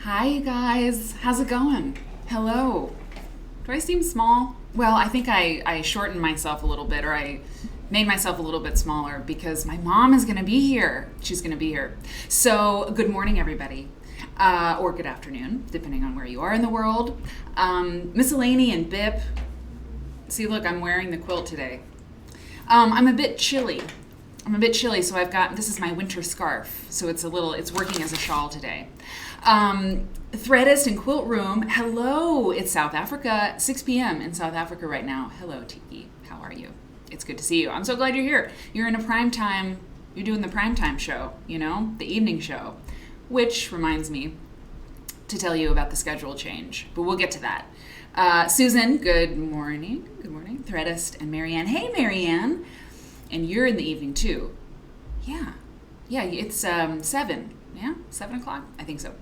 Hi, you guys. How's it going? Hello. Do I seem small? Well, I think I shortened myself a little bit, or I made myself a little bit smaller because my mom is going to be here. She's going to be here. So good morning, everybody. Or good afternoon, depending on where you are in the world. Miscellany and Bip. See, look, I'm wearing the quilt today. I'm a bit chilly. So this is my winter scarf. So it's working as a shawl today. Threadist and Quilt Room. Hello, it's South Africa, 6 p.m. in South Africa right now. Hello, Tiki. How are you? It's good to see you. I'm so glad you're here. You're in a prime time, you're doing the prime time show, the evening show, which reminds me to tell you about the schedule change, but we'll get to that. Susan, good morning. Good morning. Threadist and Marianne. Hey, Marianne. And you're in the evening too. Yeah, it's 7. Yeah, 7 o'clock? I think so.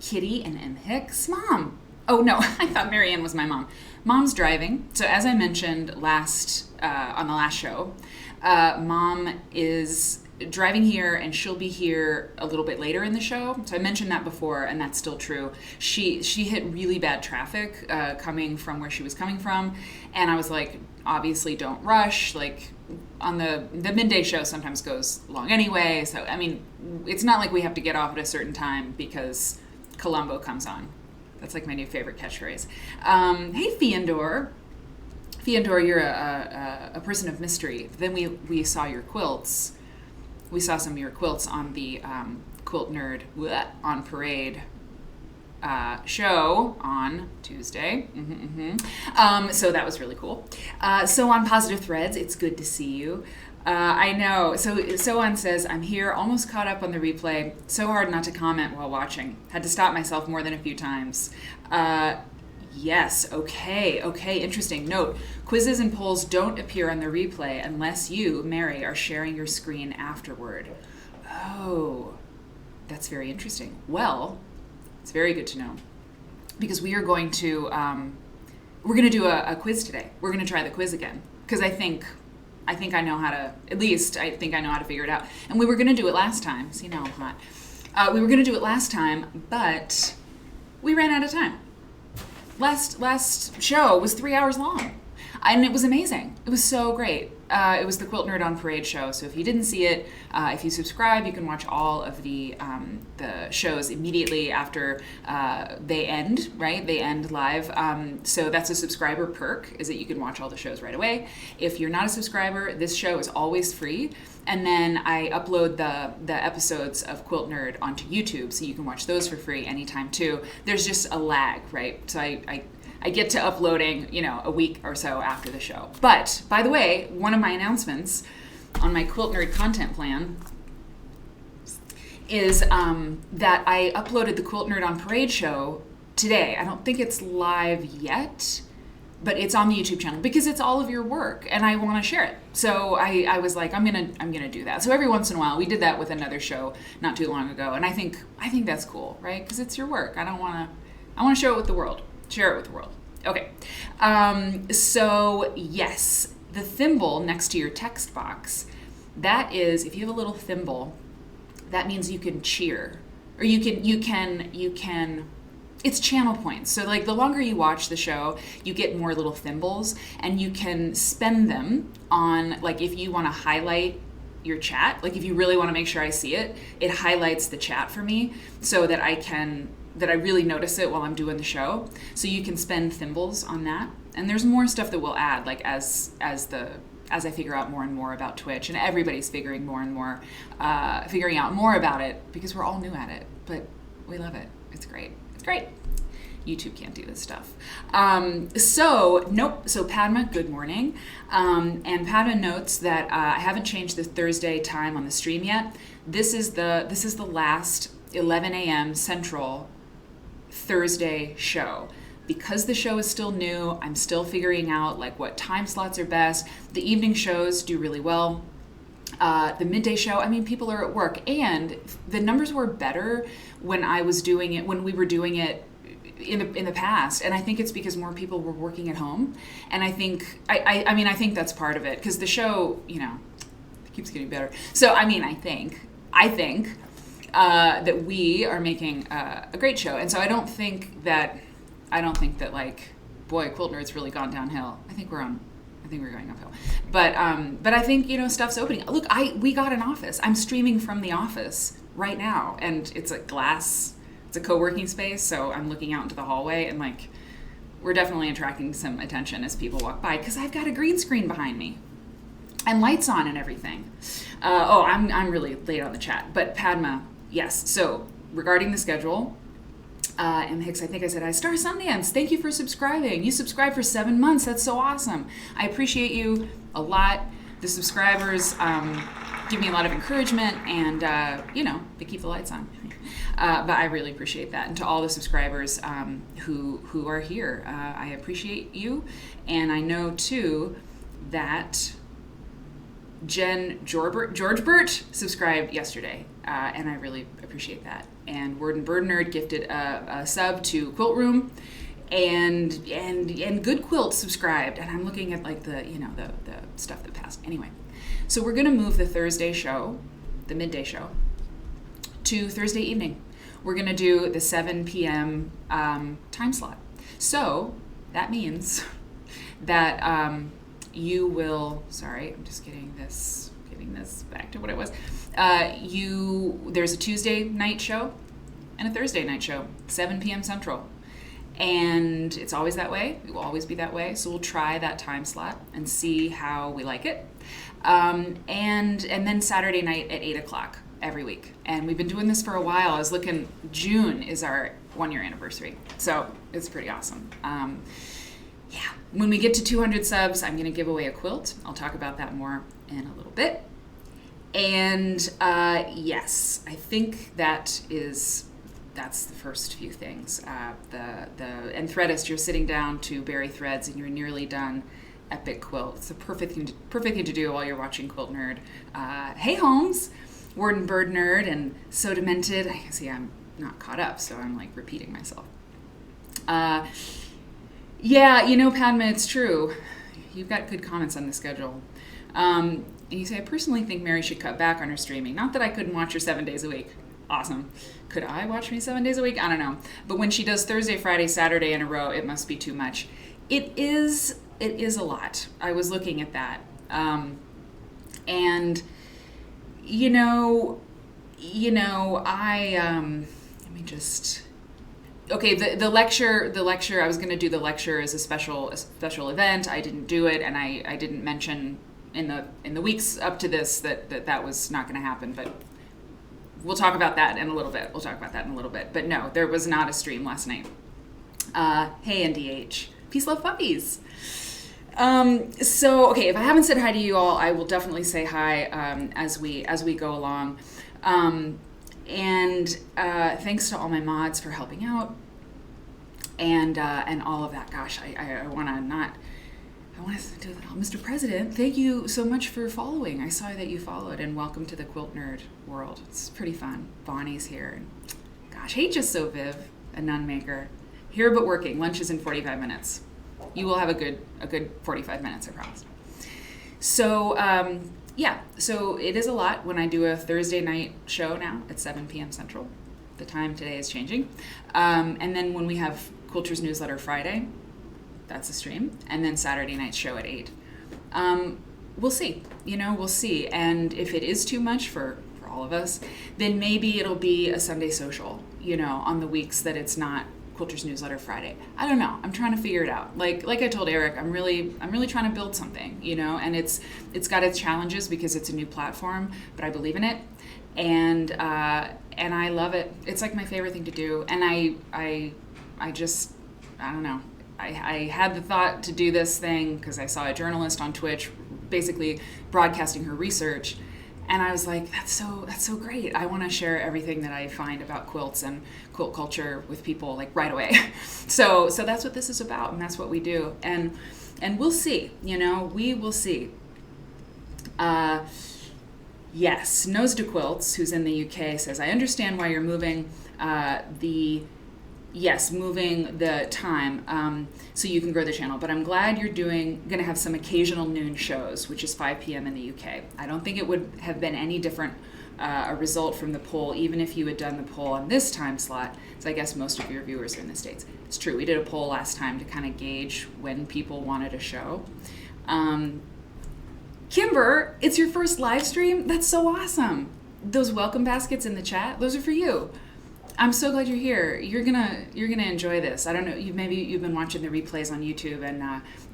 Kitty and M. Hicks. Mom. Oh, no, I thought Marianne was my mom. Mom's driving. So as I mentioned on the last show, Mom is driving here, and she'll be here a little bit later in the show. So I mentioned that before, and that's still true. She hit really bad traffic coming from where she was coming from, and I was like, obviously don't rush. Like, on the midday show sometimes goes long anyway, so I mean, it's not like we have to get off at a certain time because Columbo comes on. That's like my new favorite catchphrase. Hey, Fiandor. Fiandor, you're a person of mystery. Then we saw your quilts. We saw some of your quilts on the Quilt Nerd on Parade show on Tuesday. So that was really cool. So on Positive Threads, it's good to see you. I know. So on says, I'm here, almost caught up on the replay. So hard not to comment while watching. Had to stop myself more than a few times. Yes, okay, interesting. Note, quizzes and polls don't appear on the replay unless you, Mary, are sharing your screen afterward. Oh, that's very interesting. Well, it's very good to know, because we are going to do a quiz today. We're going to try the quiz again, because I think I know how to, at least I think I know how to figure it out. And we were going to do it last time. See, now I'm hot. We were going to do it last time, but we ran out of time. Last show was 3 hours long, and it was amazing. It was so great. It was the Quilt Nerd on Parade show. So if you didn't see it, if you subscribe, you can watch all of the shows immediately after they end. Right, they end live. So that's a subscriber perk, is that you can watch all the shows right away. If you're not a subscriber, this show is always free. And then I upload the episodes of Quilt Nerd onto YouTube, so you can watch those for free anytime too. There's just a lag, right? So I get to uploading, a week or so after the show. But, by the way, one of my announcements on my Quilt Nerd content plan is that I uploaded the Quilt Nerd on Parade show today. I don't think it's live yet, but it's on the YouTube channel because it's all of your work and I want to share it. So I was like, I'm gonna do that. So every once in a while, we did that with another show not too long ago, and I think that's cool, right? Because it's your work. I want to share it with the world. Okay. So yes, the thimble next to your text box, that is, if you have a little thimble, that means you can cheer, or you can. It's channel points. So like the longer you watch the show, you get more little thimbles, and you can spend them on, like, if you want to highlight your chat, like if you really want to make sure I see it, it highlights the chat for me so that I really notice it while I'm doing the show. So you can spend thimbles on that. And there's more stuff that we'll add, like as I figure out more and more about Twitch, and everybody's figuring more and more, figuring out more about it, because we're all new at it, but we love it. It's great. YouTube can't do this stuff. So Padma, good morning. And Padma notes that I haven't changed the Thursday time on the stream yet. This is the last 11 a.m. Central Thursday show. Because the show is still new, I'm still figuring out like what time slots are best. The evening shows do really well. The midday show, I mean, people are at work, and the numbers were better when we were doing it in the past, and I think it's because more people were working at home, and I think I think that's part of it, because the show, it keeps getting better. So I think that we are making a great show, and so I don't think that like, boy, Quilt Nerd's really gone downhill. I think we're on I think we're going uphill. But I think, stuff's opening. Look, we got an office. I'm streaming from the office right now, and it's a co-working space, so I'm looking out into the hallway, and like, we're definitely attracting some attention as people walk by because I've got a green screen behind me and lights on and everything. I'm really late on the chat, but Padma, yes. So regarding the schedule, M. Hicks, I think I said, Star Sundance, thank you for subscribing. You subscribed for 7 months. That's so awesome. I appreciate you a lot. The subscribers give me a lot of encouragement, and, they keep the lights on. But I really appreciate that. And to all the subscribers who are here, I appreciate you. And I know, too, that Jen Georgebert subscribed yesterday, and I really appreciate that. And Word and Bird Nerd gifted a sub to Quilt Room, and Good Quilt subscribed. And I'm looking at like the stuff that passed. Anyway, so we're gonna move the Thursday show, the midday show, to Thursday evening. We're gonna do the 7 p.m. Time slot. So that means that you will. Sorry, I'm just getting this back to what it was. There's a Tuesday night show and a Thursday night show, 7 p.m. Central. And it's always that way. It will always be that way. So we'll try that time slot and see how we like it. And then Saturday night at 8 o'clock every week. And we've been doing this for a while. I was looking, June is our 1-year anniversary. So it's pretty awesome. When we get to 200 subs, I'm going to give away a quilt. I'll talk about that more in a little bit. And yes, I think that's the first few things. And Threadist, you're sitting down to bury threads and you're nearly done. Epic quilt. It's a perfect thing to do while you're watching Quilt Nerd. Hey Holmes, Word and Bird Nerd, and So Demented. I see I'm not caught up, so I'm like repeating myself. Padma, it's true. You've got good comments on the schedule. And you say, I personally think Mary should cut back on her streaming. Not that I couldn't watch her 7 days a week. Awesome. Could I watch me 7 days a week? I don't know. But when she does Thursday, Friday, Saturday in a row, it must be too much. It is a lot. I was looking at that. The lecture, I was going to do the lecture as a special event. I didn't do it, and I didn't mention in the weeks up to this that was not going to happen, but we'll talk about that in a little bit. But no, there was not a stream last night. Hey, NDH. Peace, love, puppies. If I haven't said hi to you all, I will definitely say hi as we go along. Thanks to all my mods for helping out, and all of that. Gosh, I want to do that. Mr. President, thank you so much for following. I saw that you followed, and welcome to the Quilt Nerd world. It's pretty fun. Bonnie's here. Gosh, hey, Just So Viv, a nun maker. Here but working. Lunch is in 45 minutes. You will have a good 45 minutes, I promise. So it is a lot when I do a Thursday night show now at 7 p.m. Central. The time today is changing. And then when we have Quilter's Newsletter Friday, that's a stream. And then Saturday night show at 8. We'll see. We'll see. And if it is too much for all of us, then maybe it'll be a Sunday social, on the weeks that it's not Quilter's Newsletter Friday. I don't know. I'm trying to figure it out. Like I told Eric, I'm really trying to build something, and it's got its challenges because it's a new platform, but I believe in it, and I love it. It's like my favorite thing to do, and I don't know. I had the thought to do this thing because I saw a journalist on Twitch basically broadcasting her research. And I was like, that's so great. I want to share everything that I find about quilts and quilt culture with people like right away. So that's what this is about, and that's what we do. And we'll see, we will see. Yes, Nose to Quilts, who's in the UK, says, I understand why you're moving moving the time so you can grow the channel. But I'm glad you're going to have some occasional noon shows, which is 5 p.m. in the UK. I don't think it would have been any different a result from the poll, even if you had done the poll on this time slot. So I guess most of your viewers are in the States. It's true. We did a poll last time to kind of gauge when people wanted a show. Kimber, it's your first live stream? That's so awesome. Those welcome baskets in the chat, those are for you. I'm so glad you're here. You're gonna enjoy this. I don't know. Maybe you've been watching the replays on YouTube,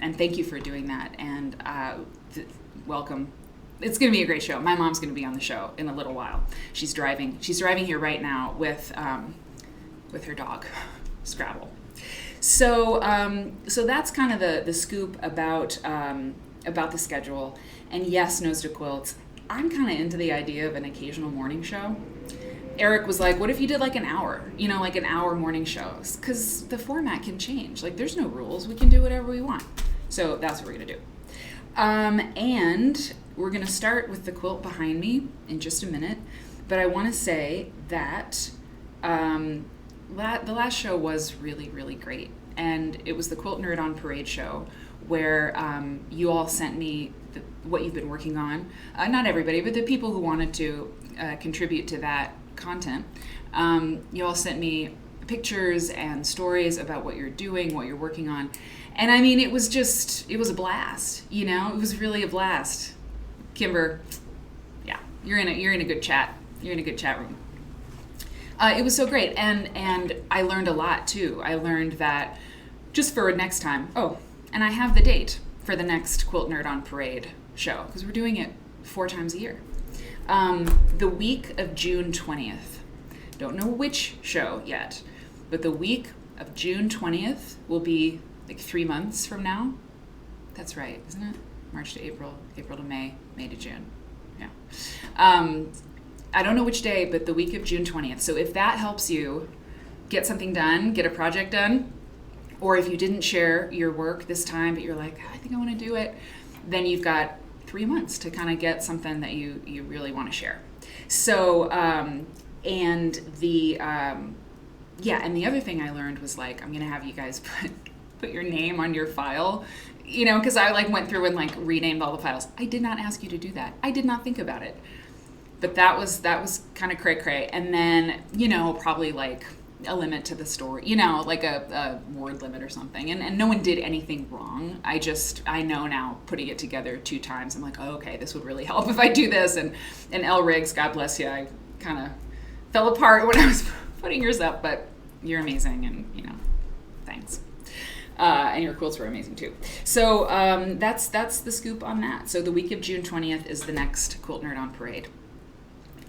and thank you for doing that. And welcome. It's gonna be a great show. My mom's gonna be on the show in a little while. She's driving here right now with her dog, Scrabble. So that's kind of the scoop about the schedule. And yes, Nose to Quilts. I'm kind of into the idea of an occasional morning show. Eric was like, what if you did like an hour, like an hour morning shows? Because the format can change. Like, there's no rules. We can do whatever we want. So that's what we're going to do. And we're going to start with the quilt behind me in just a minute. But I want to say that the last show was really, really great. And it was the Quilt Nerd on Parade show where you all sent me what you've been working on. Not everybody, but the people who wanted to contribute to that content. You all sent me pictures and stories about what you're doing, what you're working on. And I mean, it was a blast, It was really a blast. Kimber, yeah, you're in a good chat. You're in a good chat room. It was so great. And I learned a lot too. I learned that just for next time. Oh, and I have the date for the next Quilt Nerd on Parade show because we're doing it 4 times a year. The week of June 20th. Don't know which show yet, but the week of June 20th will be like 3 months from now. That's right, isn't it? March to April, April to May, May to June. Yeah. I don't know which day, but the week of June 20th. So if that helps you get something done, get a project done, or if you didn't share your work this time, but you're like, I think I want to do it, then you've got 3 months to kind of get something that you really want to share. So, and the other thing I learned was like, I'm going to have you guys put your name on your file, because I like went through and like renamed all the files. I did not ask you to do that. I did not think about it. But that was kind of cray-cray. And then, probably like a limit to the story, like a word limit or something. And no one did anything wrong. I know now, putting it together 2 times, I'm like, oh, okay, this would really help if I do this. And L. Riggs, God bless you, I kind of fell apart when I was putting yours up, but you're amazing, and, thanks. And your quilts were amazing too. So that's the scoop on that. So the week of June 20th is the next Quilt Nerd on Parade.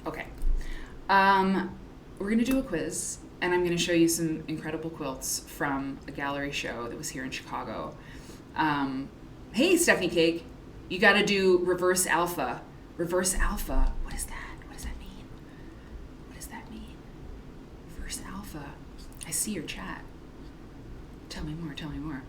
Okay. We're going to do a quiz. And I'm going to show you some incredible quilts from a gallery show that was here in Chicago. Hey, Stephanie Cake, you got to do reverse alpha. Reverse alpha, what is that? What does that mean? What does that mean? Reverse alpha. I see your chat. Tell me more, tell me more.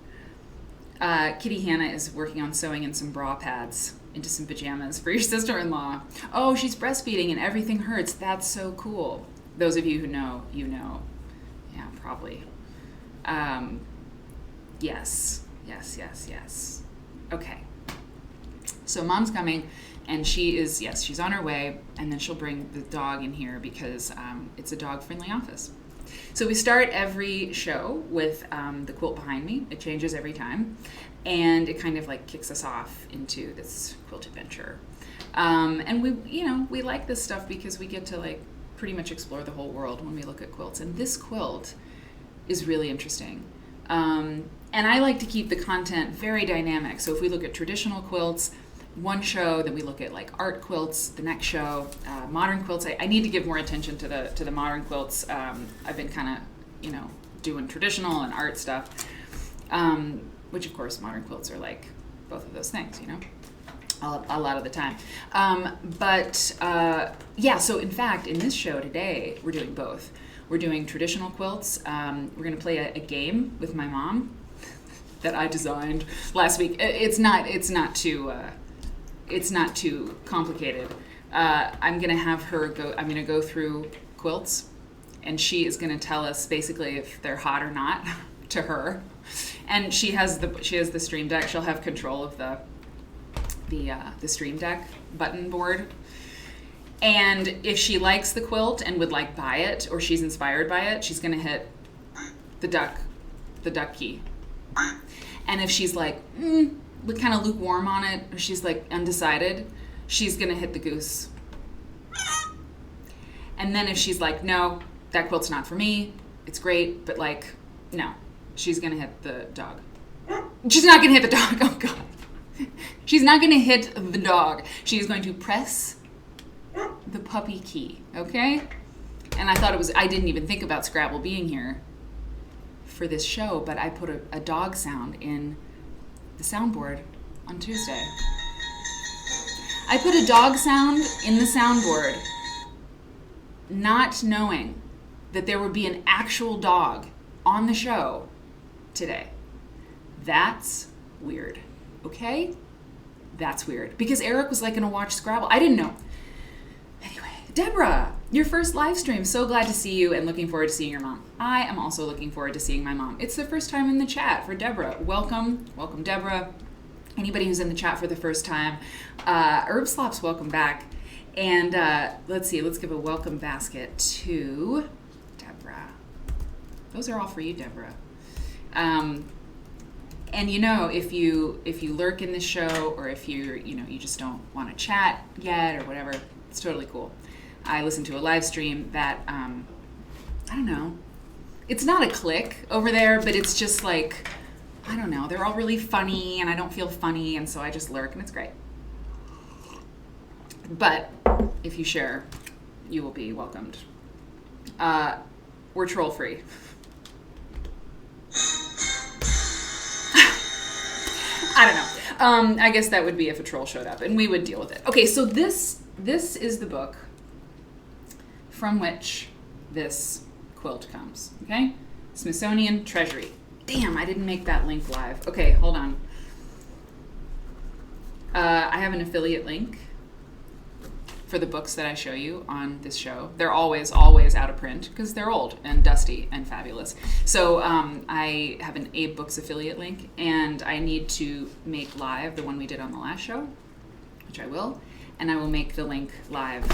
Kitty Hannah is working on sewing in some bra pads into some pajamas for your sister-in-law. Oh, she's breastfeeding and everything hurts. That's so cool. Those of you who know, you know. Yeah, probably. Yes. Okay. So mom's coming, and she's on her way, and then she'll bring the dog in here because it's a dog-friendly office. So we start every show with the quilt behind me. It changes every time, and it kind of like kicks us off into this quilt adventure. And we like this stuff because we get to like pretty much explore the whole world when we look at quilts. And this quilt is really interesting. And I like to keep the content very dynamic. So if we look at traditional quilts, one show, then we look at like art quilts, the next show, modern quilts. I need to give more attention to the modern quilts. I've been kind of, doing traditional and art stuff, which of course modern quilts are like both of those things, a lot of the time. So in fact, in this show today, we're doing both. We're doing traditional quilts. We're going to play a game with my mom that I designed last week. It's not too complicated. I'm going to have her I'm going to go through quilts, and she is going to tell us basically if they're hot or not to her. And she has the Stream Deck. She'll have control of the Stream Deck button board. And if she likes the quilt and would like buy it, or she's inspired by it, she's going to hit the duck key. And if she's like, kind of lukewarm on it, or she's like undecided, she's gonna hit the goose. And then if she's like, no, that quilt's not for me, it's great, but like, no, she's gonna hit the dog. She's not gonna hit the dog. Oh God. She's not gonna hit the dog. She is going to press the puppy key, okay? And I didn't even think about Scrabble being here for this show, but I put a dog sound in the soundboard on Tuesday. I put a dog sound in the soundboard, not knowing that there would be an actual dog on the show today. That's weird, okay? That's weird. Because Eric was like gonna watch Scrabble. I didn't know. Anyway, Deborah, your first live stream. So glad to see you and looking forward to seeing your mom. I am also looking forward to seeing my mom. It's the first time in the chat for Deborah. Welcome, Deborah. Anybody who's in the chat for the first time. Herb Slops, welcome back. And let's see, let's give a welcome basket to Deborah. Those are all for you, Deborah. And you know, if you lurk in the show, or if you just don't want to chat yet or whatever, it's totally cool. I listened to a live stream that I don't know. It's not a clique over there, but it's just like, I don't know. They're all really funny, and I don't feel funny, and so I just lurk, and it's great. But if you share, you will be welcomed. We're troll free. I don't know. I guess that would be if a troll showed up, and we would deal with it. Okay, so this is the book from which this quilt comes, okay? Smithsonian Treasury. Damn, I didn't make that link live. Okay, hold on. I have an affiliate link for the books that I show you on this show. They're always out of print because they're old and dusty and fabulous. So I have an Abe Books affiliate link, and I need to make live the one we did on the last show, which I will, and I will make the link live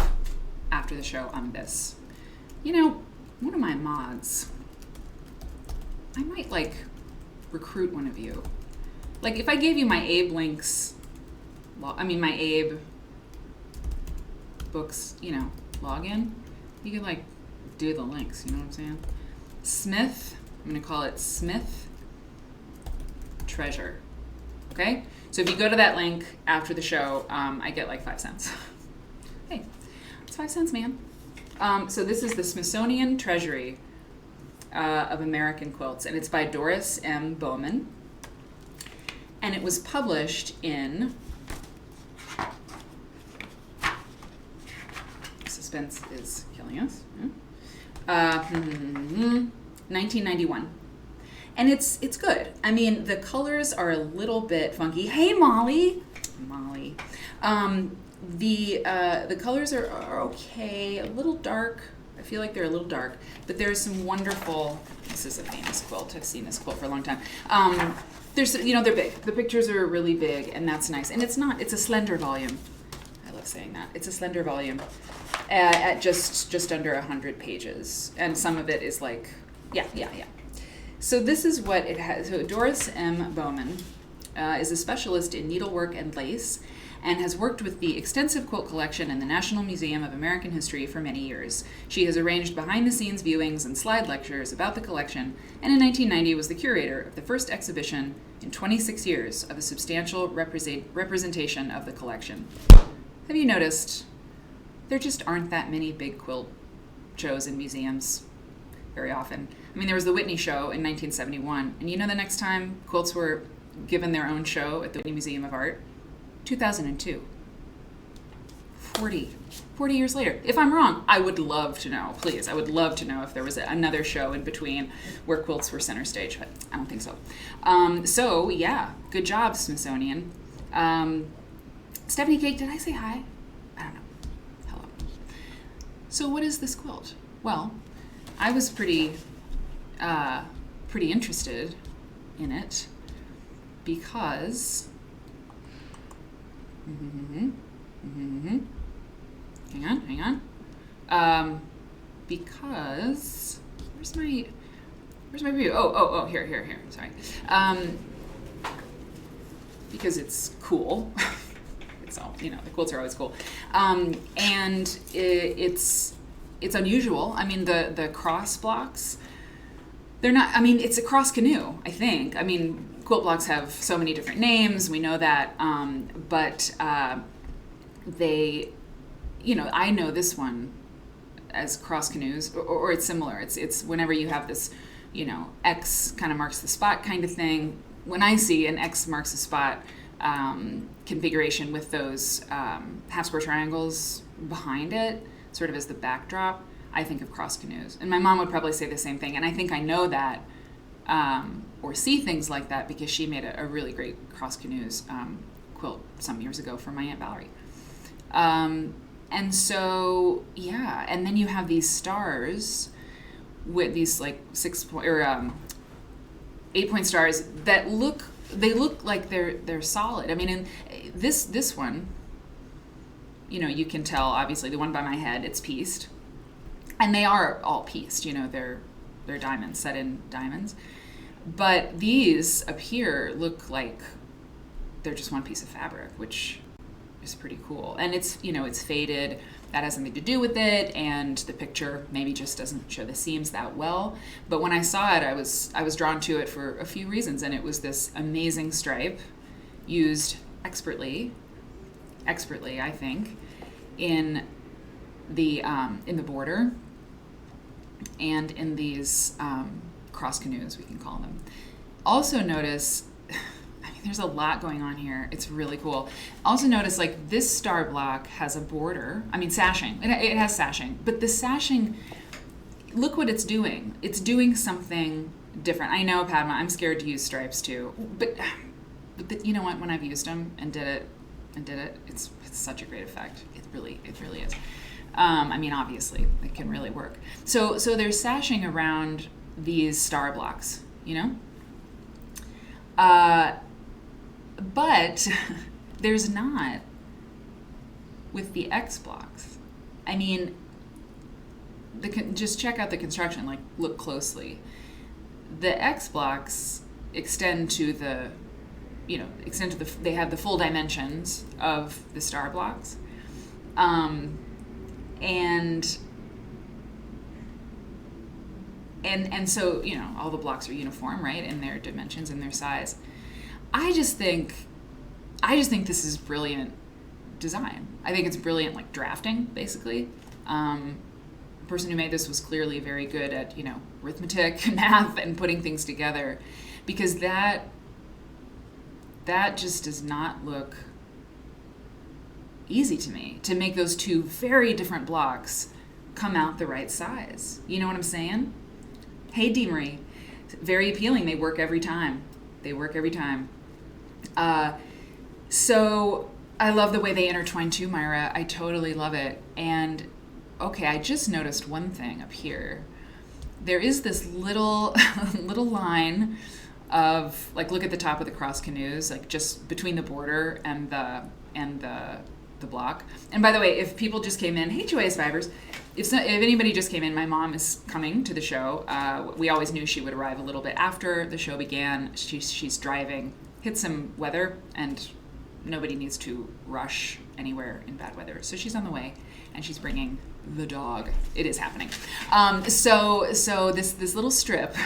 after the show on this. You know, one of my mods, I might like recruit one of you. Like if I gave you my Abe links, my Abe Books, login, you could like do the links, you know what I'm saying? Smith, I'm gonna call it Smith Treasure. Okay? So if you go to that link after the show, I get like 5 cents. Hey, it's 5 cents, man. So this is the Smithsonian Treasury of American Quilts, and it's by Doris M. Bowman. And it was published in, suspense is killing us, 1991. And it's good. I mean, the colors are a little bit funky. Hey, Molly. The colors are okay, a little dark. I feel like they're a little dark, but there's some wonderful, this is a famous quilt. I've seen this quilt for a long time. There's, they're big. The pictures are really big, and that's nice. And it's a slender volume. I love saying that. It's a slender volume at just under 100 pages. And some of it is like, yeah. So this is what it has. So Doris M. Bowman is a specialist in needlework and lace, and has worked with the extensive quilt collection in the National Museum of American History for many years. She has arranged behind-the-scenes viewings and slide lectures about the collection, and in 1990 was the curator of the first exhibition in 26 years of a substantial representation of the collection. Have you noticed there just aren't that many big quilt shows in museums very often? I mean, there was the Whitney show in 1971, and the next time quilts were given their own show at the Whitney Museum of Art? 2002. 40 years later. If I'm wrong, I would love to know, please. I would love to know if there was another show in between where quilts were center stage, but I don't think so. So, yeah, good job, Smithsonian. Stephanie Cake, did I say hi? I don't know. Hello. So what is this quilt? Well, I was pretty interested in it because... Hang on. Because where's my preview? Oh, here. Sorry. because it's cool. It's all, the quilts are always cool. And it's unusual. I mean, the cross blocks, they're not, I mean, it's a cross canoe, I think. I mean, quilt blocks have so many different names, we know that, but they, I know this one as cross canoes, or it's similar. It's whenever you have this, X kind of marks the spot kind of thing. When I see an X marks the spot configuration with those half square triangles behind it, sort of as the backdrop, I think of cross canoes. And my mom would probably say the same thing. And I think I know that or see things like that because she made a really great cross canoes quilt some years ago for my Aunt Valerie. And so, yeah, and then you have these stars with these like 8-point stars that look like they're solid. I mean, in this one, you can tell obviously the one by my head, it's pieced, and they are all pieced. They're diamonds, set in diamonds, but these up here look like they're just one piece of fabric, which is pretty cool. And it's it's faded. That has something to do with it, and the picture maybe just doesn't show the seams that well. But when I saw it, I was drawn to it for a few reasons, and it was this amazing stripe used expertly, I think, in the border and in these cross canoes, we can call them. Also notice, there's a lot going on here. It's really cool. Also notice, like, this star block has a border. I mean, sashing. It has sashing. But the sashing, look what it's doing. It's doing something different. I know, Padma, I'm scared to use stripes too. But you know what? When I've used them and did it, it's such a great effect. It really is. I mean, obviously, it can really work. So there's sashing around these star blocks, But there's not with the X blocks. I mean, just check out the construction, like look closely. The X blocks extend to they have the full dimensions of the star blocks. And so, all the blocks are uniform, right, in their dimensions and their size. I just think this is brilliant design. I think it's brilliant, like, drafting, basically. The person who made this was clearly very good at, arithmetic and math and putting things together, because that just does not look easy to me, to make those two very different blocks come out the right size. You know what I'm saying? Hey, Dee Marie. Very appealing. They work every time. So I love the way they intertwine too, Myra. I totally love it. And okay, I just noticed one thing up here. There is this little line of, like, look at the top of the cross canoes, like just between the border and the block. And by the way, if people just came in, hey, Joyous Vibers, if anybody just came in, my mom is coming to the show. We always knew she would arrive a little bit after the show began. She's driving, hit some weather, and nobody needs to rush anywhere in bad weather. So she's on the way, and she's bringing the dog. It is happening. So this little strip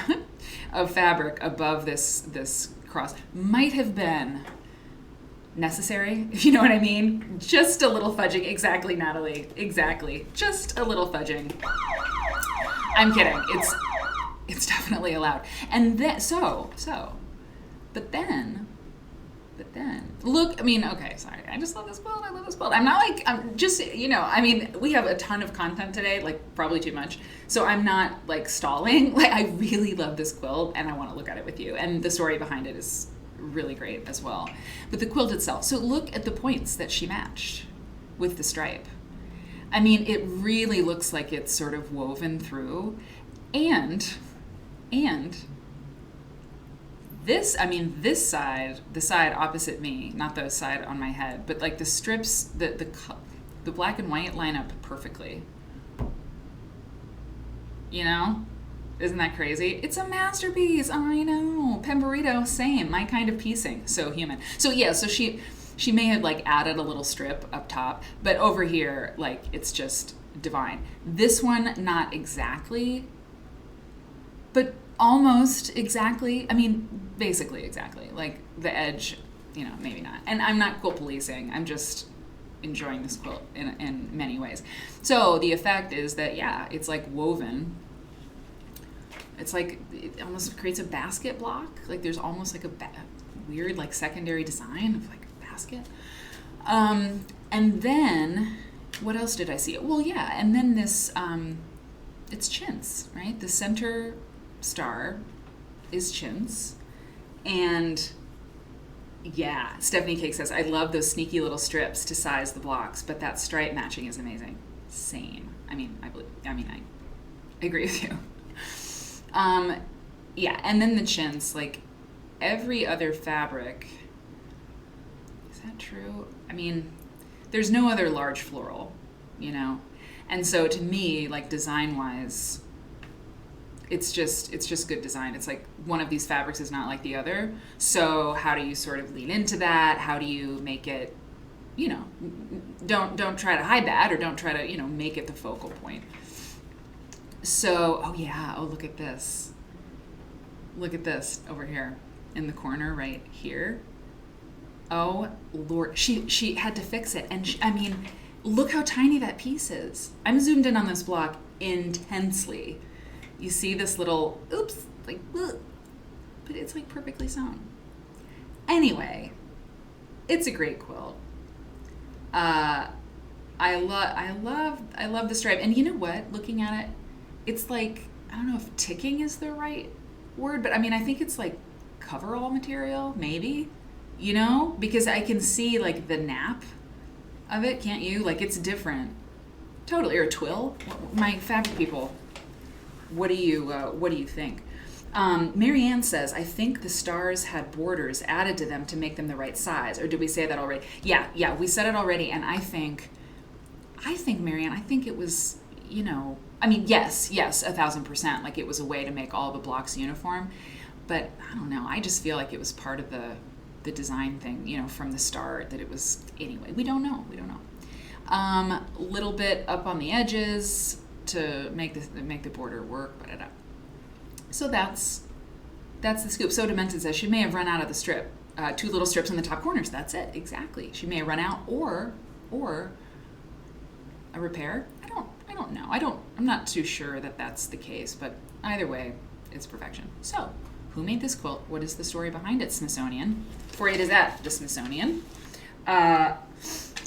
of fabric above this cross might have been necessary, if you know what I mean. Just a little fudging. Exactly, Natalie. Exactly. Just a little fudging. I'm kidding. It's definitely allowed. And then but then look, I mean, okay, sorry. I just love this quilt. I'm not like, I'm just, I mean, we have a ton of content today, like probably too much. So I'm not like stalling. Like, I really love this quilt and I want to look at it with you. And the story behind it is really great as well. But the quilt itself, so look at the points that she matched with the stripe. I mean, it really looks like it's sort of woven through. And this, I mean, this side, the side opposite me, not the side on my head, but like the strips, the black and white line up perfectly. Isn't that crazy? It's a masterpiece. I know. Pemberito, same. My kind of piecing. So human. So yeah, so she may have like added a little strip up top, but over here, like, it's just divine. This one, not exactly, but almost exactly. I mean, basically exactly. Like the edge, maybe not. And I'm not quilt policing. I'm just enjoying this quilt in many ways. So the effect is that, yeah, it's like woven. It's like, it almost creates a basket block. Like there's almost like a weird like secondary design of like a basket. And then, what else did I see? Well, yeah, and then this, it's chintz, right? The center star is chintz. And yeah, Stephanie Cake says, I love those sneaky little strips to size the blocks, but that stripe matching is amazing. Same. I agree with you. Yeah, and then the chintz, like every other fabric, is that true? I mean, there's no other large floral, and so to me, like design-wise, it's just good design. It's like one of these fabrics is not like the other. So how do you sort of lean into that? How do you make it, don't try to hide that, or don't try to, make it the focal point. So, look at this. Look at this over here in the corner right here. Oh, Lord. She had to fix it. And look how tiny that piece is. I'm zoomed in on this block intensely. You see this little, oops, like, ugh, but it's like perfectly sewn. Anyway, it's a great quilt. I love the stripe. And you know what? Looking at it, it's like, I don't know if ticking is the right word, but I think it's like coverall material, maybe, because I can see like the nap of it, can't you? Like it's different. Totally. Or a twill. My fabric people, what do you think? Marianne says, I think the stars had borders added to them to make them the right size. Or did we say that already? Yeah, we said it already. And I think Marianne, I think it was, yes, 1,000%. Like it was a way to make all the blocks uniform. But I don't know. I just feel like it was part of the design thing, from the start, that it was, anyway, we don't know. Little bit up on the edges to make the border work. So that's the scoop. So Demented says she may have run out of the strip, 2 little strips in the top corners. That's it, exactly. She may have run out, or a repair. I don't know. I'm not too sure that that's the case, but either way, it's perfection. So, who made this quilt? What is the story behind it? Smithsonian. 4-8 is at the Smithsonian.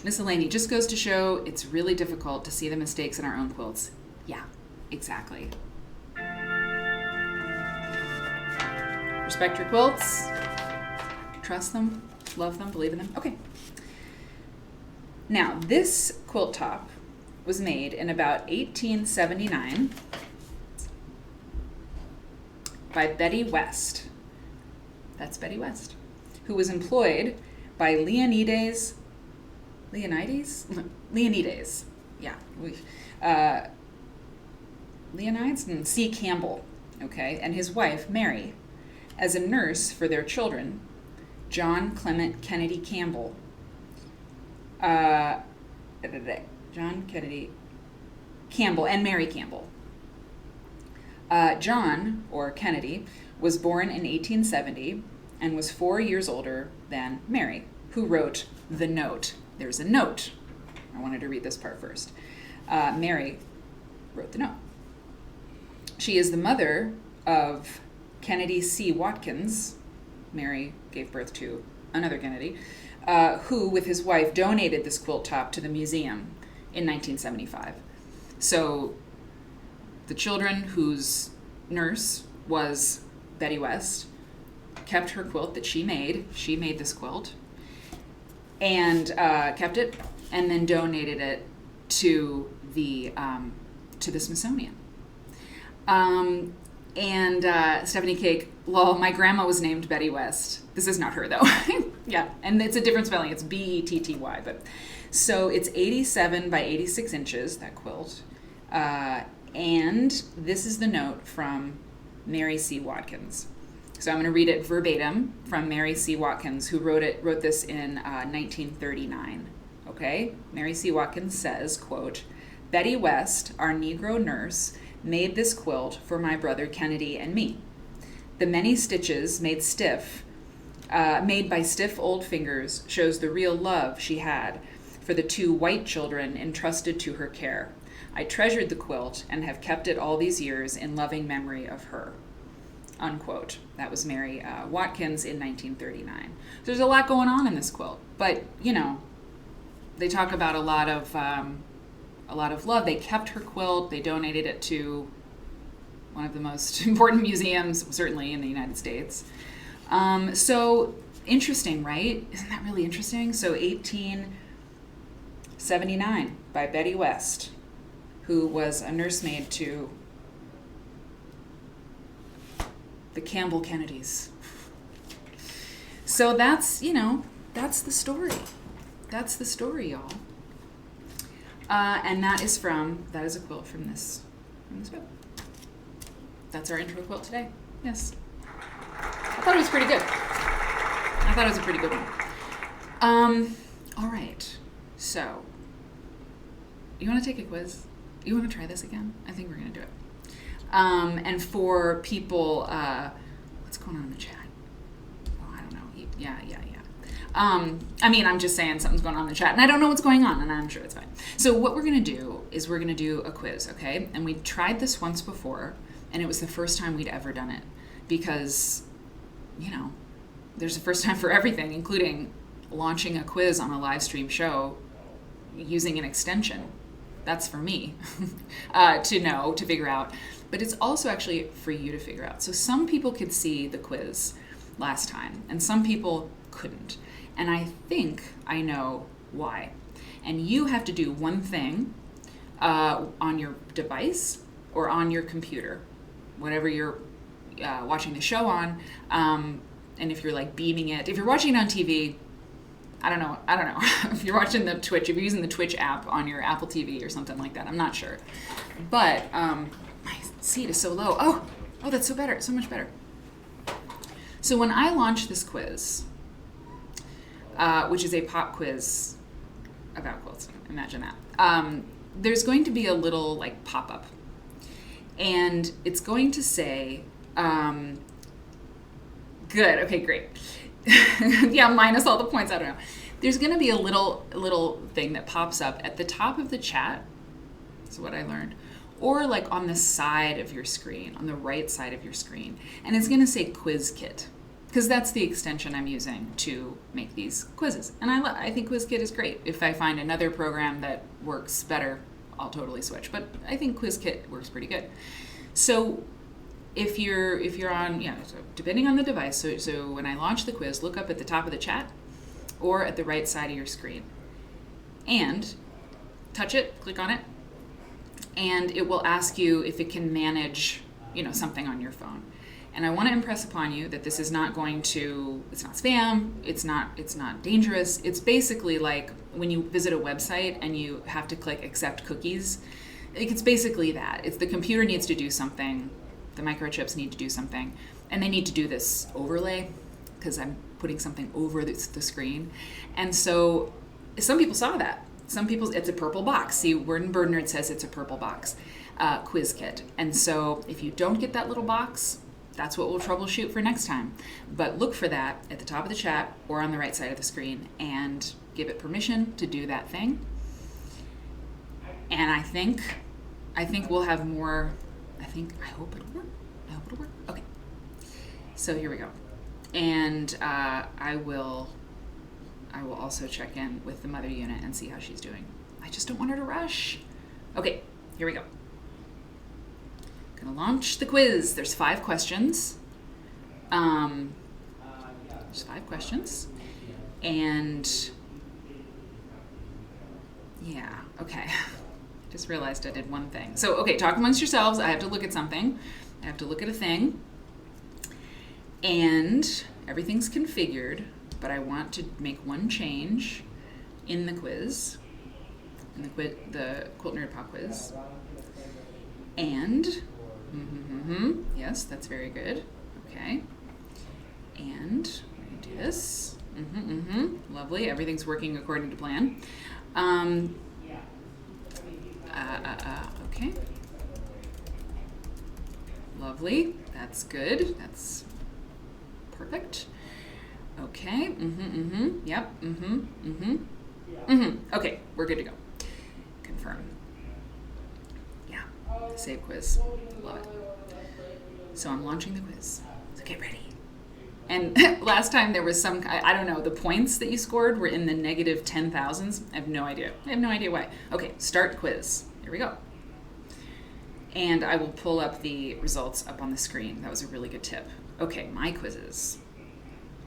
Miscellany just goes to show it's really difficult to see the mistakes in our own quilts. Yeah, exactly. Respect your quilts. Trust them. Love them. Believe in them. Okay. Now, this quilt top was made in about 1879 by Betty West. That's Betty West, who was employed by Leonides. Yeah. Leonides and C. Campbell, okay, and his wife, Mary, as a nurse for their children, John Clement Kennedy Campbell. John Kennedy Campbell and Mary Campbell. John, or Kennedy, was born in 1870 and was 4 years older than Mary, who wrote the note. There's a note. I wanted to read this part first. Mary wrote the note. She is the mother of Kennedy C. Watkins. Mary gave birth to another Kennedy, who, with his wife, donated this quilt top to the museum in 1975. So the children whose nurse was Betty West kept her quilt that she made. She made this quilt and kept it, and then donated it to the Smithsonian. Stephanie Cake, lol, my grandma was named Betty West. This is not her, though. Yeah, and it's a different spelling. It's Betty, but so it's 87 by 86 inches, that quilt. And this is the note from Mary C. Watkins. So I'm going to read it verbatim from Mary C. Watkins, who wrote this in 1939. Okay? Mary C. Watkins says, quote, "Betty West, our Negro nurse, made this quilt for my brother Kennedy and me. The many stitches made by stiff old fingers shows the real love she had for the 2 white children entrusted to her care. I treasured the quilt and have kept it all these years in loving memory of her." Unquote. That was Mary Watkins in 1939. There's a lot going on in this quilt, but they talk about a lot of love. They kept her quilt. They donated it to one of the most important museums, certainly in the United States. So interesting, right? Isn't that really interesting? So 1879 by Betty West, who was a nursemaid to the Campbell Kennedys. So that's the story. That's the story, y'all. And that is a quilt from this book. That's our intro quilt today. Yes. I thought it was pretty good. I thought it was a pretty good one. All right. So, you want to take a quiz? You want to try this again? I think we're going to do it. And for people, what's going on in the chat? Oh, I don't know. Yeah. I'm just saying something's going on in the chat, and I don't know what's going on, and I'm sure it's fine. So what we're going to do is we're going to do a quiz, okay? And we tried this once before, and it was the first time we'd ever done it because, there's a first time for everything, including launching a quiz on a live stream show using an extension. That's for me to figure out. But it's also actually for you to figure out. So some people could see the quiz last time, and some people couldn't. And I think I know why. And you have to do one thing on your device or on your computer, whatever you're watching the show on. And if you're like beaming it, if you're watching it on TV, I don't know. If you're watching the Twitch, if you're using the Twitch app on your Apple TV or something like that, I'm not sure. But my seat is so low. Oh, that's so better, so much better. So when I launch this quiz, which is a pop quiz about quilts, imagine that. There's going to be a little like pop-up, and it's going to say, good, okay, great. Yeah, minus all the points, I don't know. There's going to be a little thing that pops up at the top of the chat. That's what I learned. Or like on the side of your screen, on the right side of your screen. And it's going to say Quiz Kit, because that's the extension I'm using to make these quizzes. And I think Quiz Kit is great. If I find another program that works better, I'll totally switch. But I think Quiz Kit works pretty good. So if you're on, so depending on the device, so when I launch the quiz, look up at the top of the chat or at the right side of your screen. And touch it, click on it, and it will ask you if it can manage, something on your phone. And I want to impress upon you that this is not it's not spam, it's not dangerous. It's basically like when you visit a website and you have to click accept cookies. It's basically that. It's the computer needs to do something, the microchips need to do something, and they need to do this overlay because I'm putting something over the screen. And so some people saw that. Some people, it's a purple box. See, Word and Bird Nerd says it's a purple box, Quiz Kit. And so if you don't get that little box, that's what we'll troubleshoot for next time. But look for that at the top of the chat or on the right side of the screen and give it permission to do that thing. And I think we'll have more. I hope it'll work. Okay. So here we go. And I will also check in with the mother unit and see how she's doing. I just don't want her to rush. Okay, here we go. Gonna launch the quiz. There's 5 questions. And yeah, okay. Just realized I did one thing. So, okay, talk amongst yourselves. I have to look at something. I have to look at a thing. And everything's configured, but I want to make one change in the quiz, in the Quilt Nerd Pop Quiz. And Yes, that's very good. Okay. And we're going to do this. Lovely. Everything's working according to plan. Okay. Lovely. That's good. That's perfect. Okay. Yep. Okay, we're good to go. Confirm. Yeah. Save quiz. Love it. So I'm launching the quiz. So get ready. And last time there was some, I don't know, the points that you scored were in the negative 10,000s. I have no idea. I have no idea why. Okay, start quiz. Here we go. And I will pull up the results up on the screen. That was a really good tip. Okay, my quizzes.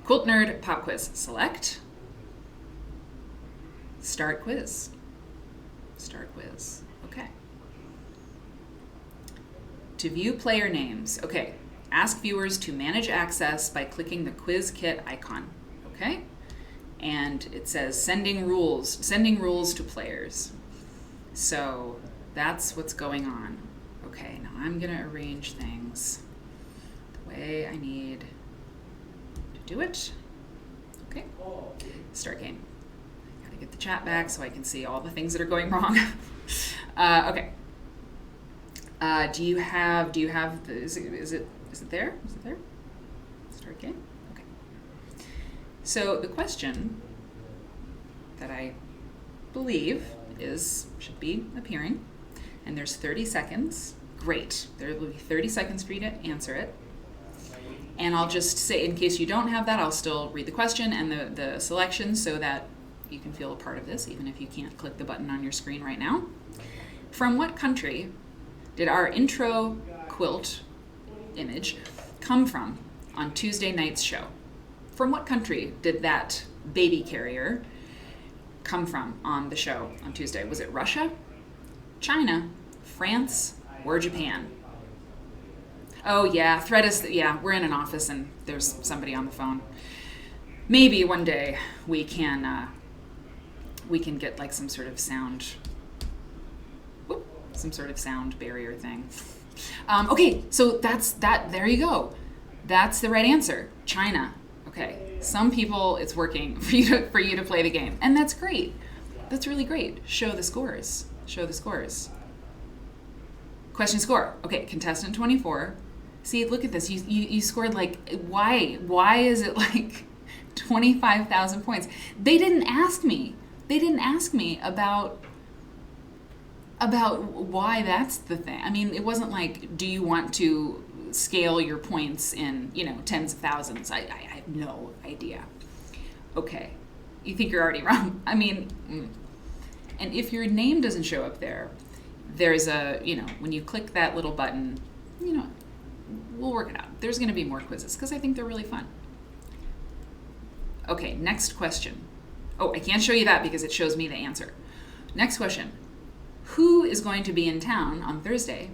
Quilt Nerd Pop Quiz. Select. Start quiz. Start quiz. Okay. To view player names. Okay. Ask viewers to manage access by clicking the quiz kit icon. Okay? And it says sending rules to players. So that's what's going on. Okay, now I'm gonna arrange things the way I need to do it. Okay, start game. Gotta get the chat back so I can see all the things that are going wrong. Okay. Do you have is it there? Is it there? Start game? Okay. So the question that I believe should be appearing, and there's 30 seconds. Great. There will be 30 seconds for you to answer it. And I'll just say, in case you don't have that, I'll still read the question and the selection so that you can feel a part of this, even if you can't click the button on your screen right now. From what country did our intro quilt image come from on Tuesday night's show? From what country did that baby carrier come from on the show on Tuesday? Was it Russia, China, France, or Japan? Oh yeah, we're in an office and there's somebody on the phone. Maybe one day we can get like some sort of sound barrier thing. Okay, so there you go. That's the right answer. China. Okay. Some people, it's working for you to play the game. And that's great. That's really great. Show the scores. Question score. Okay, contestant 24. See, look at this. You scored like, why is it like 25,000 points? They didn't ask me about why that's the thing. I mean, it wasn't like, do you want to scale your points in, tens of thousands? I have no idea. Okay. You think you're already wrong. I mean, and if your name doesn't show up there's a, when you click that little button, we'll work it out. There's going to be more quizzes because I think they're really fun. Okay, next question. Oh, I can't show you that because it shows me the answer. Next question. Who is going to be in town on Thursday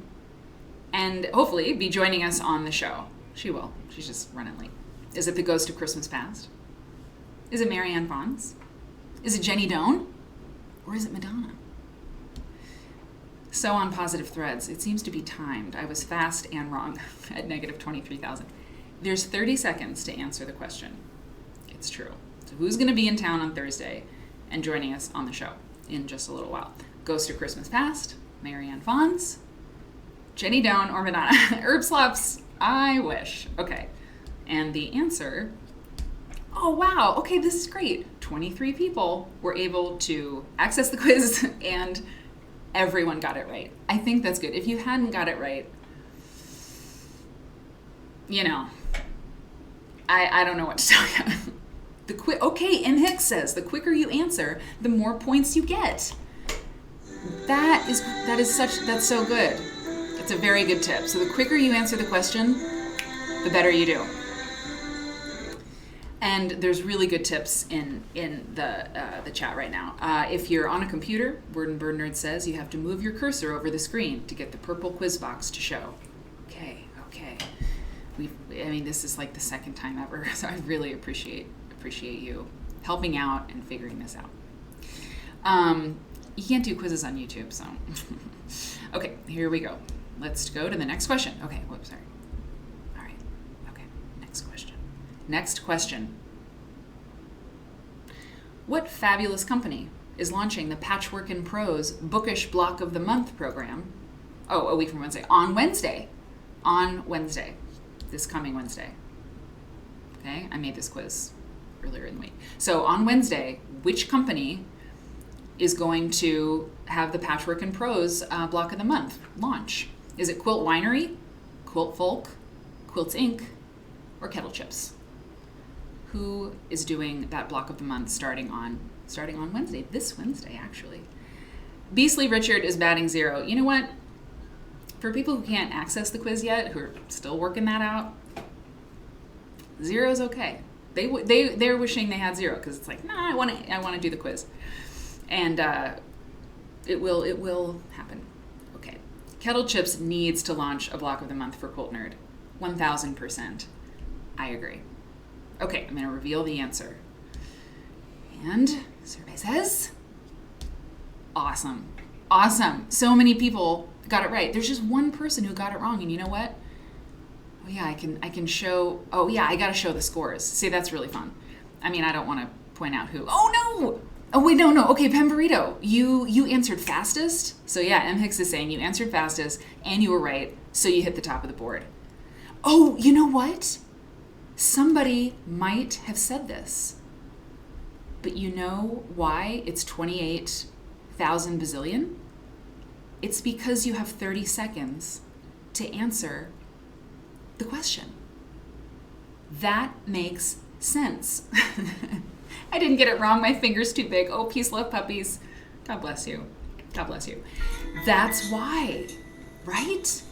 and hopefully be joining us on the show? She will. She's just running late. Is it the Ghost of Christmas Past? Is it Marianne Fons? Is it Jenny Doan? Or is it Madonna? So on positive threads, it seems to be timed. I was fast and wrong at negative 23,000. There's 30 seconds to answer the question. It's true. So who's going to be in town on Thursday and joining us on the show in just a little while? Ghost of Christmas Past, Marianne Fons, Jenny Doan, or Madonna? Herb Slops, I wish. Okay. And the answer, oh wow, okay, this is great. 23 people were able to access the quiz and everyone got it right. I think that's good. If you hadn't got it right, I don't know what to tell you. Okay, M. Hicks says, the quicker you answer, the more points you get. That's so good. It's a very good tip. So the quicker you answer the question, the better you do. And there's really good tips in the chat right now. If you're on a computer, Word and Bird Nerd says you have to move your cursor over the screen to get the purple quiz box to show. Okay. This is like the second time ever, so I really appreciate you helping out and figuring this out. You can't do quizzes on YouTube, so. Okay, here we go. let's go to the next question. Okay, whoops, sorry. All right, okay, next question. Next question. What fabulous company is launching the Patchwork in Prose Bookish Block of the Month program? Oh, a week from Wednesday. On Wednesday. On Wednesday. This coming Wednesday. Okay, I made this quiz earlier in the week. So on Wednesday, which company is going to have the Patchwork in Prose Block of the Month launch? Is it Quilt Winery, Quilt Folk, Quilts Inc., or Kettle Chips? Who is doing that Block of the Month starting on Wednesday? This Wednesday, actually. Beastly Richard is batting 0. You know what? For people who can't access the quiz yet, who are still working that out, 0 is okay. They're wishing they had 0 because it's like, nah, I want to do the quiz, and it will happen. Okay, Kettle Chips needs to launch a Block of the Month for Quilt Nerd. 1000%. I agree. Okay, I'm going to reveal the answer. And survey says, awesome. So many people got it right. There's just one person who got it wrong, and you know what? Oh yeah, I can show. Oh yeah, I got to show the scores. See, that's really fun. I mean, I don't want to point out who. Oh no. Oh wait, no. Okay, Pemberito, you answered fastest. So yeah, M Hicks is saying you answered fastest and you were right. So you hit the top of the board. Oh, you know what? Somebody might have said this, but you know why it's 28,000 bazillion? It's because you have 30 seconds to answer the question. That makes sense. I didn't get it wrong. My finger's too big. Oh, peace, love, puppies. God bless you. God bless you. That's why, right?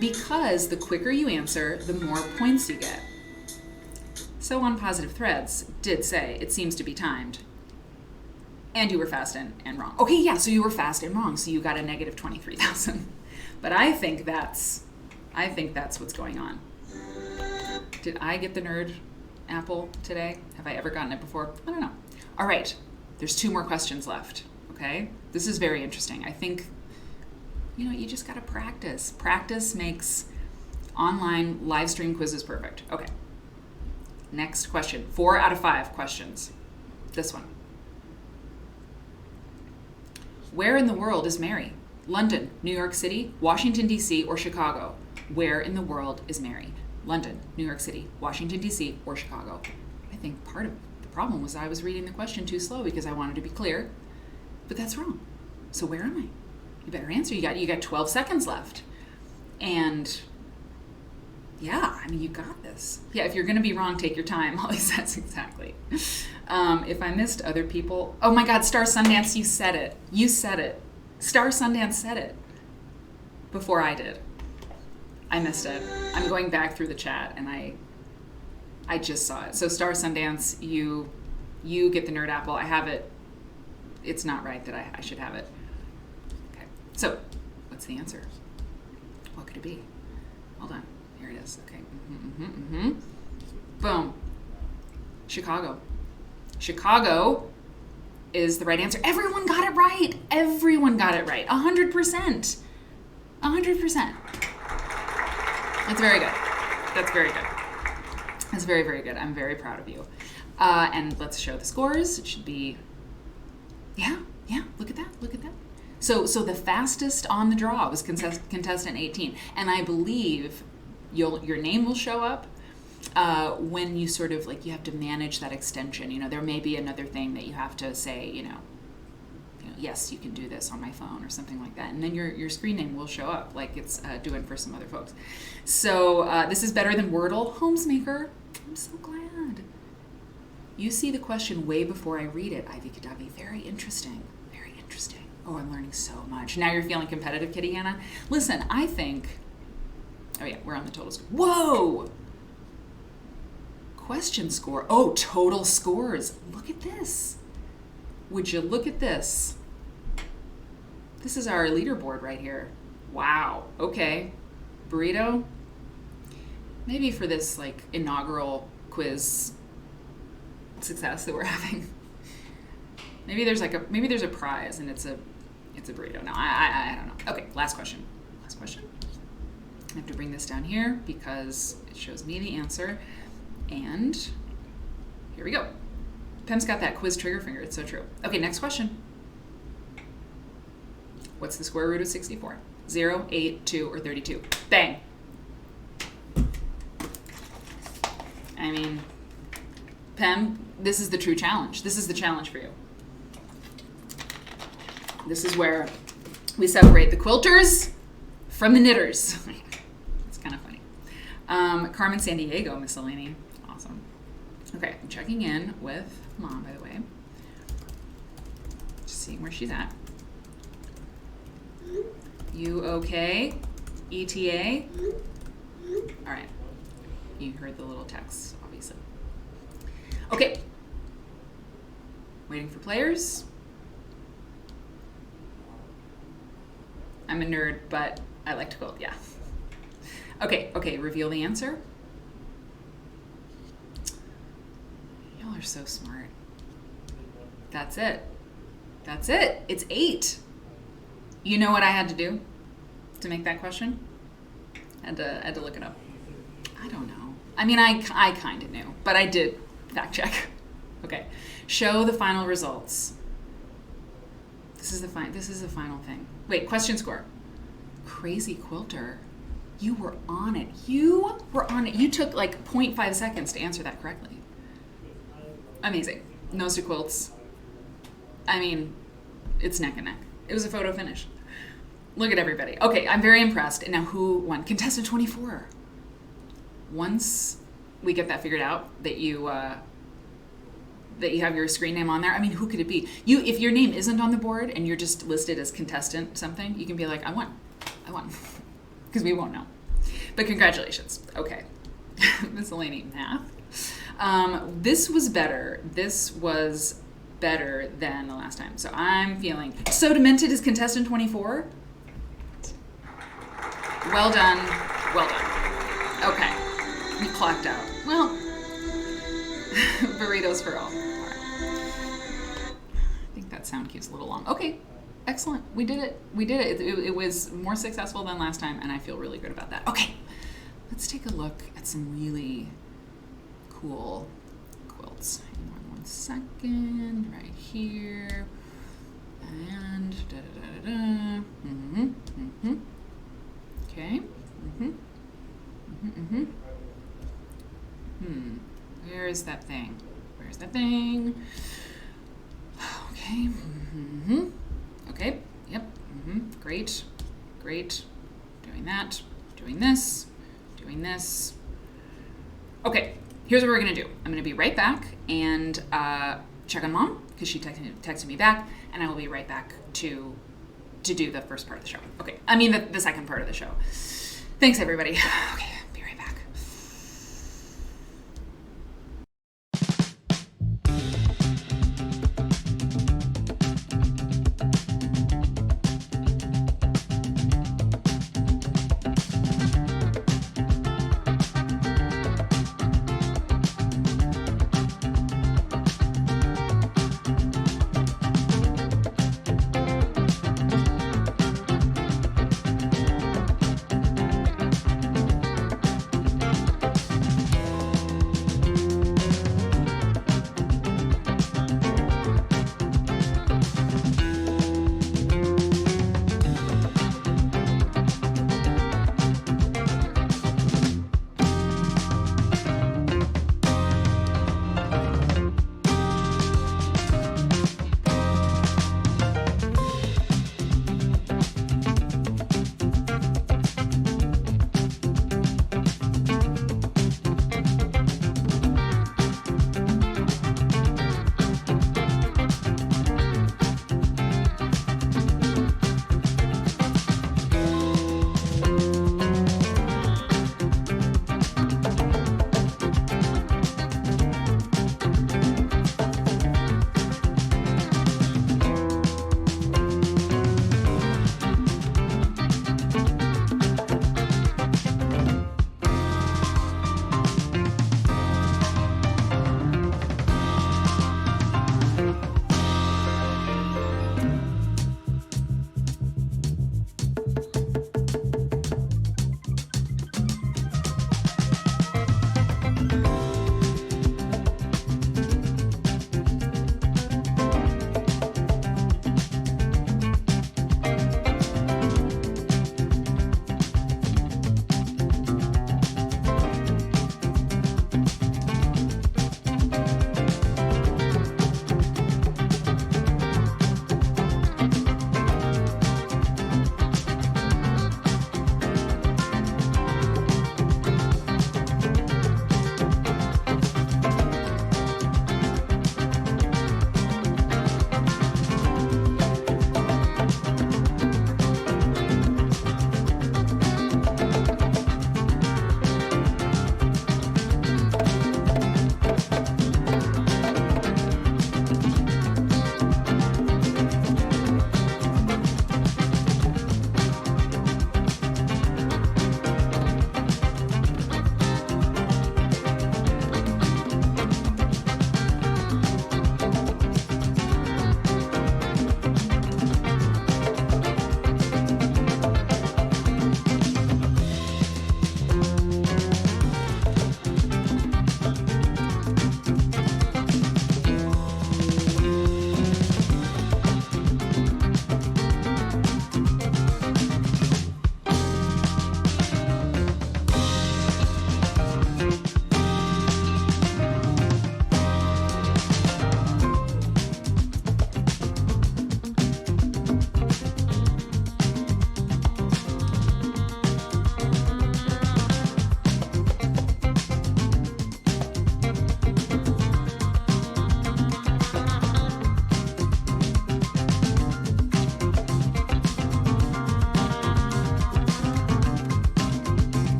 Because the quicker you answer, the more points you get. So on Positive Threads did say it seems to be timed. And you were fast and wrong. Okay, yeah, so you were fast and wrong, so you got a negative 23,000. But I think that's what's going on. Did I get the nerd apple today? Have I ever gotten it before? I don't know. All right, there's 2 more questions left, okay? This is very interesting. I think, you just gotta practice. Practice makes online live stream quizzes perfect. Okay. Next question. 4 out of 5 questions. This one. Where in the world is Mary? London, New York City, Washington, D.C., or Chicago? Where in the world is Mary? London, New York City, Washington, D.C., or Chicago? I think part of the problem was I was reading the question too slow because I wanted to be clear, but that's wrong. So where am I? You better answer. You got 12 seconds left. And yeah, I mean, you got this. Yeah, if you're going to be wrong, take your time. Holly says exactly. If I missed other people, oh my God, Star Sundance, you said it. You said it. Star Sundance said it before I did. I missed it. I'm going back through the chat and I just saw it. So Star Sundance, you get the nerd apple. I have it. It's not right that I should have it. Okay. So what's the answer? What could it be? Hold on. Here it is. Okay. Boom. Chicago. Chicago is the right answer. Everyone got it right. Everyone got it right. 100%. 100%. That's very good. That's very good. That's very, very good. I'm very proud of you. And let's show the scores. It should be, yeah, look at that. Look at that. So the fastest on the draw was contestant 18. And I believe your name will show up when you sort of you have to manage that extension. There may be another thing that you have to say, yes, you can do this on my phone or something like that. And then your screen name will show up like it's doing for some other folks. So this is better than Wordle. Homesmaker, I'm so glad. You see the question way before I read it, Ivy Kadavi. Very interesting. Very interesting. Oh, I'm learning so much. Now you're feeling competitive, Kitty Anna. Listen, I think, oh yeah, we're on the total score. Whoa! Question score. Oh, total scores. Look at this. Would you look at this? This is our leaderboard right here. Wow. Okay. Burrito. Maybe for this inaugural quiz success that we're having. Maybe there's a prize and it's a burrito. No, I don't know. Okay, last question. Last question. I have to bring this down here because it shows me the answer. And here we go. Pem's got that quiz trigger finger. It's so true. Okay, next question. What's the square root of 64? 0, 8, 2, or 32? Bang. I mean, Pem, this is the true challenge. This is the challenge for you. This is where we separate the quilters from the knitters. It's kind of funny. Carmen San Diego, miscellany. Awesome. Okay, I'm checking in with Mom, by the way. Just seeing where she's at. You okay? ETA? All right. You heard the little text, obviously. Okay. Waiting for players. I'm a nerd, but I like to quilt, yeah. Okay, reveal the answer. Y'all are so smart. That's it. It's 8. You know what I had to do to make that question? I had to look it up. I don't know. I mean, I kind of knew, but I did fact check. Okay, show the final results. This is the final thing. Wait, question score. Crazy quilter. You were on it. You took like 0.5 seconds to answer that correctly. Amazing. Nose to quilts. I mean, it's neck and neck. It was a photo finish. Look at everybody. Okay, I'm very impressed. And now who won? Contestant 24. Once we get that figured out, that you have your screen name on there, I mean, who could it be? If your name isn't on the board and you're just listed as contestant something, you can be like, I won. Because we won't know. But congratulations. Okay. Miscellany math. This was better. This was better than the last time. So I'm feeling... So Demented is contestant 24? Well done. Okay. You clocked out. Well, burritos for all. Right. I think that sound cue's a little long. Okay. Excellent. We did it. It was more successful than last time, and I feel really good about that. Okay. Let's take a look at some really cool quilts. Hang on one second. Right here. And da-da-da-da-da. Okay. Where is that thing? Okay. Okay. Yep. Great. Doing that. Doing this. Okay. Here's what we're gonna do. I'm gonna be right back and check on Mom because she texted me back, and I will be right back to do the first part of the show. Okay. I mean the second part of the show. Thanks, everybody. Okay. Be right back.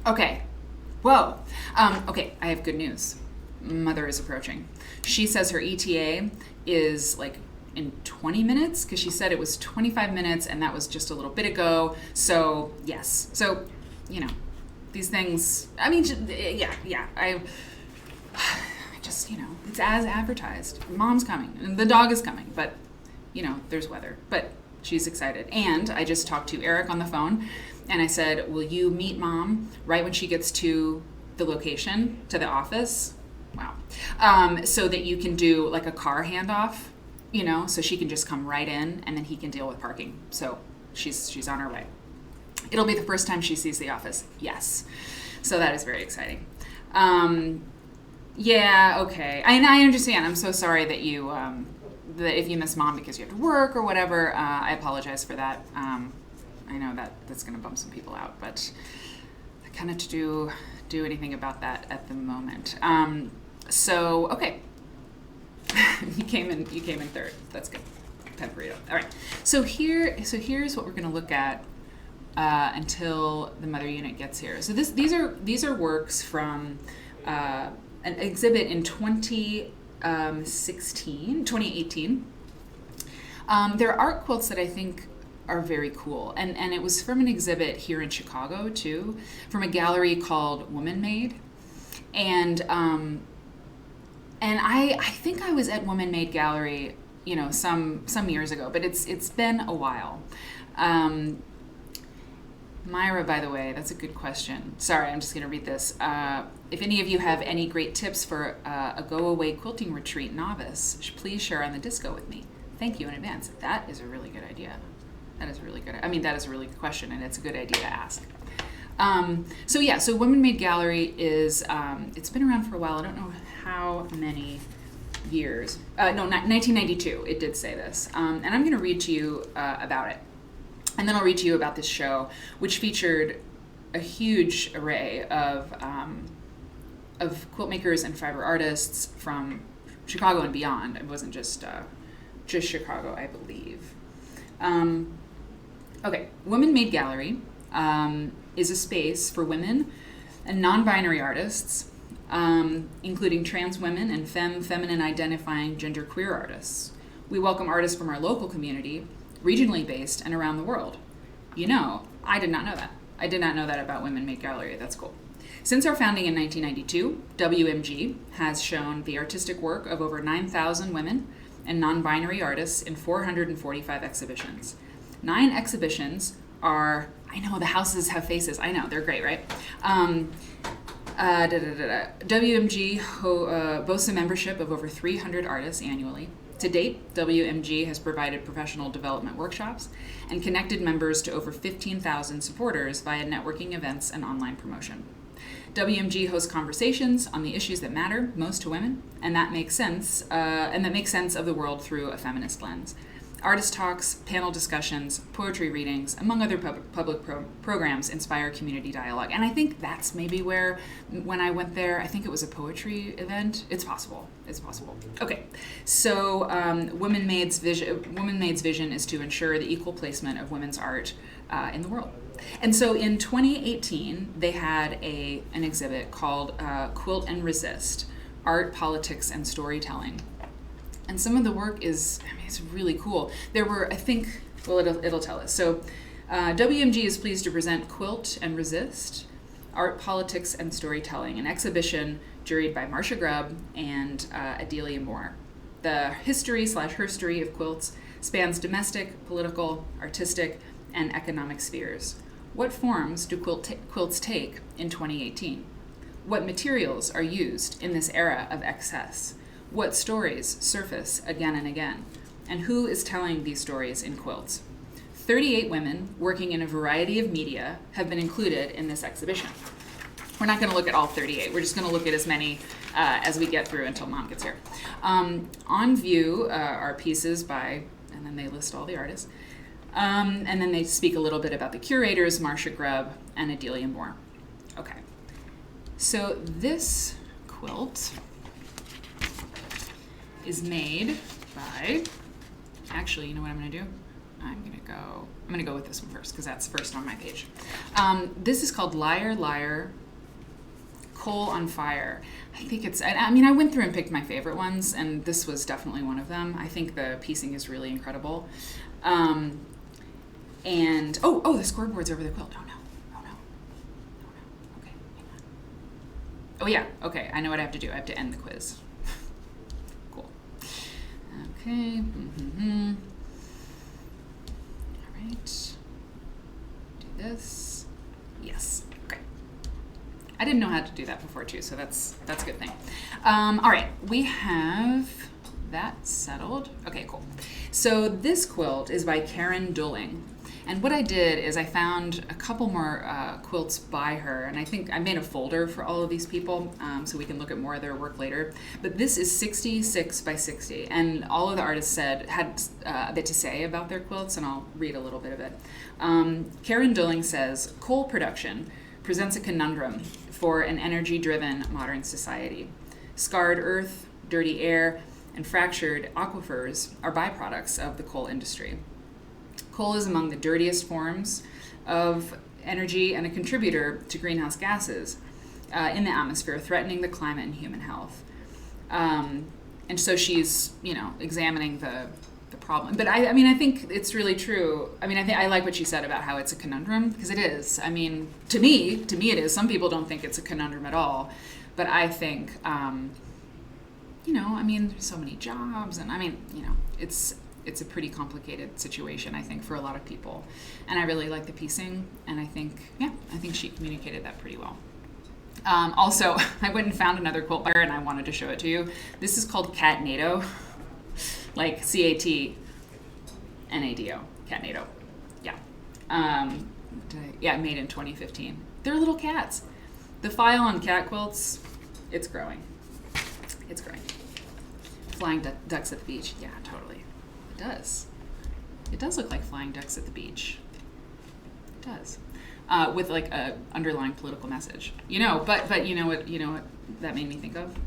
Okay. Whoa. Okay, I have good news. Mother is approaching. She says her ETA is like in 20 minutes because she said it was 25 minutes and that was just a little bit ago. So, yes. So, you know, these things, I mean, yeah. I just, it's as advertised. Mom's coming and the dog is coming, but, there's weather. But she's excited. And I just talked to Eric on the phone and I said, will you meet Mom right when she gets to the location, to the office? Wow. So that you can do like a car handoff, so she can just come right in and then he can deal with parking. So she's on her way. It'll be the first time she sees the office. Yes. So that is very exciting. Yeah, okay. I understand. I'm so sorry that you, that if you miss Mom because you have to work or whatever, I apologize for that. I know that's going to bum some people out, but I kind of to do anything about that at the moment. So, okay. you came in third. That's good. Pepperito. All right. So here's what we're going to look at until the mother unit gets here. So these are works from an exhibit in 2018. There are art quilts that I think are very cool, and it was from an exhibit here in Chicago too, from a gallery called Womanmade, and I think I was at Womanmade Gallery, some years ago, but it's been a while. Myra, by the way, that's a good question. Sorry, I'm just going to read this. If any of you have any great tips for a go-away quilting retreat novice, please share on the Disco with me. Thank you in advance. That is a really good idea. That is really good. I mean, that is a really good question, and it's a good idea to ask. So Womanmade Gallery is, it's been around for a while. I don't know how many years. 1992, it did say this. And I'm going to read to you about it. And then I'll read to you about this show, which featured a huge array of quilt makers and fiber artists from Chicago and beyond. It wasn't just Chicago, I believe. Okay, Womanmade Gallery is a space for women and non-binary artists, including trans women and feminine identifying genderqueer artists. We welcome artists from our local community, regionally based and around the world. I did not know that. I did not know that about Womanmade Gallery. That's cool. Since our founding in 1992, WMG has shown the artistic work of over 9,000 women and non-binary artists in 445 exhibitions. 9 exhibitions are, I know, the houses have faces. I know, they're great, right? WMG boasts a membership of over 300 artists annually. To date, WMG has provided professional development workshops and connected members to over 15,000 supporters via networking events and online promotion. WMG hosts conversations on the issues that matter most to women, and that makes sense of the world through a feminist lens. Artist talks, panel discussions, poetry readings, among other public programs inspire community dialogue. And I think that's maybe where, when I went there, I think it was a poetry event. It's possible. Okay, so Womanmade's vision is to ensure the equal placement of women's art in the world. And so in 2018, they had an exhibit called Quilt and Resist, Art, Politics, and Storytelling. And some of the work it's really cool. There were, it'll tell us. So WMG is pleased to present Quilt and Resist, Art, Politics, and Storytelling, an exhibition juried by Marcia Grubb and Adelia Moore. The history/herstory of quilts spans domestic, political, artistic, and economic spheres. What forms do quilts take in 2018? What materials are used in this era of excess? What stories surface again and again? And who is telling these stories in quilts? 38 women working in a variety of media have been included in this exhibition. We're not going to look at all 38. We're just going to look at as many as we get through until Mom gets here. On view are pieces by, and then they list all the artists, and then they speak a little bit about the curators, Marcia Grubb and Adelia Moore. Okay, so this quilt is made by, actually, you know what I'm going to do? I'm gonna go with this one first because that's first on my page. This is called Liar, Liar, Coal on Fire. I think I went through and picked my favorite ones, and this was definitely one of them. I think the piecing is really incredible. And, the scoreboard's over the quilt. Oh no. Okay, hang on. Oh yeah, okay, I know what I have to do. I have to end the quiz. Cool. Okay, All right. Do this. Yes. Great. I didn't know how to do that before too, so that's a good thing. All right, we have that settled. Okay, cool. So this quilt is by Karen Dulling. And what I did is I found a couple more quilts by her, and I think I made a folder for all of these people so we can look at more of their work later. But this is 66 by 60, and all of the artists had a bit to say about their quilts, and I'll read a little bit of it. Karen Dulling says, coal production presents a conundrum for an energy-driven modern society. Scarred earth, dirty air, and fractured aquifers are byproducts of the coal industry. Coal is among the dirtiest forms of energy and a contributor to greenhouse gases in the atmosphere, threatening the climate and human health. And so she's, examining the problem. But I think it's really true. I like what she said about how it's a conundrum, because it is. To me it is. Some people don't think it's a conundrum at all. But I think, there's so many jobs, and it's a pretty complicated situation, I think, for a lot of people. And I really like the piecing, and I think she communicated that pretty well. Also, I went and found another quilt by her, and I wanted to show it to you. This is called Catnado, like CATNADO, Catnado. Yeah. Made in 2015. They're little cats. The file on cat quilts, it's growing. Flying ducks at the beach. Yeah, totally. It does. It does look like flying ducks at the beach. It does. With like a underlying political message. But you know what that made me think of?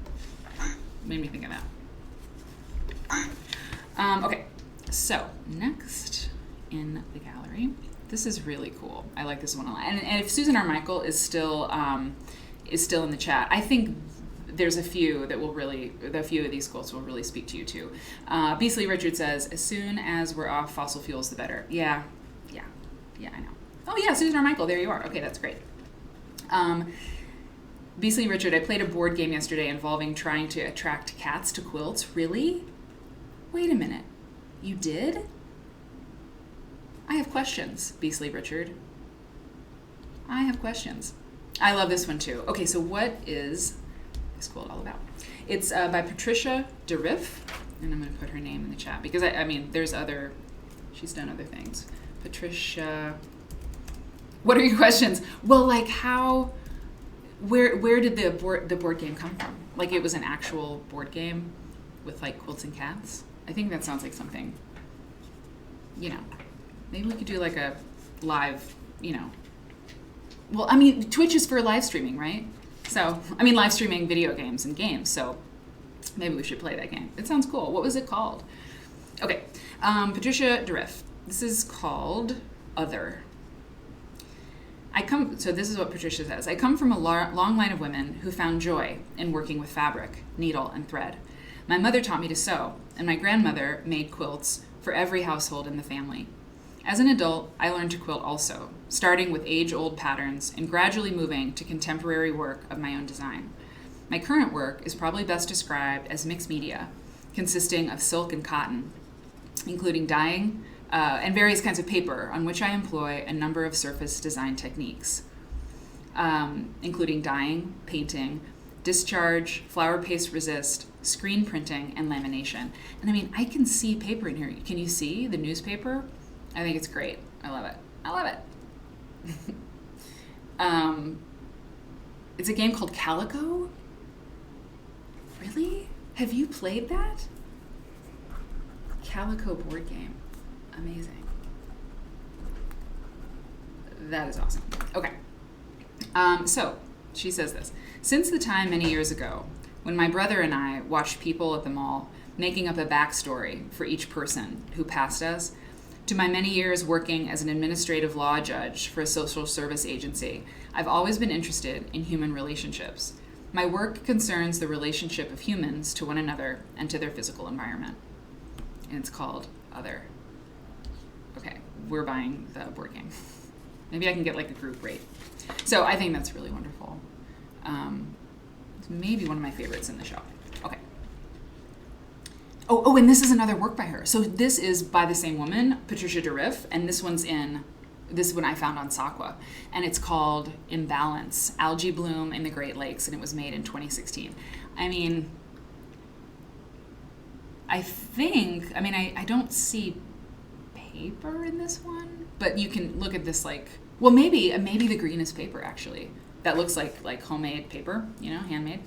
Okay, so next in the gallery, this is really cool. I like this one a lot. And if Susan Armichael is still in the chat, I think there's a few of these quotes will really speak to you too. Beasley Richard says, as soon as we're off fossil fuels, the better. Yeah, I know. Oh yeah, Susan Armichael, there you are. Okay, that's great. Beasley Richard, I played a board game yesterday involving trying to attract cats to quilts. Really? Wait a minute. You did? I have questions, Beasley Richard. I have questions. I love this one too. Okay, so what is this quilt all about? It's by Patricia DeRiff, and I'm going to put her name in the chat because she's done other things. Patricia, what are your questions? Well, like where did the board game come from? Like it was an actual board game with like quilts and cats? I think that sounds like something, maybe we could do like a live, well, Twitch is for live streaming, right? So, live streaming video games and games, so maybe we should play that game. It sounds cool. What was it called? Okay, Patricia DeRiff. This is called Other. So this is what Patricia says. I come from a long line of women who found joy in working with fabric, needle, and thread. My mother taught me to sew, and my grandmother made quilts for every household in the family. As an adult, I learned to quilt also, starting with age-old patterns and gradually moving to contemporary work of my own design. My current work is probably best described as mixed media, consisting of silk and cotton, including dyeing and various kinds of paper on which I employ a number of surface design techniques, including dyeing, painting, discharge, flower paste resist, screen printing, and lamination. And I can see paper in here. Can you see the newspaper? I think it's great. I love it. It's a game called Calico? Really? Have you played that? Calico board game. Amazing. That is awesome. Okay. So, she says this. Since the time many years ago when my brother and I watched people at the mall making up a backstory for each person who passed us, To my many years working as an administrative law judge for a social service agency, I've always been interested in human relationships. My work concerns the relationship of humans to one another and to their physical environment. And it's called Other. Okay, we're buying the board game. Maybe I can get like a group rate. So I think that's really wonderful. It's maybe one of my favorites in the show. Okay. Oh, and this is another work by her. So this is by the same woman, Patricia DeRiff, and this is one I found on Sakwa, and it's called Imbalance, Algae Bloom in the Great Lakes, and it was made in 2016. I mean, I don't see paper in this one, but you can look at this like, well, maybe the green is paper, actually. That looks like homemade paper, handmade.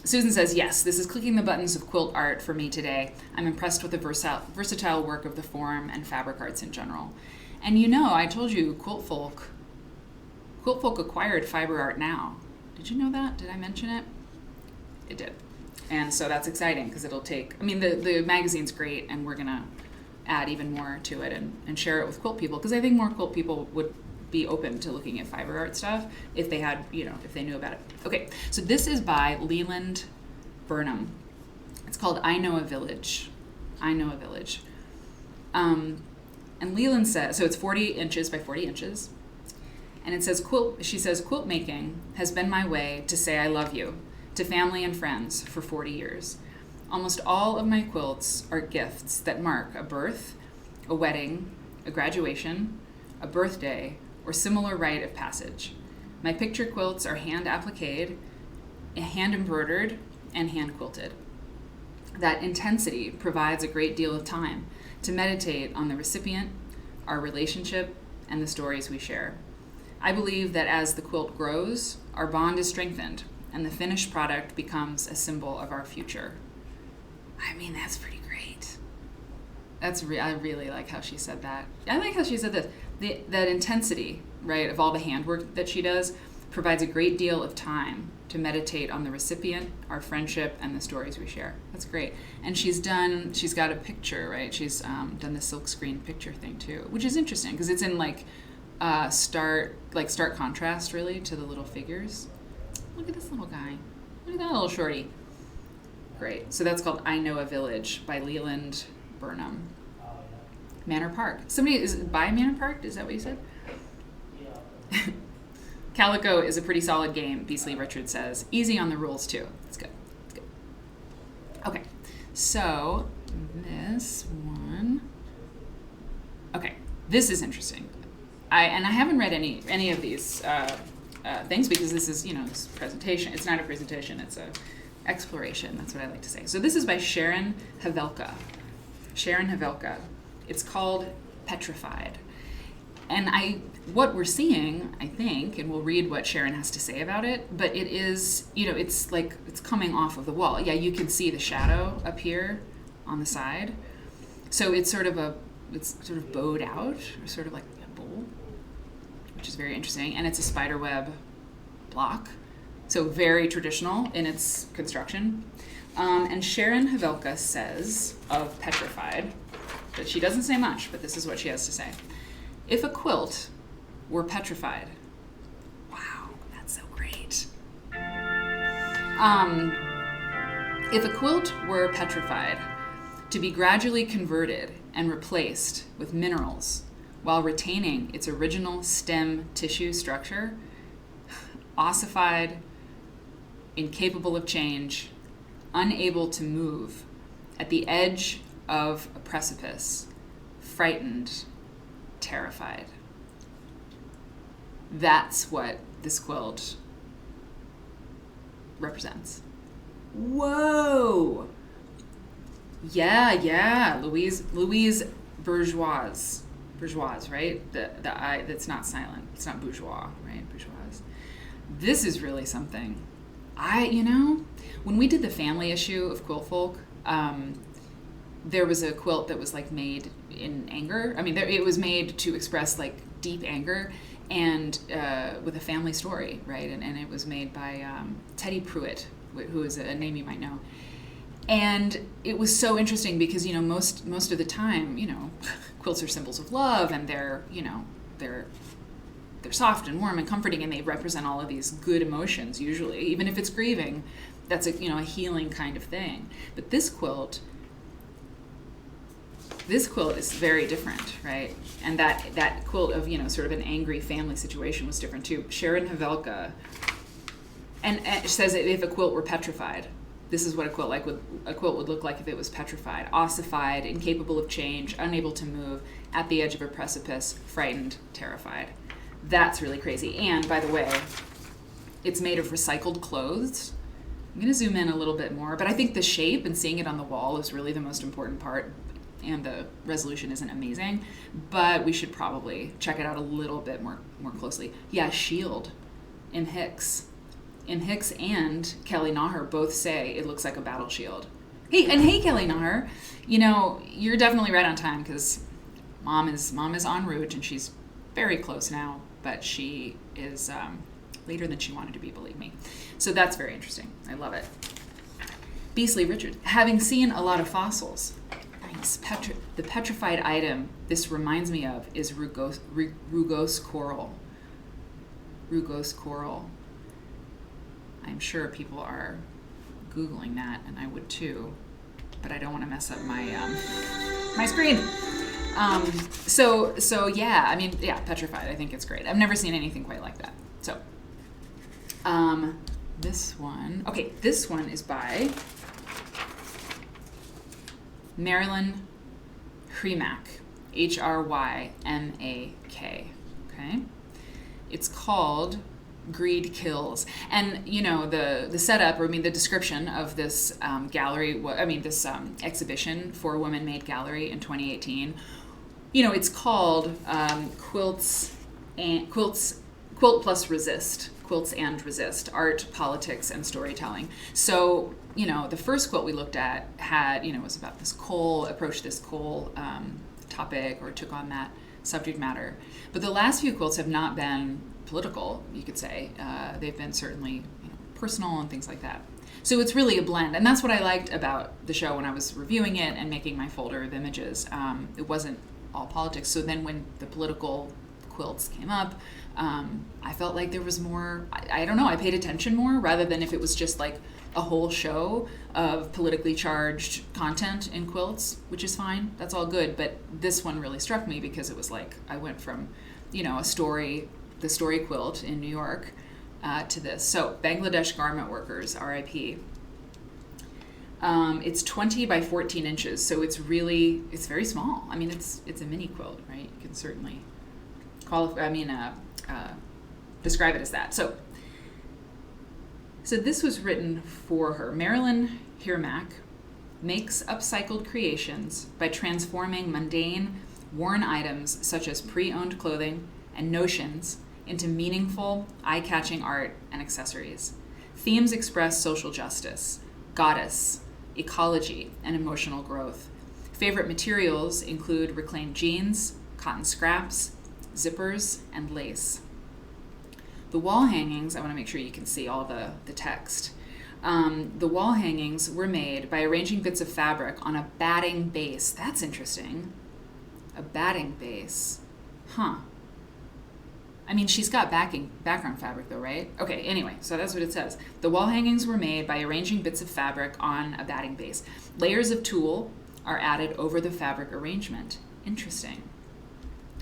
Susan says, yes, this is clicking the buttons of quilt art for me today. I'm impressed with the versatile work of the form and fabric arts in general. And I told you Quilt Folk acquired Fiber Art Now. Did you know that? Did I mention it? It did. And so that's exciting because it'll take, the magazine's great, and we're going to add even more to it and share it with quilt people, because I think more quilt people would be open to looking at fiber art stuff if they had, if they knew about it. Okay, so this is by Leland Burnham. It's called I Know a Village. I Know a Village. And Leland says, so it's 40 inches by 40 inches. And it says, she says, quilt making has been my way to say I love you to family and friends for 40 years. Almost all of my quilts are gifts that mark a birth, a wedding, a graduation, a birthday, or similar rite of passage. My picture quilts are hand appliqued, hand embroidered, and hand quilted. That intensity provides a great deal of time to meditate on the recipient, our relationship, and the stories we share. I believe that as the quilt grows, our bond is strengthened, and the finished product becomes a symbol of our future. That's pretty great. I really like how she said that. I like how she said this. That intensity, right, of all the handwork that she does provides a great deal of time to meditate on the recipient, our friendship, and the stories we share. That's great. And she's got a picture, right? She's done the silk screen picture thing too, which is interesting because it's in stark contrast really to the little figures. Look at this little guy. Look at that little shorty. Great. So that's called I Know a Village by Leland Burnham. Manor Park. Somebody is by Manor Park? Is that what you said? Yeah. Calico is a pretty solid game, Beasley Richards says. Easy on the rules too. It's good. Okay. So this one. Okay. This is interesting. I haven't read any of these things because this is this presentation. It's not a presentation. It's a exploration. That's what I like to say. So this is by Sharon Havelka. Sharon Havelka. It's called Petrified. And what we're seeing, I think, and we'll read what Sharon has to say about it, but it is, it's like it's coming off of the wall. Yeah, you can see the shadow up here on the side. So it's sort of bowed out, or sort of like a bowl, which is very interesting. And it's a spiderweb block. So very traditional in its construction. And Sharon Havelka says of Petrified, that she doesn't say much, but this is what she has to say. If a quilt were petrified, wow, that's so great. If a quilt were petrified, to be gradually converted and replaced with minerals while retaining its original stem tissue structure, ossified, incapable of change, unable to move, at the edge of a precipice, frightened, terrified. That's what this quilt represents. Whoa! Yeah. Louise Bourgeois, right? The I that's not silent. It's not bourgeois, right? Bourgeois. This is really something. When we did the family issue of Quilt Folk, there was a quilt that was made in anger. It was made to express deep anger and with a family story, right? And it was made by Teddy Pruitt, who is a name you might know. And it was so interesting because, most of the time, quilts are symbols of love, and they're soft and warm and comforting, and they represent all of these good emotions usually. Even if it's grieving, that's a healing kind of thing. But this quilt is very different, right? And that quilt of, sort of an angry family situation was different too. Sharon Havelka, and it says that if a quilt were petrified, this is what a quilt would look like if it was petrified, ossified, incapable of change, unable to move, at the edge of a precipice, frightened, terrified. That's really crazy. And by the way, it's made of recycled clothes. I'm going to zoom in a little bit more, but I think the shape and seeing it on the wall is really the most important part, and the resolution isn't amazing, but we should probably check it out a little bit more closely. Yeah, shield in Hicks. And Kelly Naher both say it looks like a battle shield. Hey, Kelly Naher, you're definitely right on time, because mom is en route, and she's very close now, but she is later than she wanted to be, believe me. So that's very interesting. I love it. Beasley Richard, having seen a lot of fossils, nice. The petrified item this reminds me of is rugose coral. Rugose coral. I'm sure people are Googling that, and I would too, but I don't want to mess up my my screen. So yeah, petrified. I think it's great. I've never seen anything quite like that. So, this one is by Marianne Hrymak, Hrymak. Okay, it's called Greed Kills. And the setup, or the description of this gallery, this exhibition for Womanmade Gallery in 2018, it's called Quilt plus Resist, Quilts and Resist, Art, Politics, and Storytelling. So, the first quilt we looked at had, was about this coal topic, or took on that subject matter. But the last few quilts have not been political, you could say. They've been certainly personal and things like that. So it's really a blend. And that's what I liked about the show when I was reviewing it and making my folder of images. It wasn't all politics. So then when the political quilts came up, I felt like there was more, I don't know, I paid attention more, rather than if it was just like a whole show of politically charged content in quilts, which is fine. That's all good. But this one really struck me because it was like I went from, the story quilt in New York to this. So Bangladesh garment workers, RIP. It's 20 by 14 inches, so it's very small. It's a mini quilt, right? You can certainly describe it as that. So this was written for her. Marianne Hrymak makes upcycled creations by transforming mundane, worn items such as pre-owned clothing and notions into meaningful, eye-catching art and accessories. Themes express social justice, goddess, ecology, and emotional growth. Favorite materials include reclaimed jeans, cotton scraps, zippers, and lace. The wall hangings, I want to make sure you can see all the text. The wall hangings were made by arranging bits of fabric on a batting base. That's interesting. A batting base. Huh. She's got background fabric though, right? Okay, anyway, so that's what it says. The wall hangings were made by arranging bits of fabric on a batting base. Layers of tulle are added over the fabric arrangement. Interesting.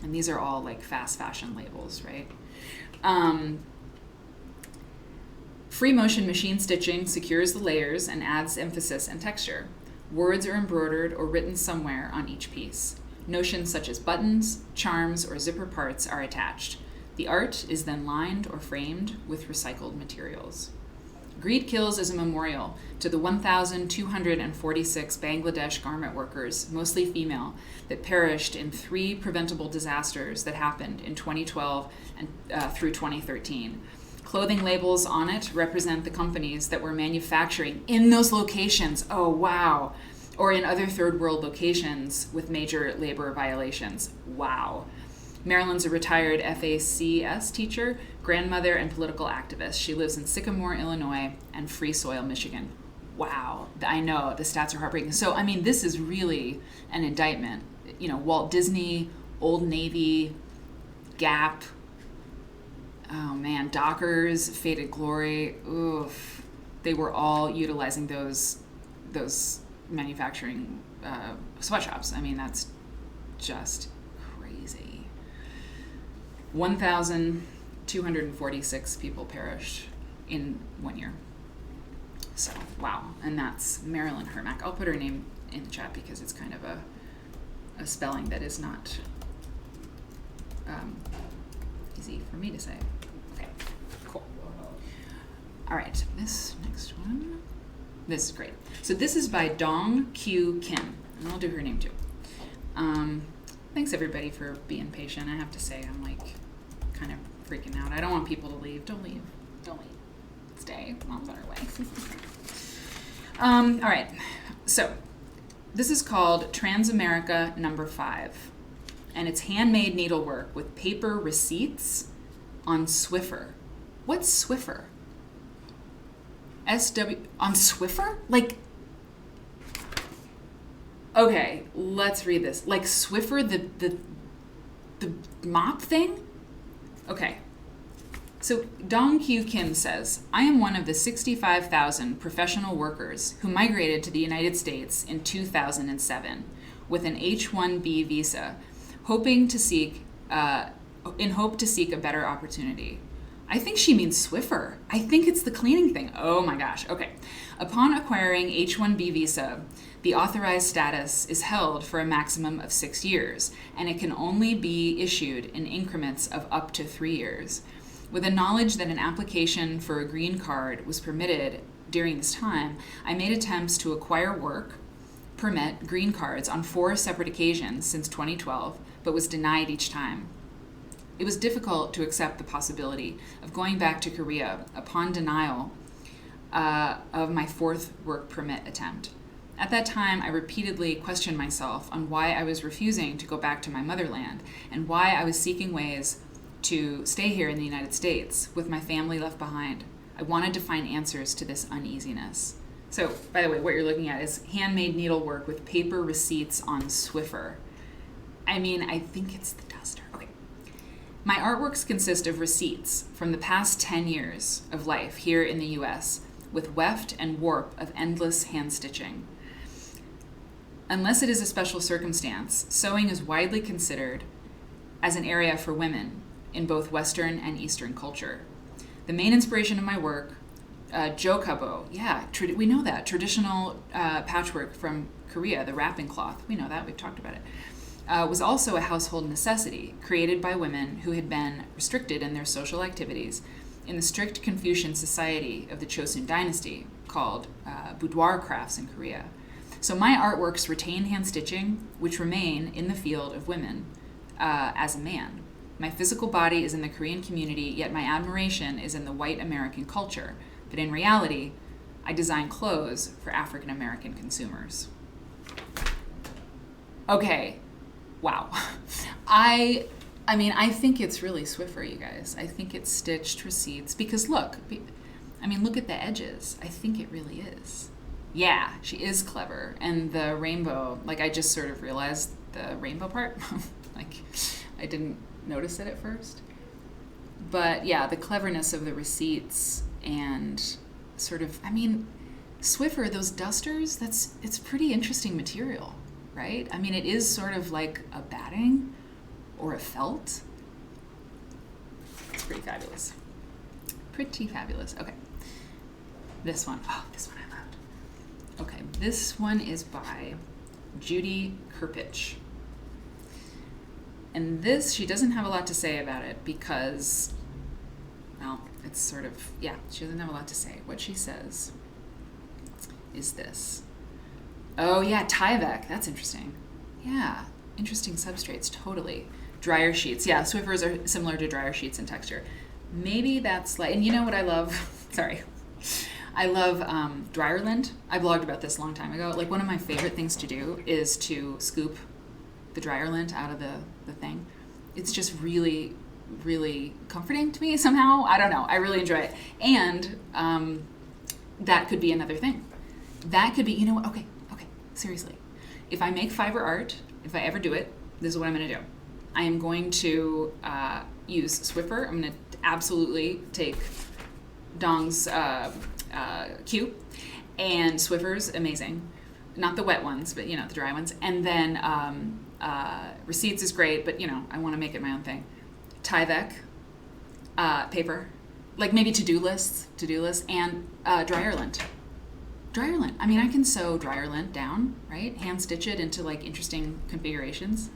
And these are all like fast fashion labels, right? Free motion machine stitching secures the layers and adds emphasis and texture. Words are embroidered or written somewhere on each piece. Notions such as buttons, charms, or zipper parts are attached. The art is then lined or framed with recycled materials. Greed Kills is a memorial to the 1,246 Bangladesh garment workers, mostly female, that perished in 3 preventable disasters that happened in 2012 and through 2013. Clothing labels on it represent the companies that were manufacturing in those locations. Oh, wow. Or in other third world locations with major labor violations. Wow. Marilyn's a retired FACS teacher, grandmother, and political activist. She lives in Sycamore, Illinois, and Free Soil, Michigan. wow, I know, the stats are heartbreaking. So, I mean, this is really an indictment. You know, Walt Disney, Old Navy, Gap, oh man, Dockers, Faded Glory, oof. They were all utilizing those manufacturing sweatshops. I mean, that's just crazy. 1,246 people perished in 1 year. So, wow. And that's Marilyn Hermack. I'll put her name in the chat because it's kind of a spelling that is not easy for me to say. Okay, cool. All right, this next one. This is great. So this is by Dong Q Kim, and I'll do her name too. Thanks everybody for being patient. I have to say, I'm like kind of freaking out. I don't want people to leave. Don't leave. Don't leave. Stay. Mom's on her way. All right. So this is called Transamerica Number 5, and it's handmade needlework with paper receipts on Swiffer. What's Swiffer? On Swiffer? Like, okay, let's read this. Like Swiffer, the mop thing? Okay. So Dong Q Kim says, I am one of the 65,000 professional workers who migrated to the United States in 2007 with an H-1B visa, hope to seek a better opportunity. I think she means Swiffer. I think it's the cleaning thing. Oh my gosh. Okay. Upon acquiring H-1B visa, the authorized status is held for a maximum of 6 years, and it can only be issued in increments of up to 3 years. With the knowledge that an application for a green card was permitted during this time, I made attempts to acquire work permit green cards on 4 separate occasions since 2012, but was denied each time. It was difficult to accept the possibility of going back to Korea upon denial of my 4th work permit attempt. At that time, I repeatedly questioned myself on why I was refusing to go back to my motherland and why I was seeking ways to stay here in the United States with my family left behind. I wanted to find answers to this uneasiness. So, by the way, what you're looking at is handmade needlework with paper receipts on Swiffer. I mean, I think it's the duster. Okay. My artworks consist of receipts from the past 10 years of life here in the US, with weft and warp of endless hand stitching. Unless it is a special circumstance, sewing is widely considered as an area for women in both Western and Eastern culture. The main inspiration of my work, jokabo, we know that, traditional patchwork from Korea, the wrapping cloth, we know that, we've talked about it, was also a household necessity created by women who had been restricted in their social activities in the strict Confucian society of the Chosun dynasty called boudoir crafts in Korea. So my artworks retain hand stitching, which remain in the field of women as a man. My physical body is in the Korean community, yet my admiration is in the white American culture. But in reality, I design clothes for African American consumers. Okay, wow. I mean, I think it's really Swiffer, you guys. I think it's stitched receipts because look at the edges. I think it really is. Yeah, she is clever. And the rainbow, like I just sort of realized the rainbow part. Like I didn't notice it at first. But yeah, the cleverness of the receipts and sort of, I mean, Swiffer, those dusters, it's pretty interesting material, right? I mean, it is sort of like a batting or a felt. It's pretty fabulous. Pretty fabulous. Okay. This one. Oh, this one I loved. Okay, this one is by Judy Kerpich. And this, she doesn't have a lot to say about it because, well, it's sort of, yeah, she doesn't have a lot to say. What she says is this. Oh, yeah, Tyvek. That's interesting. Yeah, interesting substrates, totally. Dryer sheets. Yeah, Swiffers are similar to dryer sheets in texture. Maybe that's like, and you know what I love? Sorry. I love dryer lint. I blogged about this a long time ago. Like, one of my favorite things to do is to scoop the dryer lint out of the thing. It's just really, really comforting to me somehow. I don't know. I really enjoy it. And that could be another thing. That could be, you know what, okay, seriously. If I make fiber art, if I ever do it, this is what I'm going to do. I am going to use Swiffer. I'm going to absolutely take Dong's Q, and Swiffer's amazing. Not the wet ones, but, the dry ones. And then Receipts is great, but, I want to make it my own thing. Tyvek, paper, like maybe to-do lists, and dryer lint. Dryer lint. I mean, I can sew dryer lint down, right? Hand stitch it into like interesting configurations.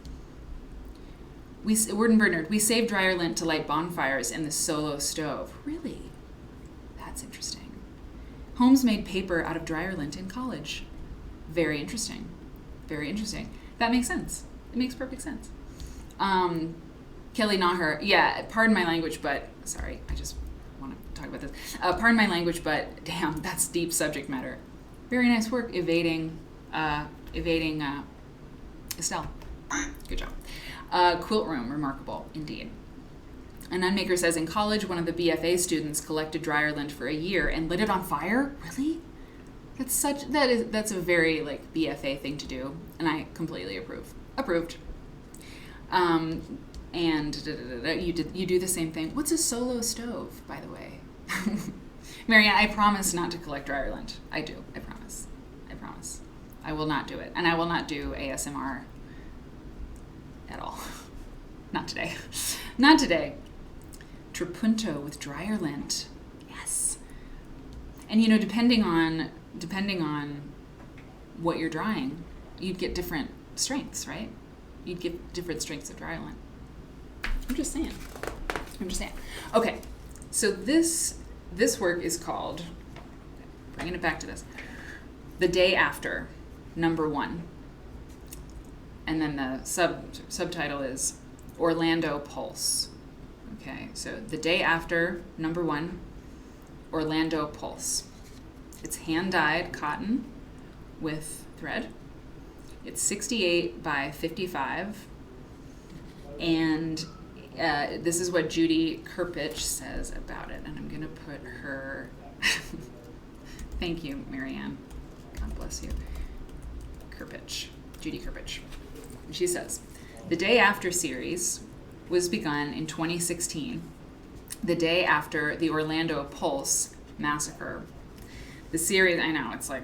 Word and Bird Nerd, we save dryer lint to light bonfires in the solo stove. Really? That's interesting. Holmes made paper out of dryer lint in college. Very interesting. Very interesting. That makes sense. It makes perfect sense. Kelly Naher, yeah, pardon my language, but, sorry, I just want to talk about this. Pardon my language, but damn, that's deep subject matter. Very nice work evading Estelle. Good job. Quilt room, remarkable, indeed. An Unmaker says, in college, one of the BFA students collected dryer lint for a year and lit it on fire? Really? That's a very like BFA thing to do, and I completely approve. Approved. And you do the same thing. What's a solo stove, by the way? Marianne, I promise not to collect dryer lint. I do. I promise. I will not do it, and I will not do ASMR at all. Not today. Not today. Trapunto with dryer lint. Yes. And depending on what you're drying, you'd get different strengths, right? You'd get different strengths of dryer lint. I'm just saying. Okay, so this work is called, bringing it back to this, The Day After, #1. And then the subtitle is Orlando Pulse. Okay, so The Day After, #1, Orlando Pulse. It's hand-dyed cotton with thread. It's 68 by 55. And this is what Judy Kerpich says about it. And I'm going to put her... Thank you, Marianne. God bless you. Judy Kerpich. She says, the Day After series was begun in 2016, the day after the Orlando Pulse massacre. The series, I know, it's like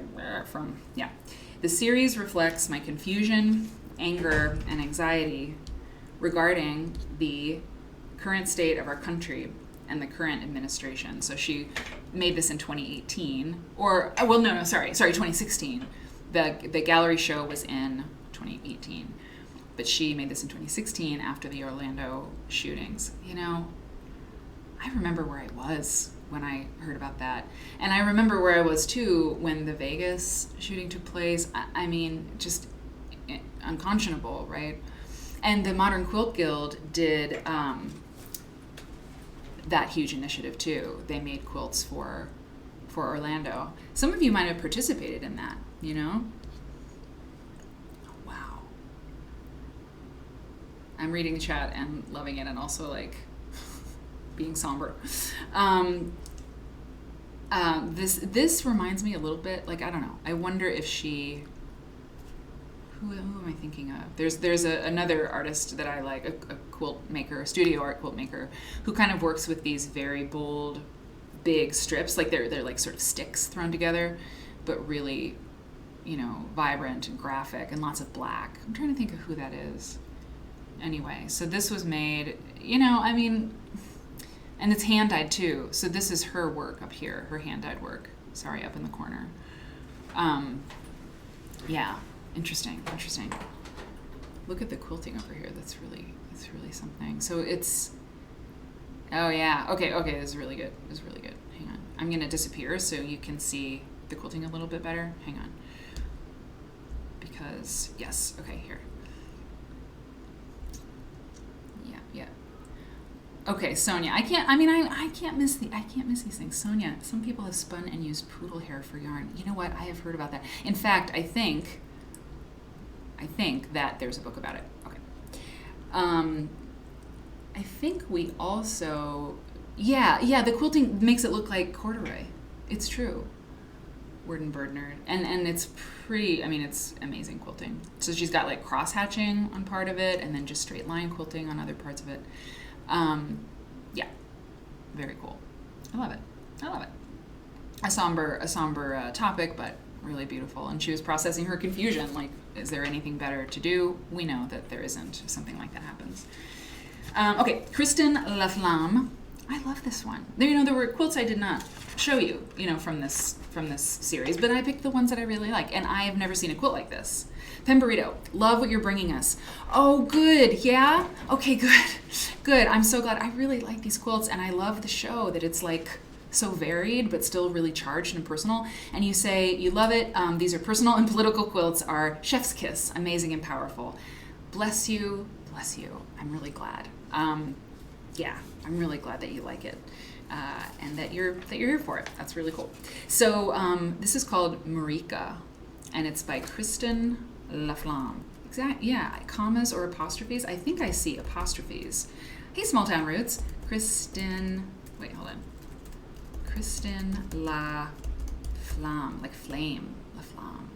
The series reflects my confusion, anger, and anxiety regarding the current state of our country and the current administration. So she made this in 2018, 2016. The gallery show was in 2018, but she made this in 2016 after the Orlando shootings. I remember where I was when I heard about that. And I remember where I was too when the Vegas shooting took place. I mean, just unconscionable, right? And the Modern Quilt Guild did that huge initiative too. They made quilts for Orlando. Some of you might have participated in that, Wow. I'm reading the chat and loving it, and also like being somber. This reminds me a little bit, like, I don't know. I wonder if she... Who am I thinking of? There's another artist that I like, a quilt maker, studio art quilt maker, who kind of works with these very bold, big strips. Like they're like sort of sticks thrown together, but really, vibrant and graphic and lots of black. I'm trying to think of who that is. Anyway, so this was made, and it's hand-dyed too. So this is her work up here, her hand-dyed work. Sorry, up in the corner. Yeah, interesting. Look at the quilting over here. That's really something. So it's, oh yeah, okay, this is really good. Hang on. I'm gonna disappear so you can see the quilting a little bit better. Hang on. Because, yes, okay, here. Yeah. Okay, Sonia. I can't miss these things. Sonia, some people have spun and used poodle hair for yarn. You know what? I have heard about that. In fact, I think that there's a book about it. Okay. I think we also, the quilting makes it look like corduroy. It's true. Word and Bird Nerd. And it's pretty, I mean, it's amazing quilting. So she's got like cross hatching on part of it and then just straight line quilting on other parts of it. Yeah, very cool. I love it. A somber topic, but really beautiful. And she was processing her confusion. Like, is there anything better to do? We know that there isn't if something like that happens. Okay, Kristen Laflamme. I love this one. There were quilts I did not show you, from this series, but I picked the ones that I really like, and I have never seen a quilt like this. Pemberito, love what you're bringing us. Oh, good, yeah? Okay, good. I'm so glad. I really like these quilts, and I love the show that it's like so varied, but still really charged and personal. And you say you love it. These are personal and political quilts are chef's kiss, amazing and powerful. Bless you. I'm really glad. Yeah, I'm really glad that you like it, and that you're here for it. That's really cool. So this is called Marika, and it's by Kristen Laflamme. Yeah, commas or apostrophes. I think I see apostrophes. Hey, Small Town Roots. Kristen Laflamme, like flame, Laflamme.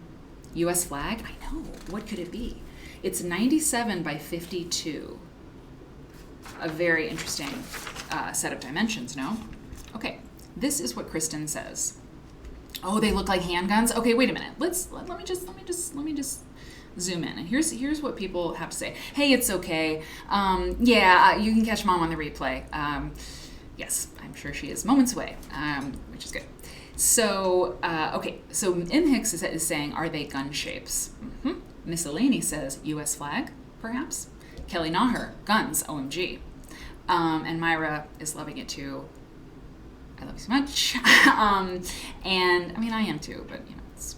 U.S. flag? I know. What could it be? It's 97 by 52. A very interesting set of dimensions, no? Okay, this is what Kristen says. Oh, they look like handguns? Okay, wait a minute. Let me just zoom in. And here's what people have to say. Hey, it's okay. Yeah, you can catch Mom on the replay. Yes, I'm sure she is moments away, which is good. So, okay, so M. Hicks is saying, are they gun shapes? Mm-hmm. Miss Elaney says, U.S. flag, perhaps? Kelly Naher, guns, OMG. And Myra is loving it too. I love you so much. And I mean, I am too, but it's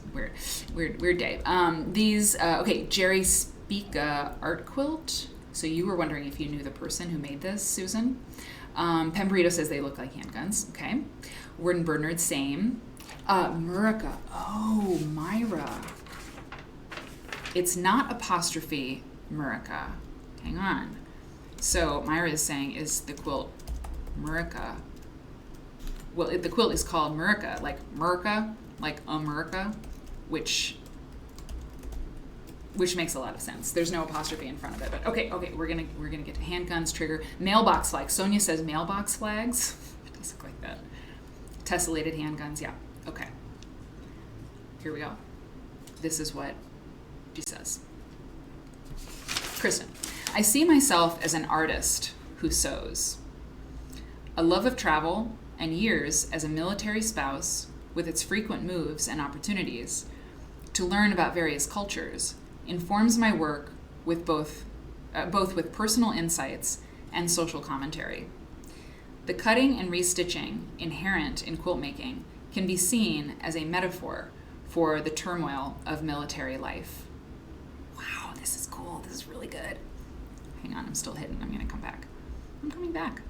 weird day. Okay, Jerry Spica art quilt. So you were wondering if you knew the person who made this, Susan. Pemberito says they look like handguns. Okay. Word and Bird Nerd, same. Murica. Oh, Myra. It's not apostrophe Murica. Hang on. So Myra is saying, is the quilt Murica? Well, the quilt is called Murica, like America, which makes a lot of sense. There's no apostrophe in front of it, but okay, we're gonna get to handguns, trigger, mailbox flags. Sonia says mailbox flags. It does look like that. Tessellated handguns, yeah. Okay. Here we go. This is what she says. Kristen, I see myself as an artist who sews. A love of travel and years as a military spouse with its frequent moves and opportunities to learn about various cultures informs my work with both with personal insights and social commentary. The cutting and restitching inherent in quilt making can be seen as a metaphor for the turmoil of military life. Wow, this is cool. This is really good. Hang on, I'm still hidden. I'm going to come back. I'm coming back.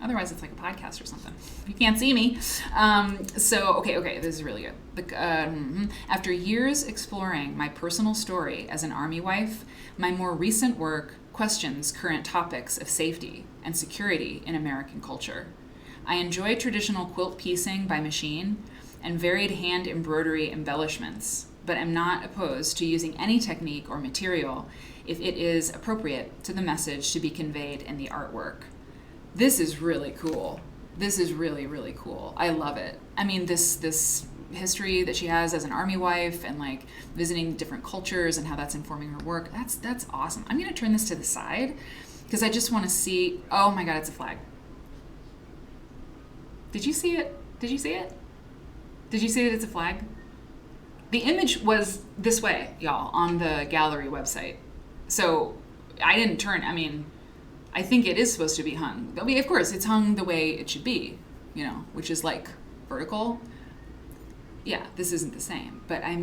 Otherwise, it's like a podcast or something. You can't see me. Okay, this is really good. After years exploring my personal story as an Army wife, my more recent work questions current topics of safety and security in American culture. I enjoy traditional quilt piecing by machine and varied hand embroidery embellishments, but am not opposed to using any technique or material if it is appropriate to the message to be conveyed in the artwork. This is really cool. This is really, really cool. I love it. I mean, this history that she has as an Army wife and like visiting different cultures and how that's informing her work, that's awesome. I'm going to turn this to the side because I just want to see, oh my God, it's a flag. Did you see it? Did you see it? Did you see that it's a flag? The image was this way, y'all, on the gallery website. So I didn't turn, I think it is supposed to be hung. I mean, of course, it's hung the way it should be, which is like vertical. Yeah, this isn't the same. But I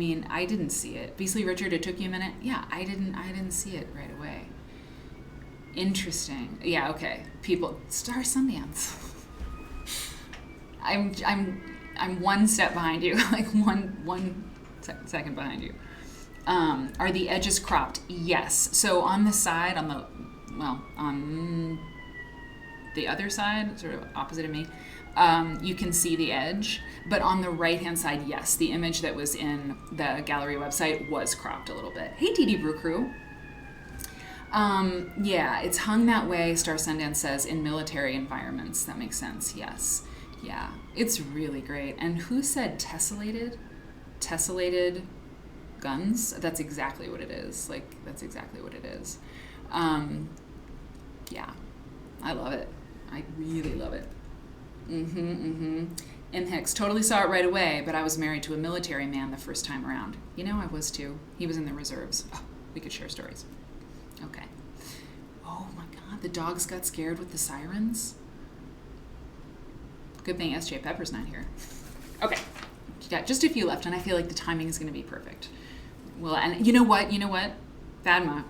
didn't see it. Beasley Richard, it took you a minute. Yeah, I didn't see it right away. Interesting. Yeah, okay. People, Star Sundance. I'm one step behind you, like one second behind you. Are the edges cropped? Yes. So on the side, the other side, sort of opposite of me, you can see the edge. But on the right-hand side, yes, the image that was in the gallery website was cropped a little bit. Hey, DD Brew Crew. Yeah, it's hung that way, Star Sundance says, in military environments. That makes sense, yes. Yeah, it's really great. And who said tessellated? Tessellated guns? That's exactly what it is. That's exactly what it is. Yeah, I love it. I really love it. M. Hicks, totally saw it right away, but I was married to a military man the first time around. I was too. He was in the reserves. Oh, we could share stories. Okay. Oh my God, the dogs got scared with the sirens. Good thing S.J. Pepper's not here. Okay. Got just a few left, and I feel like the timing is going to be perfect. Well, and you know what? Fadma,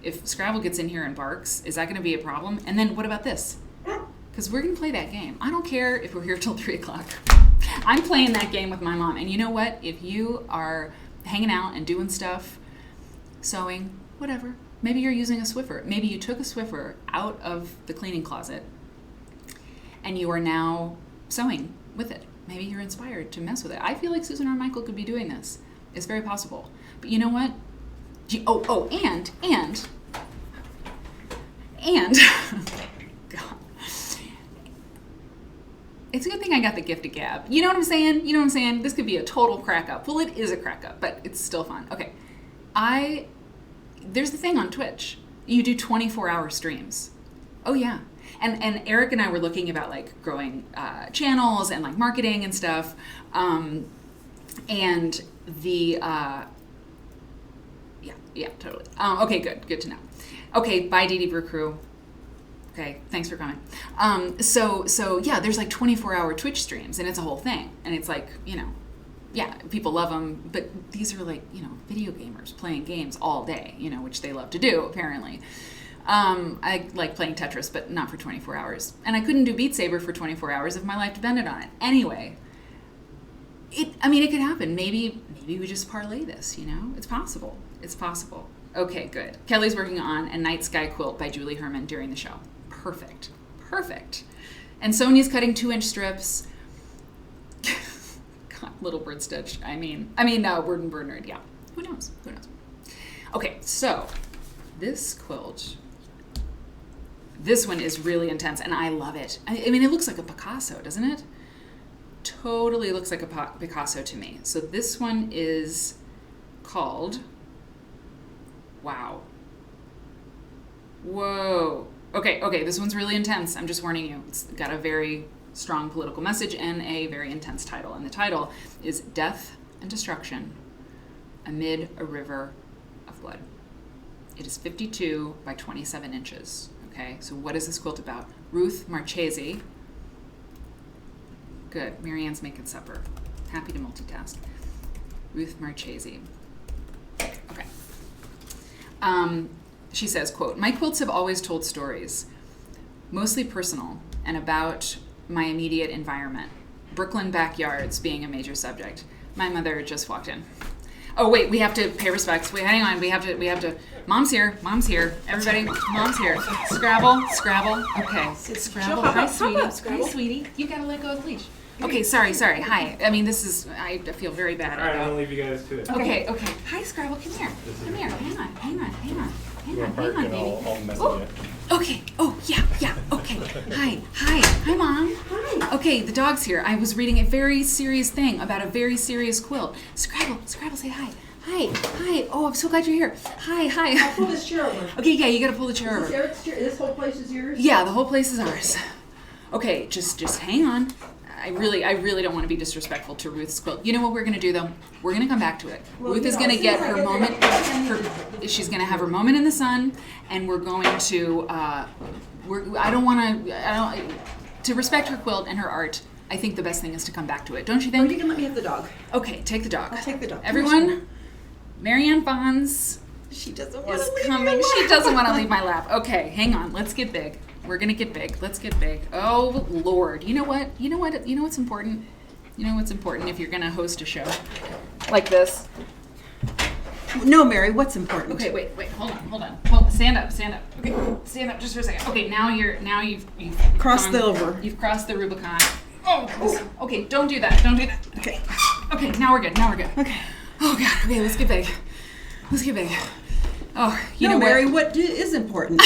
if Scrabble gets in here and barks, is that going to be a problem? And then what about this? Because we're going to play that game. I don't care if we're here till 3 o'clock. I'm playing that game with my mom. And you know what? If you are hanging out and doing stuff, sewing, whatever, maybe you're using a Swiffer. Maybe you took a Swiffer out of the cleaning closet and you are now sewing with it. Maybe you're inspired to mess with it. I feel like Susan R. Michael could be doing this. It's very possible. But you know what? And God. It's a good thing I got the gift of gab. You know what I'm saying? This could be a total crack up. Well, it is a crack up, but it's still fun. Okay. There's the thing on Twitch. You do 24-hour streams. Oh, yeah. And Eric and I were looking about growing channels and marketing and stuff. And the yeah, totally. Okay, good to know. Okay, bye DD Brew Crew. Okay, thanks for coming. So yeah, there's 24-hour Twitch streams, and it's a whole thing, and it's yeah, people love them, but these are video gamers playing games all day, which they love to do apparently. I like playing Tetris, but not for 24 hours. And I couldn't do Beat Saber for 24 hours if my life depended on it. Anyway, it could happen. Maybe we just parlay this, It's possible. It's possible. Okay, good. Kelly's working on A Night Sky Quilt by Julie Hermann during the show. Perfect. And Sonia's cutting 2-inch strips. God, Little Bird Stitch. Word and Bird Nerd, yeah. Who knows? Okay, so this quilt... This one is really intense, and I love it. It looks like a Picasso, doesn't it? Totally looks like a Picasso to me. So this one is called... Wow. Whoa. Okay, this one's really intense. I'm just warning you. It's got a very strong political message and a very intense title. And the title is Death and Destruction Amid a River of Blood. It is 52 by 27 inches. Okay, so what is this quilt about? Ruth Marchese. Good. Marianne's making supper. Happy to multitask. Ruth Marchese. Okay. She says, quote, "My quilts have always told stories, mostly personal and about my immediate environment. Brooklyn backyards being a major subject." My mother just walked in. Oh, wait, we have to pay respects. Wait, hang on. We have to. Mom's here. Everybody, Mom's here. Scrabble. Okay. Scrabble. Hi, sweetie. You gotta let go of the leash. Okay, sorry. Hi. I feel very bad. All right, I'm gonna leave you guys to it. Okay. Hi, Scrabble. Come here. Hang on. Hang on, baby. All messy yet. Okay. Oh, yeah. Okay. Hi, Mom. Hi. Okay, the dog's here. I was reading a very serious thing about a very serious quilt. Scrabble, say hi. Hi. Oh, I'm so glad you're here. Hi. I'll pull this chair over. Okay, yeah, you gotta pull the chair over. Is this Eric's chair? This whole place is yours? Yeah, the whole place is ours. Okay, just hang on. I really don't want to be disrespectful to Ruth's quilt. You know what we're going to do, though? We're going to come back to it. Well, Ruth is going to get her moment. She's going to have her moment in the sun, and we're going to. To respect her quilt and her art. I think the best thing is to come back to it. Don't you think? Or you can let me have the dog. Okay, take the dog. I'll take the dog. Everyone, Marianne Fons. She doesn't want to leave my lap. She doesn't want to leave my lap. Okay, hang on. Let's get big. We're going to get big. Let's get big. Oh, Lord. You know what? You know what's important? You know what's important if you're going to host a show like this? No, Mary, what's important? Okay, wait. Hold on. stand up. Okay, stand up just for a second. Okay, now you've Crossed gone- over. You've crossed the Rubicon. Oh, okay, don't do that. Okay. Okay, now we're good. Okay. Oh God. Okay, let's get big. Oh, you know Mary, what? what is important?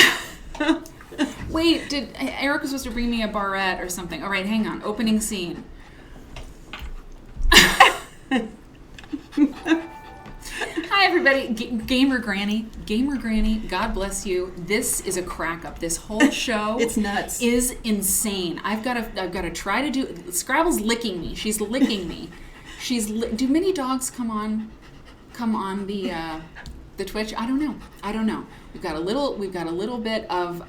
Wait, Eric was supposed to bring me a barrette or something? All right, hang on. Opening scene. Hi, everybody. Gamer Granny, God bless you. This is a crack up. This whole show It's nuts. is insane. I've got to try to do. Scrabble's licking me. She's licking me. Do many dogs come on the Twitch? I don't know. We've got a little bit of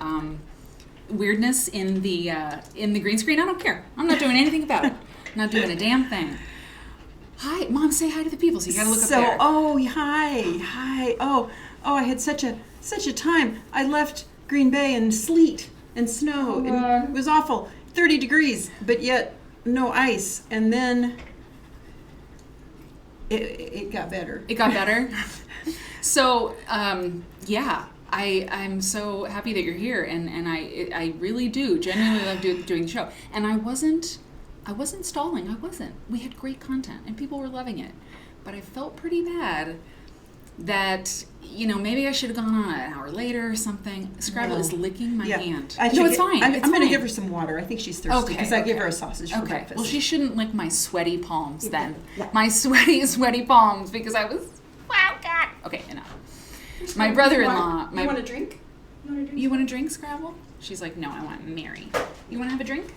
weirdness in the green screen. I don't care. I'm not doing anything about it. I'm not doing a damn thing. Hi, Mom. Say hi to the people. So you got to look up there. Hi. Oh, I had such a time. I left Green Bay in sleet and snow. And it was awful. 30 degrees, but yet no ice. And then it got better. It got better. So, yeah, I'm so happy that you're here, and I really do genuinely love doing the show. And I wasn't stalling. We had great content, and people were loving it. But I felt pretty bad that, maybe I should have gone on an hour later or something. Scrabble is licking my hand. No, it's fine. I'm going to give her some water. I think she's thirsty because I gave her a sausage for Okay. breakfast. Well, she shouldn't lick my sweaty palms then. Yeah. My sweaty palms because I was, wow, God. Okay, enough. My brother-in-law. You want a drink? You want a drink, Scrabble? She's like, no, I want Mary. You want to have a drink?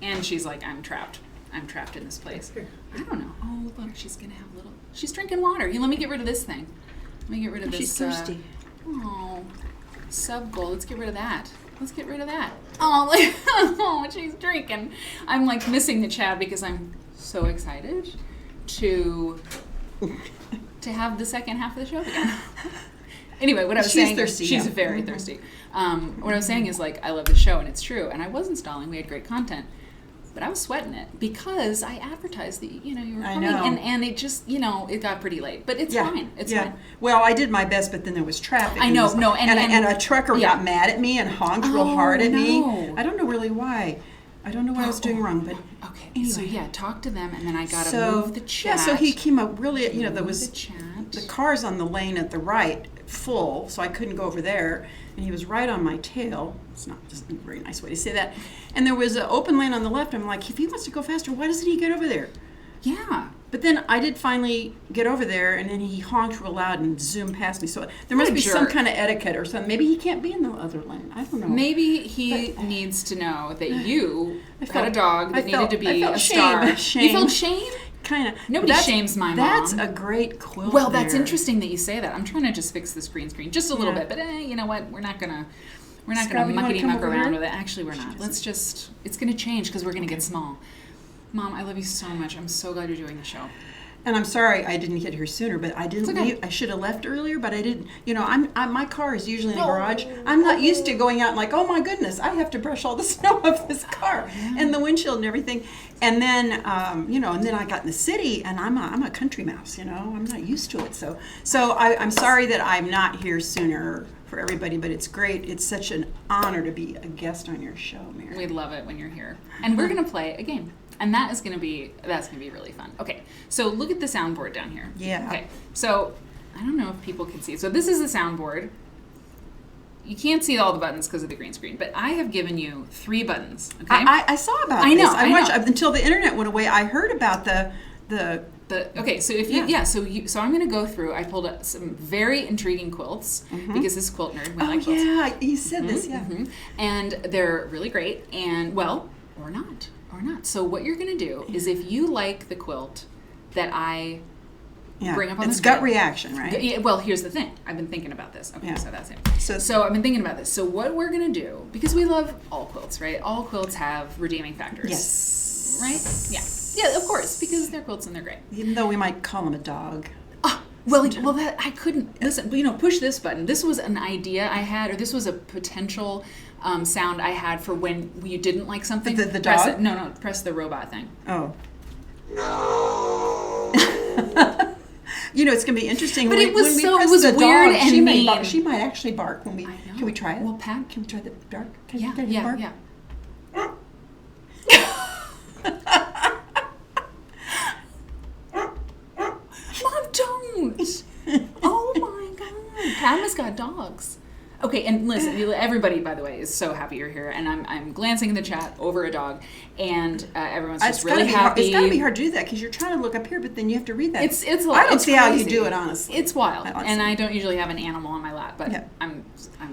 And she's like, I'm trapped in this place. I don't know. Oh, look, she's going to have she's drinking water. Here, let me get rid of this thing. Let me get rid of this. She's thirsty. Sub goal. Let's get rid of that. Oh, she's drinking. I'm like missing the chat because I'm so excited to have the second half of the show again. Anyway, what I was saying, thirsty, she's yeah. very thirsty. What I was saying is like, I love the show and it's true. And I wasn't stalling. We had great content. But I was sweating it because I advertised that, you were coming. And it just, it got pretty late. But it's fine. It's fine. Well, I did my best, but then there was traffic. I know, and a trucker got mad at me and honked real hard at me. No. I don't know really why. I don't know what I was doing wrong, but okay. anyway. So talk to them, and then I gotta move the chat. Yeah, so he came up really, there was the chat. The cars on the lane at the right full, so I couldn't go over there, and he was right on my tail. It's not just a very nice way to say that. And there was an open lane on the left. I'm like, if he wants to go faster, why doesn't he get over there? Yeah. But then I did finally get over there, and then he honked real loud and zoomed past me. So there must be some kind of etiquette or something. Maybe he can't be in the other lane. I don't know. Maybe he needs to know that you had a dog that needed to be a shame. star. Shame. You felt shame? Kind of. Nobody shames my mom. That's a great quilt. Well, that's there. interesting that you say that. I'm trying to just fix this green screen just a little bit, but you know what? We're not gonna muckety muck around with it. Actually, we're not. Let's just. It's gonna change because we're gonna get small. Mom, I love you so much. I'm so glad you're doing the show. And I'm sorry I didn't get here sooner, but I didn't leave. I should have left earlier, but I didn't. My car is usually in the garage. I'm not used to going out and like, oh my goodness, I have to brush all the snow off this car and the windshield and everything. And then, and then I got in the city, and I'm a country mouse. I'm not used to it. So I'm sorry that I'm not here sooner for everybody, but it's great. It's such an honor to be a guest on your show, Mary. We love it when you're here, and we're gonna play a game. And that's gonna be really fun. Okay, so look at the soundboard down here. Yeah. Okay, so I don't know if people can see. So this is the soundboard. You can't see all the buttons because of the green screen, but I have given you 3 buttons. Okay. I saw about this. I watched until the internet went away. I heard about the. Okay, so if you so I'm going to go through. I pulled up some very intriguing quilts because this is Quilt Nerd. We like quilts. Yeah, you said this. Yeah. And they're really great, and or not. So what you're going to do is if you like the quilt that I bring up on the screen. It's gut reaction, right? Yeah, well, here's the thing. I've been thinking about this. Okay, so that's it. So I've been thinking about this. So what we're going to do, because we love all quilts, right? All quilts have redeeming factors. Yes. Right? Yeah. Yeah, of course, because they're quilts and they're great. Even though we might call them a dog. Well, that I couldn't listen. Push this button. This was an idea I had, or this was a potential sound I had for when you didn't like something. The press dog? No, press the robot thing. Oh. It's going to be interesting. But when it was when we so- it press was the weird dog, and she may mean. bark. She might actually bark when we. I know. Can we try it? Well, Pat, Can we try the bark? Can yeah, can we yeah, bark? yeah. Mom, don't! Oh my God, Padma's got dogs. Okay, and listen, everybody, by the way, is so happy you're here, and I'm glancing in the chat over a dog, and everyone's just really happy. It's got to be hard to do that because you're trying to look up here, but then you have to read that. It's I don't see how you do it, honestly. It's wild, I and I don't usually have an animal on my lap, but Yeah. I'm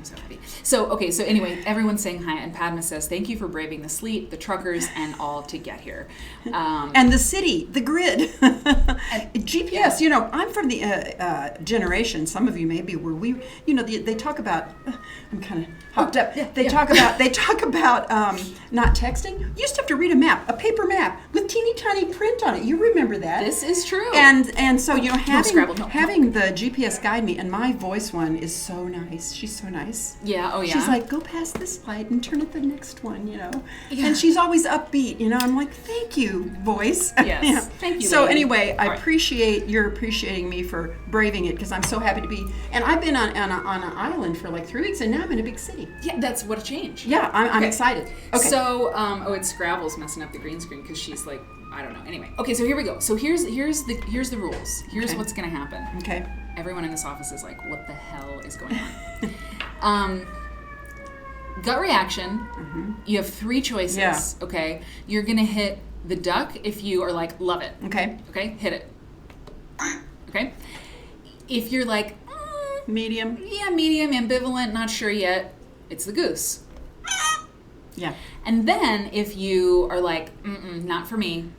so happy. So okay, so anyway, everyone's saying hi, and Padma says thank you for braving the sleet, the truckers, and all to get here. And the city, the grid, GPS. I'm from the generation. Some of you maybe where we, they talk about. I'm kind of hopped up. They talk about not texting. You used to have to read a paper map with teeny tiny print on it. You remember that? This is true. And so having no. the GPS guide me, and my voice one is so nice. She's so nice. Yeah. Oh yeah. She's like, go past this light and turn at the next one. Yeah. And she's always upbeat. I'm like, thank you, voice. Yes. Thank you. So lady. anyway, I All right. appreciate you're appreciating me for braving it because I'm so happy to be. And I've been on an island for like 3 weeks, and now I'm in a big city. Yeah, that's what a change. Yeah, I'm Okay. excited. Okay. So, it's Scrabble's messing up the green screen because she's like, I don't know. Anyway, okay, so here we go. So here's the rules. Here's Okay. what's gonna happen. Okay. Everyone in this office is like, what the hell is going on? Gut reaction. Mm-hmm. You have 3 choices. Yeah. Okay, you're gonna hit the duck if you are like, love it. Okay. Okay, hit it. Okay. If you're like, Medium. yeah, medium, ambivalent, not sure yet, it's the goose. Yeah. And then if you are like, not for me.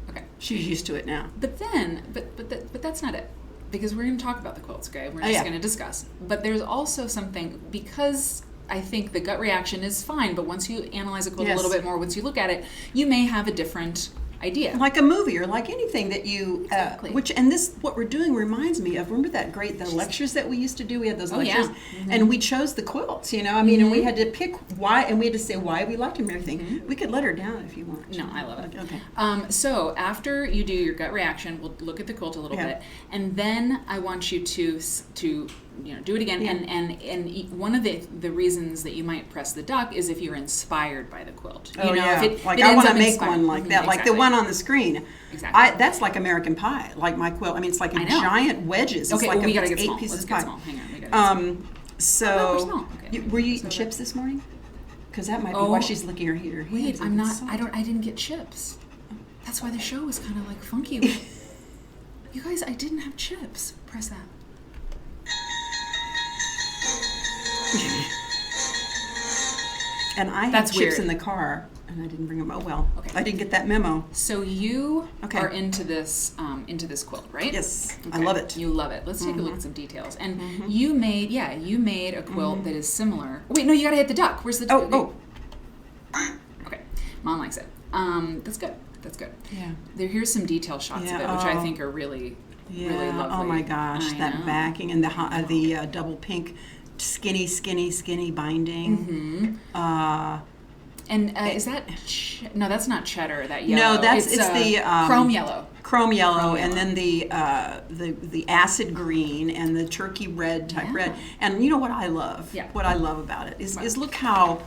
Okay. She's used to it now. But then, but that's not it. Because we're going to talk about the quilts, okay? We're just yeah. going to discuss. But there's also something, because I think the gut reaction is fine, but once you analyze a quilt Yes. a little bit more, once you look at it, you may have a different idea. Like a movie or like anything that you, Exactly. what we're doing reminds me of, remember the lectures that we used to do? We had those lectures yeah. and we chose the quilts, and we had to pick why, and we had to say why we liked them and everything. We could let her down if you want. No, I love it. Okay. So after you do your gut reaction, we'll look at the quilt a little Yeah. bit, and then I want you to do it again. Yeah. And one of the reasons that you might press the duck is if you're inspired by the quilt. Oh, yeah. If Like it I ends want to up make inspired. one like that, like the Exactly. one on the screen. Exactly. That's like American Pie, like my quilt. I mean, it's like a I know. giant wedges. It's Okay, like well, we gotta it's get 8 small. pieces Let's of get pie. small. Hang on, we gotta get small. Um, Oh, we're so small. Okay. were you eating So chips this morning? Because that might be why she's licking her hands. Wait, I'm and not. salt. I didn't get chips. That's why the show was kind of like funky. You guys, I didn't have chips. Press that. And I had That's chips weird. in the car, and I didn't bring them. Oh well. Okay. I didn't get that memo. So you Okay. are into this quilt, right? Yes, I Okay. love it. You love it. Let's take a look at some details. And you made a quilt that is similar. Wait, no, you gotta hit the duck. Where's the duck? Oh. Okay, Mom likes it. That's good. That's good. Yeah. Here's some detail shots of it, which I think are really, Yeah. really lovely. Oh my gosh, I that know. backing and the double pink, skinny binding. And is that no? That's not cheddar. That yellow. No, it's the chrome yellow. Chrome yellow, Chrome and yellow. then the acid green and the turkey red type red. And you know what I love? Yeah. What I love about it is look how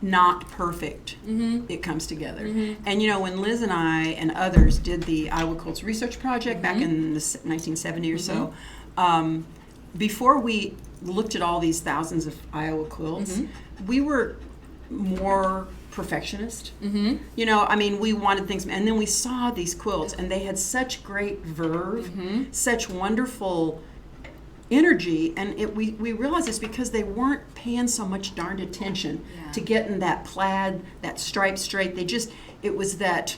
not perfect it comes together. And when Liz and I and others did the Iowa Quilts Research Project back in the 1970 or so, before we looked at all these thousands of Iowa quilts, we were more perfectionist. I mean, we wanted things, and then we saw these quilts, and they had such great verve, such wonderful energy, and we realized it's because they weren't paying so much darned attention to getting that plaid, that stripe straight. It was that,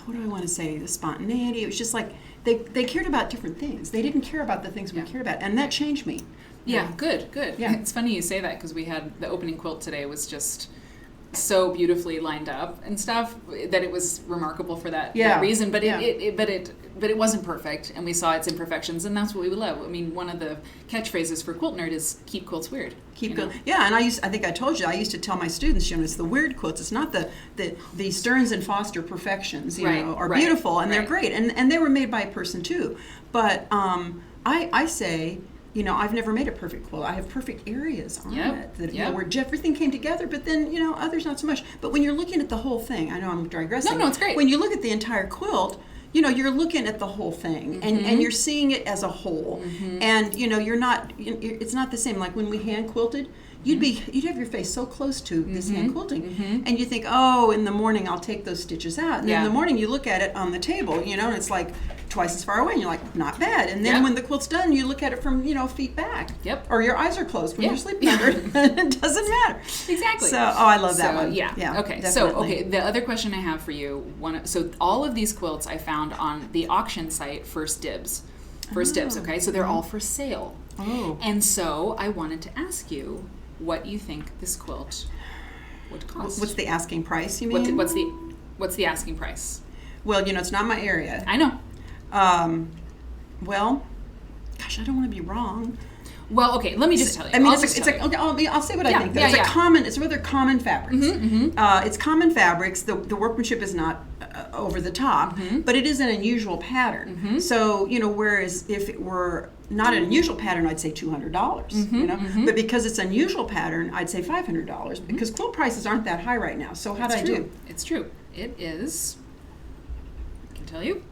what do I want to say, the spontaneity. It was just like they cared about different things. They didn't care about the things we cared about, and that changed me. Yeah, good. Yeah. It's funny you say that because we had the opening quilt today was just so beautifully lined up and stuff that it was remarkable for that reason. But it wasn't perfect, and we saw its imperfections, and that's what we would love. I mean, one of the catchphrases for Quilt Nerd is "Keep quilts weird." Keep quilt. Yeah, and I think I told you, I used to tell my students, it's the weird quilts. It's not the Stearns and Foster perfections, are beautiful and they're great, and they were made by a person too. But I say, I've never made a perfect quilt. I have perfect areas on it that where everything came together, but then others not so much. But when you're looking at the whole thing, I know I'm digressing. No, it's great. When you look at the entire quilt, you're looking at the whole thing, and you're seeing it as a whole, and you're not. It's not the same. Like when we hand quilted, you'd have your face so close to this hand quilting, and you think, oh, in the morning I'll take those stitches out, and then in the morning you look at it on the table, and it's like twice as far away, and you're like, not bad. And then when the quilt's done, you look at it from feet back, or your eyes are closed when you're sleeping under it. It doesn't matter. Exactly. So I love that one. Yeah. Okay. Definitely. So the other question I have for you, so all of these quilts I found on the auction site First Dibs. Okay, so they're all for sale. Oh. And so I wanted to ask you what you think this quilt would cost. What's the asking price, you mean? What's the asking price? Well, it's not my area. I know. Well, gosh, I don't want to be wrong. Well, okay, let me just tell you. I mean, I'll say what I think. It's rather common fabrics. It's common fabrics. The workmanship is not over the top, but it is an unusual pattern. So, whereas if it were not an unusual pattern, I'd say $200, but because it's an unusual pattern, I'd say $500, because quilt prices aren't that high right now. So how'd I do? It's true. It is, I can tell you,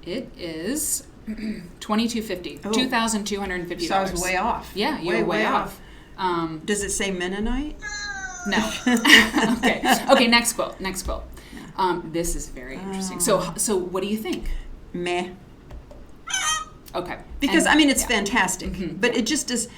it is $2,250. $2,250. So I was way off. Yeah, you're way off. Does it say Mennonite? No. Okay. Next quilt. This is very interesting. So what do you think? Meh. Okay. Because it's fantastic, but it just is.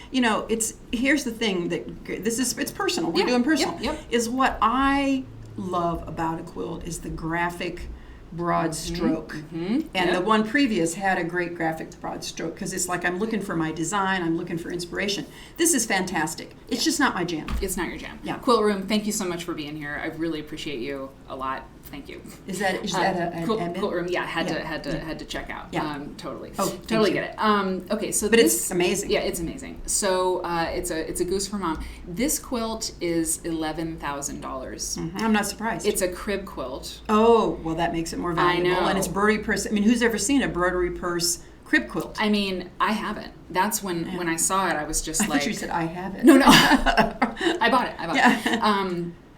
Here's the thing that it's personal. We're doing personal. Is what I love about a quilt is the graphic broad stroke, and the one previous had a great graphic broad stroke, because it's like I'm looking for my design, I'm looking for inspiration. This is fantastic. It's just not my jam. It's not your jam. Yeah. Quilt Room, thank you so much for being here. I really appreciate you a lot. Thank you. Is that a Quilt Room? Yeah, had to check out. Yeah. Totally. Oh, totally get it. Okay, so but it's amazing. Yeah, it's amazing. So it's a goose for mom. This quilt is $11,000. I'm not surprised. It's a crib quilt. Oh, well, that makes it more valuable. I know. And it's broderie purse. I mean, who's ever seen a broderie purse crib quilt? I mean, I haven't. That's when I saw it, I was just I like. thought you said I have it. No. I bought it.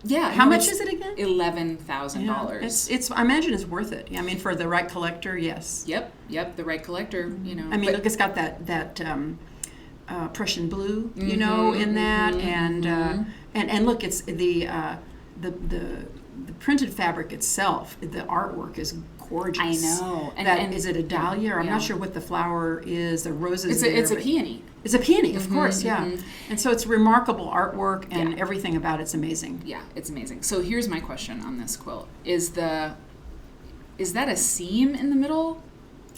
Yeah. How much is it again? $11,000. It's. I imagine it's worth it. I mean, for the right collector, yes. Yep. The right collector. I mean, look, it's got that Prussian blue, in that, and look, it's the printed fabric itself. The artwork is gorgeous. I know. Is it a dahlia? Or I'm not sure what the flower is. The roses. It's a peony. It's a peony, of course, yeah. And so it's remarkable artwork, and everything about it's amazing. Yeah, it's amazing. So here's my question on this quilt: Is that a seam in the middle?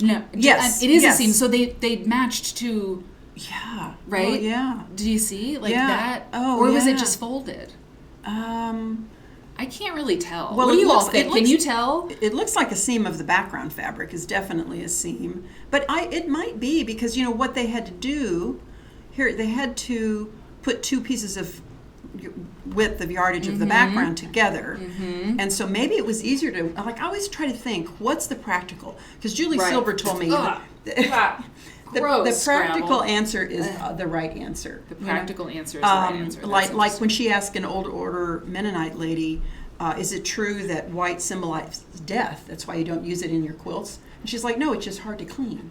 No. Yes, it is a seam. So they matched to. Yeah. Right. Oh, yeah. Do you see that? Oh, or was it just folded? I can't really tell. Well, what do you all think? Can you tell? It looks like a seam of the background fabric is definitely a seam, but it might be because what they had to do here. They had to put two pieces of width of yardage of the background together, and so maybe it was easier to. Like, I always try to think, what's the practical? Because Julie Silver told me. The practical answer is the right answer. The practical answer is the right answer. Like when she asked an old order Mennonite lady, is it true that white symbolizes death? That's why you don't use it in your quilts. And she's like, no, it's just hard to clean.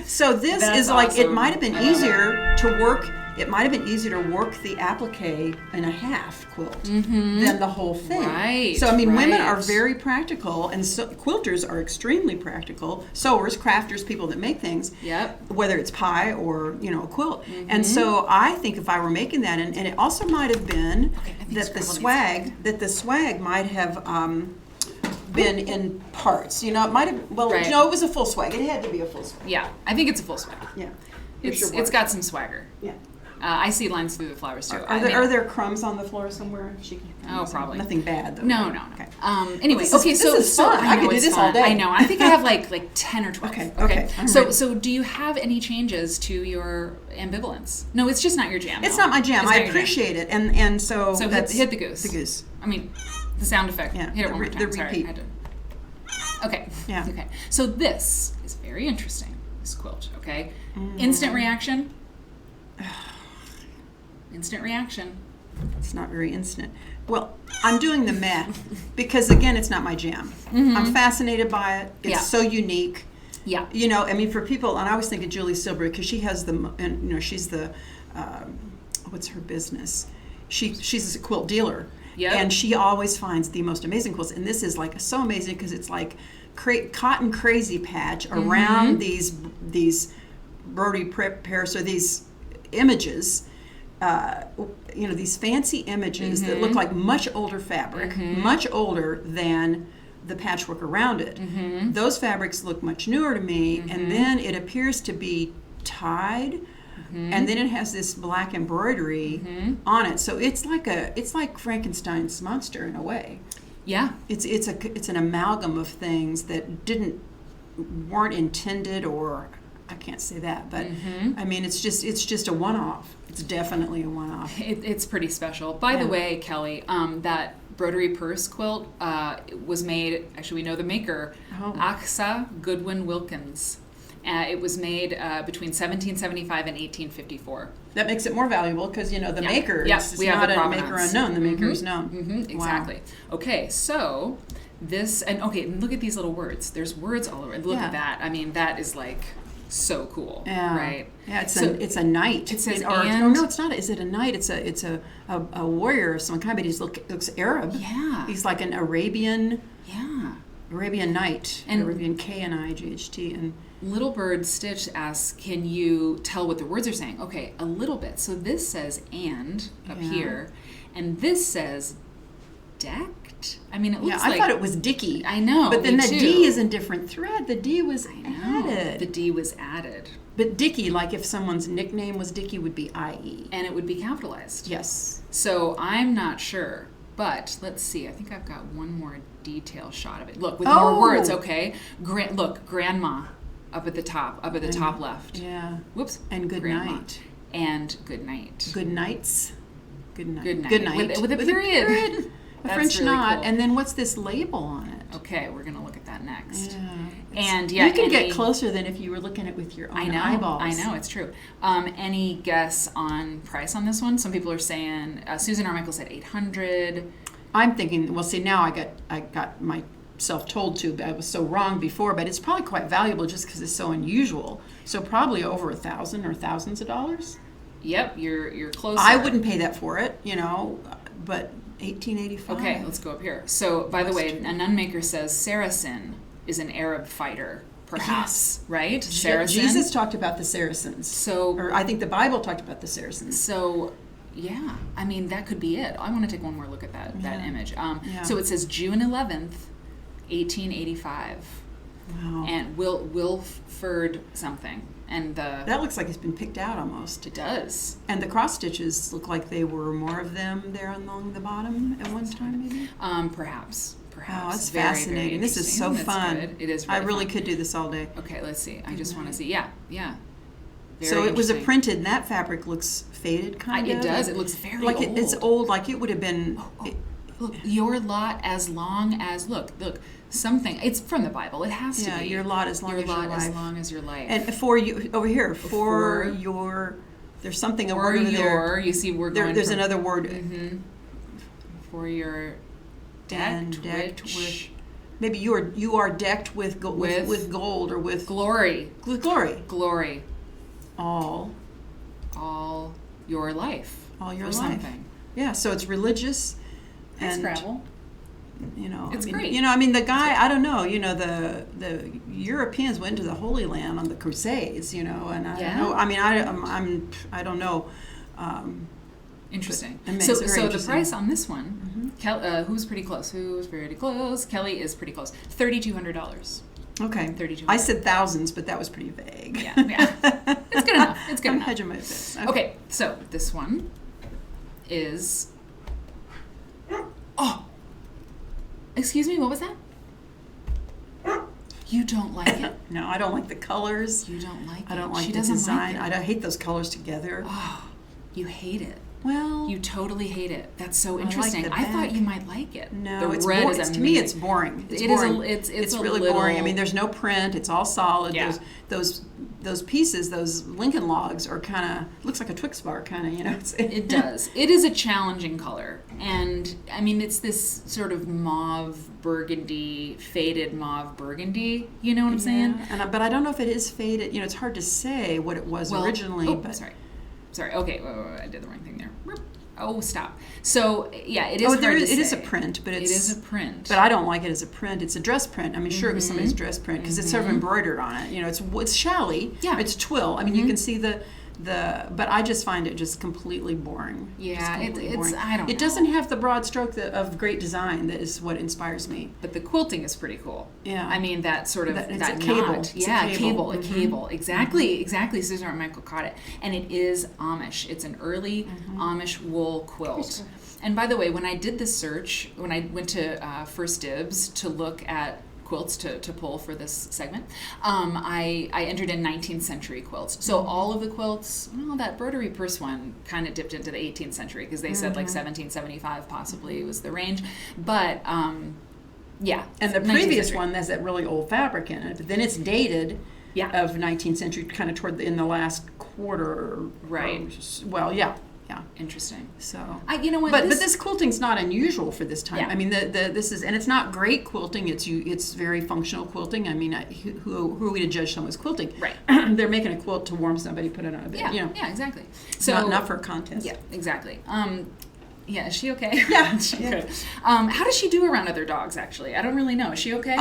So this is like, awesome. It might have been easier to work. It might have been easier to work the applique in a half quilt than the whole thing. Right. So I mean, women are very practical, and quilters are extremely practical. Sewers, crafters, people that make things. Yep. Whether it's pie or a quilt. And so I think if I were making that, and it also might have been that the swag might have been in parts. It might have. Well, it was a full swag. It had to be a full swag. Yeah, I think it's a full swag. Yeah. It's got some swagger. Yeah. I see lines through the flowers too. Are there crumbs on the floor somewhere? Probably. Nothing bad, though. No. Okay. Anyway, This is fun. I could do this all day. I know. I think I have like 10 or 12. Okay. So do you have any changes to your ambivalence? No, it's just not your jam. It's not my jam. I appreciate it, and so that's hit the goose. The goose. I mean, the sound effect. Yeah. Hit it one more time. The Sorry, repeat. I had to. Okay. Yeah. Okay. So this is very interesting. This quilt. Okay. Instant reaction. Instant reaction. It's not very instant. Well, I'm doing the math because again, it's not my jam. I'm fascinated by it. It's so unique. Yeah. You know, I mean, for people, and I always think of Julie Silber because she has she's the, what's her business? She's a quilt dealer. Yeah. And she always finds the most amazing quilts. And this is like so amazing because it's like cotton crazy patch around these Brody pairs or these images. These fancy images that look like much older fabric, much older than the patchwork around it. Those fabrics look much newer to me, and then it appears to be tied, and then it has this black embroidery on it. So it's like Frankenstein's monster in a way. Yeah. It's an amalgam of things that weren't intended, or I can't say that, but I mean it's just a one-off. It's definitely a one-off. It's pretty special. By the way, Kelly, that broderie purse quilt was made, actually we know the maker, Asa Goodwin Wilkins. It was made between 1775 and 1854. That makes it more valuable because, the maker is we have not the a maker unknown. The maker is known. Exactly. Wow. Okay, so this, and look at these little words. There's words all over. Look at that. I mean, that is like so cool, right? Yeah, it's a knight. It says no, it's not. Is it a knight? It's a warrior of some kind, but he looks Arab. Yeah, he's like an Arabian. Yeah, Arabian knight. And Arabian Knight. And Little Bird Stitch asks, can you tell what the words are saying? Okay, a little bit. So this says "and" up here, and this says "decked." I mean, it looks like... I thought it was Dicky. I know, but then the too. D is in different thread. The D was added. The D was added. But Dicky, like if someone's nickname was Dicky, would be IE. And it would be capitalized. Yes. So I'm not sure, but let's see. I think I've got one more detail shot of it. Look, with more words, okay? Look, grandma up at the top left. Yeah. Whoops. And good night. And good night. Good nights. Good night. Good night. Good night. With a period. A French really knot, cool. And then what's this label on it? Okay, we're gonna look at that next. Yeah. And you can get closer than if you were looking at it with your own eyeballs. I know, it's true. Any guess on price on this one? Some people are saying Susan Armichael said $800. I'm thinking. Well, see, now I got myself told to. But I was so wrong before, but it's probably quite valuable just because it's so unusual. So probably over $1,000 or thousands of dollars. Yep, you're close. I wouldn't pay that for it, but. 1885. Okay, let's go up here. So, by the way, a nun maker says Saracen is an Arab fighter, perhaps, right? Saracen. Jesus talked about the Saracens. Or I think the Bible talked about the Saracens. So, yeah, I mean, that could be it. I want to take one more look at that image. So it says June 11th, 1885. Wow. And Wilford something. And that looks like it's been picked out almost. It does. And the cross stitches look like they were more of them there along the bottom at one time, maybe? Perhaps. Oh, it's fascinating. Very this is so fun. Good. It is really I really fun. could do this all day. Okay, let's see. I just want to see. Yeah. Very so it was a printed, and that fabric looks faded kind of. It does. It looks very like old. It's old, like it would have been... Look, your lot as long as... Look. Something. It's from the Bible. It has to be. Yeah, your lot as long as your life. Your lot as long as your life. And for you, over here, for your... There's something, a word over there. You see, we're going... There's another word. Mm-hmm. For your... Decked with... Maybe you are decked with gold or with... Glory. With glory. Glory. All your life. All your life. Something. Yeah, so it's religious. And Scrabble. It's great. The guy, I don't know, the Europeans went to the Holy Land on the Crusades, and I don't know. I mean, I don't know. Interesting. So the price on this one, who's pretty close? Who's very close? Kelly is pretty close. $3,200. Okay. 32. I said thousands, but that was pretty vague. Yeah. It's good enough. It's good I'm enough. hedging my bets. Okay, so this one is. Oh! Excuse me, what was that? You don't like it? No, I don't like the colors. You don't like it? I don't like She the doesn't design. like it. I hate those colors together. Oh, you hate it. Well, You totally hate it. That's so like interesting. the I thought back. you might like it. no, the it's red boring. is To me, it's amazing. boring. It is boring. It's a really little, boring. I mean, there's no print. It's all solid. Yeah. Those pieces, those Lincoln logs, are kind of looks like a Twix bar, kind of. You know. It does. It is a challenging color, and I mean, it's this sort of mauve burgundy, faded mauve burgundy. You know what I'm saying? But I don't know if it is faded. You know, it's hard to say what it was originally. Oh, but sorry. Okay, wait, I did the wrong thing there. Oh, stop. So yeah, it is. Oh, hard to it is a say. print, but It is a print. But I don't like it as a print. It's a dress print. I mean, sure, it was somebody's dress print because it's sort of embroidered on it. You know, it's challie. Yeah. It's twill. I mean, you can see the. But I just find it just completely boring. Yeah, Just completely it's boring. I don't know. It doesn't have the broad stroke of great design that is what inspires me. But the quilting is pretty cool. Yeah. I mean, that sort of It's that a cable. knot. It's a Yeah, cable. a cable. Exactly. Susan Michael caught it, and it is Amish. It's an early Amish wool quilt. And by the way, when I did this search, when I went to First Dibs to look at quilts to pull for this segment, I entered in 19th century quilts. So all of the quilts, well, that broderie purse one kind of dipped into the 18th century because they said like 1775 possibly was the range. But yeah. And the 19th previous century. one has that really old fabric in it, but then it's dated. Yeah. Of 19th century, kind of in the last quarter. Right. Well, yeah. Interesting. So, You know what? but this quilting's not unusual for this time. Yeah. I mean, this is, and it's not great quilting. It's very functional quilting. I mean, who are we to judge someone's quilting? Right. They're making a quilt to warm somebody, put it on a bed. Yeah. You know, Yeah. Exactly. So not for a contest. Yeah. Exactly. Yeah. Is she okay? Yeah. She Yeah. good. How does she do around other dogs? Actually, I don't really know. Is she okay?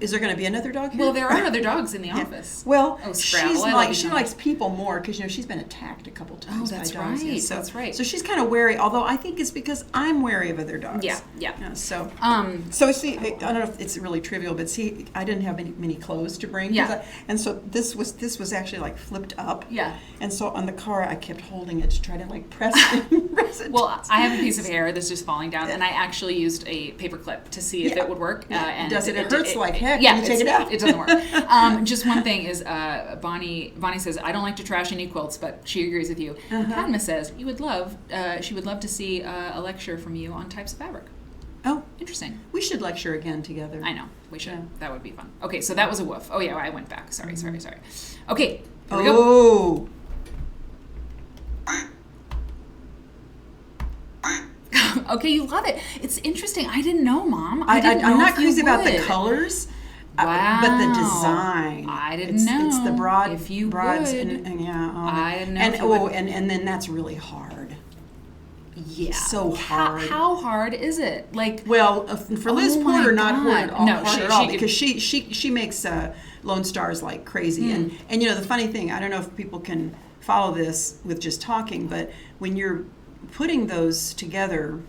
Is there going to be another dog here? Well, there are other dogs in the office. Well, Oh, Scrabble. she likes people more because she's been attacked a couple times. Oh, that's by dogs. right. Yeah, so, That's right. So she's kind of wary. Although I think it's because I'm wary of other dogs. Yeah. So. Um. So see, I don't know if it's really trivial, but see, I didn't have many clothes to bring. Yeah. And so this was actually like flipped up. Yeah. And so on the car, I kept holding it to try to like press it. Well, I have a piece of hair that's just falling down, and I actually used a paper clip to see if Yeah. it would work. Yeah. And Does it? It hurts like heck Yeah, when you take it out. It doesn't work. Just one thing is, Bonnie says, I don't like to trash any quilts, but she agrees with you. Padma says she would love to see a lecture from you on types of fabric. Oh, Interesting. we should lecture again together. I know. We should. Yeah. That would be fun. Okay, so that was a woof. Oh yeah, I went back. Sorry. Okay, here we go. Oh. Okay, you love it. It's interesting. I didn't know, Mom. I'm not if you crazy about the would. colors. Wow. But the design. I didn't know. It's the broad. If you broads would. and yeah. I didn't know And if you would. and then that's really hard. Yeah. So hard. How hard is it? Like, Well, for Liz Oh my Porter, not God. hard at all. No, hard she- at all she could- because she makes Lone Stars like crazy. And you know the funny thing, I don't know if people can follow this with just talking, but when you're putting those together,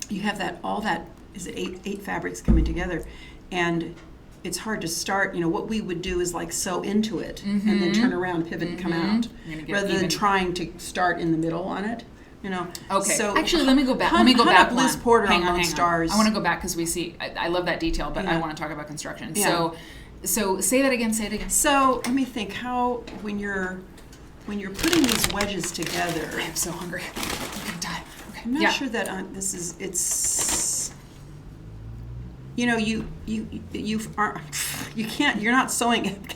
you have all that is it eight fabrics coming together, and it's hard to start. You know what we would do is like sew into it and then turn around, pivot, and come out, You're gonna get rather than even. trying to start in the middle on it. You know. okay. So Actually, let me go back. hunt Let me go up back Liz one. Porter hang on on, Lone hang Stars. on. I want to go back because we see. I love that detail, but I Yeah. want to talk about construction. Yeah. So say that again. Say it again. So let me think. How when you're putting these wedges together, I'm so hungry. I'm gonna die. Okay. I'm not yeah. sure that this is it's. You know, you aren't you can't you're not sewing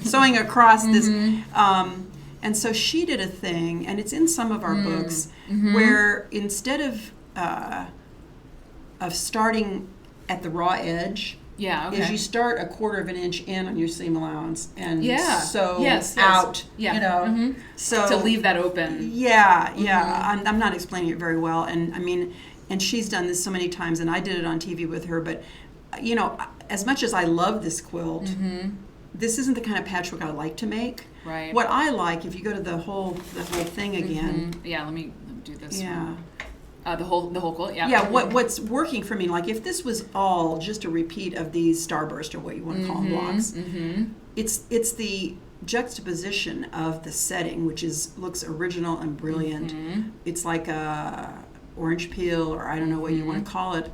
sewing across this. And so she did a thing, and it's in some of our books, where instead of starting at the raw edge, Yeah. Okay. is you start a quarter of an inch in on your seam allowance and Yeah. sew Yes. out. Yeah. You know, so to leave that open. Yeah. I'm not explaining it very well, and I mean, and she's done this so many times, and I did it on TV with her. But you know, as much as I love this quilt, this isn't the kind of patchwork I like to make. Right. What I like, if you go to the whole thing again, Yeah. Let me do this. yeah. One. The whole quilt, yeah. Yeah, what's working for me, like if this was all just a repeat of these starburst or what you want to call them blocks, it's the juxtaposition of the setting, which looks original and brilliant. It's like a orange peel, or I don't know what you want to call it,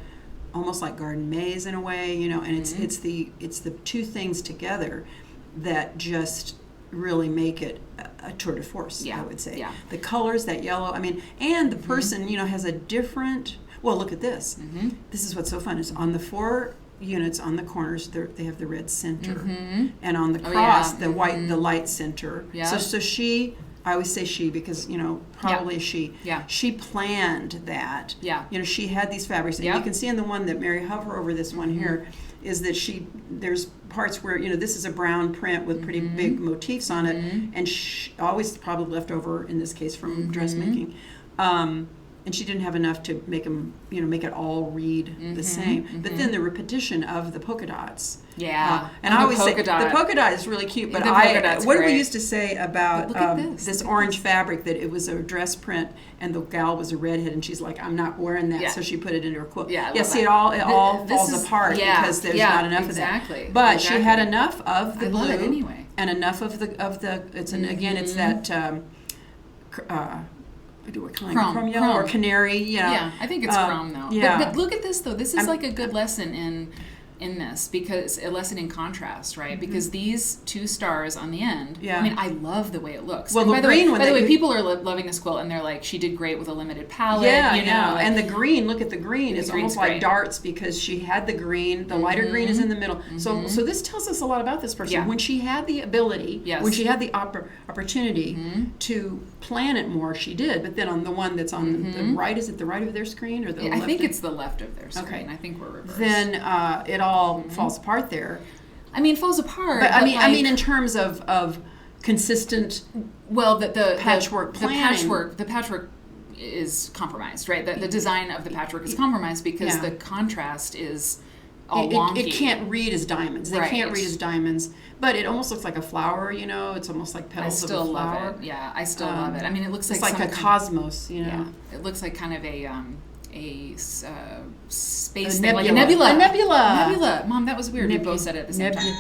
almost like garden maze in a way, you know. And it's the two things together that just really make it a tour de force, I would say. Yeah. The colors, that yellow, I mean, and the person, you know, has a different, well, look at this. This is what's so fun, is on the 4 units on the corners, they have the red center. And on the cross, the white, the light center. So she, I always say she because, you know, probably she. She planned that. You know, she had these fabrics. And you can see in the one that Mary, hover over this one here, is that there's parts where, you know, this is a brown print with pretty big motifs on it, and always probably left over in this case from dressmaking. And she didn't have enough to make them, you know, make it all read the same. But then the repetition of the polka dots. And I always say the polka dot is really cute. But what did we used to say about this orange fabric, that it was a dress print and the gal was a redhead, and she's like, I'm not wearing that, so she put it into her quilt. See, it all falls apart because there's not enough of that. But she had enough of the blue anyway, and enough of the. It's again, it's that. Chrome yellow or canary, Yeah, I think it's chrome though. But look at this though. This is like a good lesson in this, because a lesson in contrast, right? Because these 2 stars on the end, I mean, I love the way it looks. Well, and the green one. By the way, people are loving this quilt, and they're like, she did great with a limited palette. You know, and the green. Look at the green. It's almost like darts, because she had the green. The lighter green is in the middle. So this tells us a lot about this person. When she had the ability, when she had the opportunity to plan it more, she did. But then on the one that's on the right, is it the right of their screen or the left? I think it's the left of their screen. Okay. I think we're reversed. Then it all falls apart there. I mean, falls apart. But I mean, in terms of consistent. Well, the patchwork planning. The patchwork is compromised, right? The design of the patchwork is compromised because the contrast is all wonky. It can't read as diamonds. They can't read as diamonds. But it almost looks like a flower, you know. It's almost like petals of a flower. I still love it. Yeah, I still love it. I mean, it looks like a cosmos, you know. Yeah, it looks like kind of a space thing, like a nebula. A nebula. Mom, that was weird. We both said it at the same time.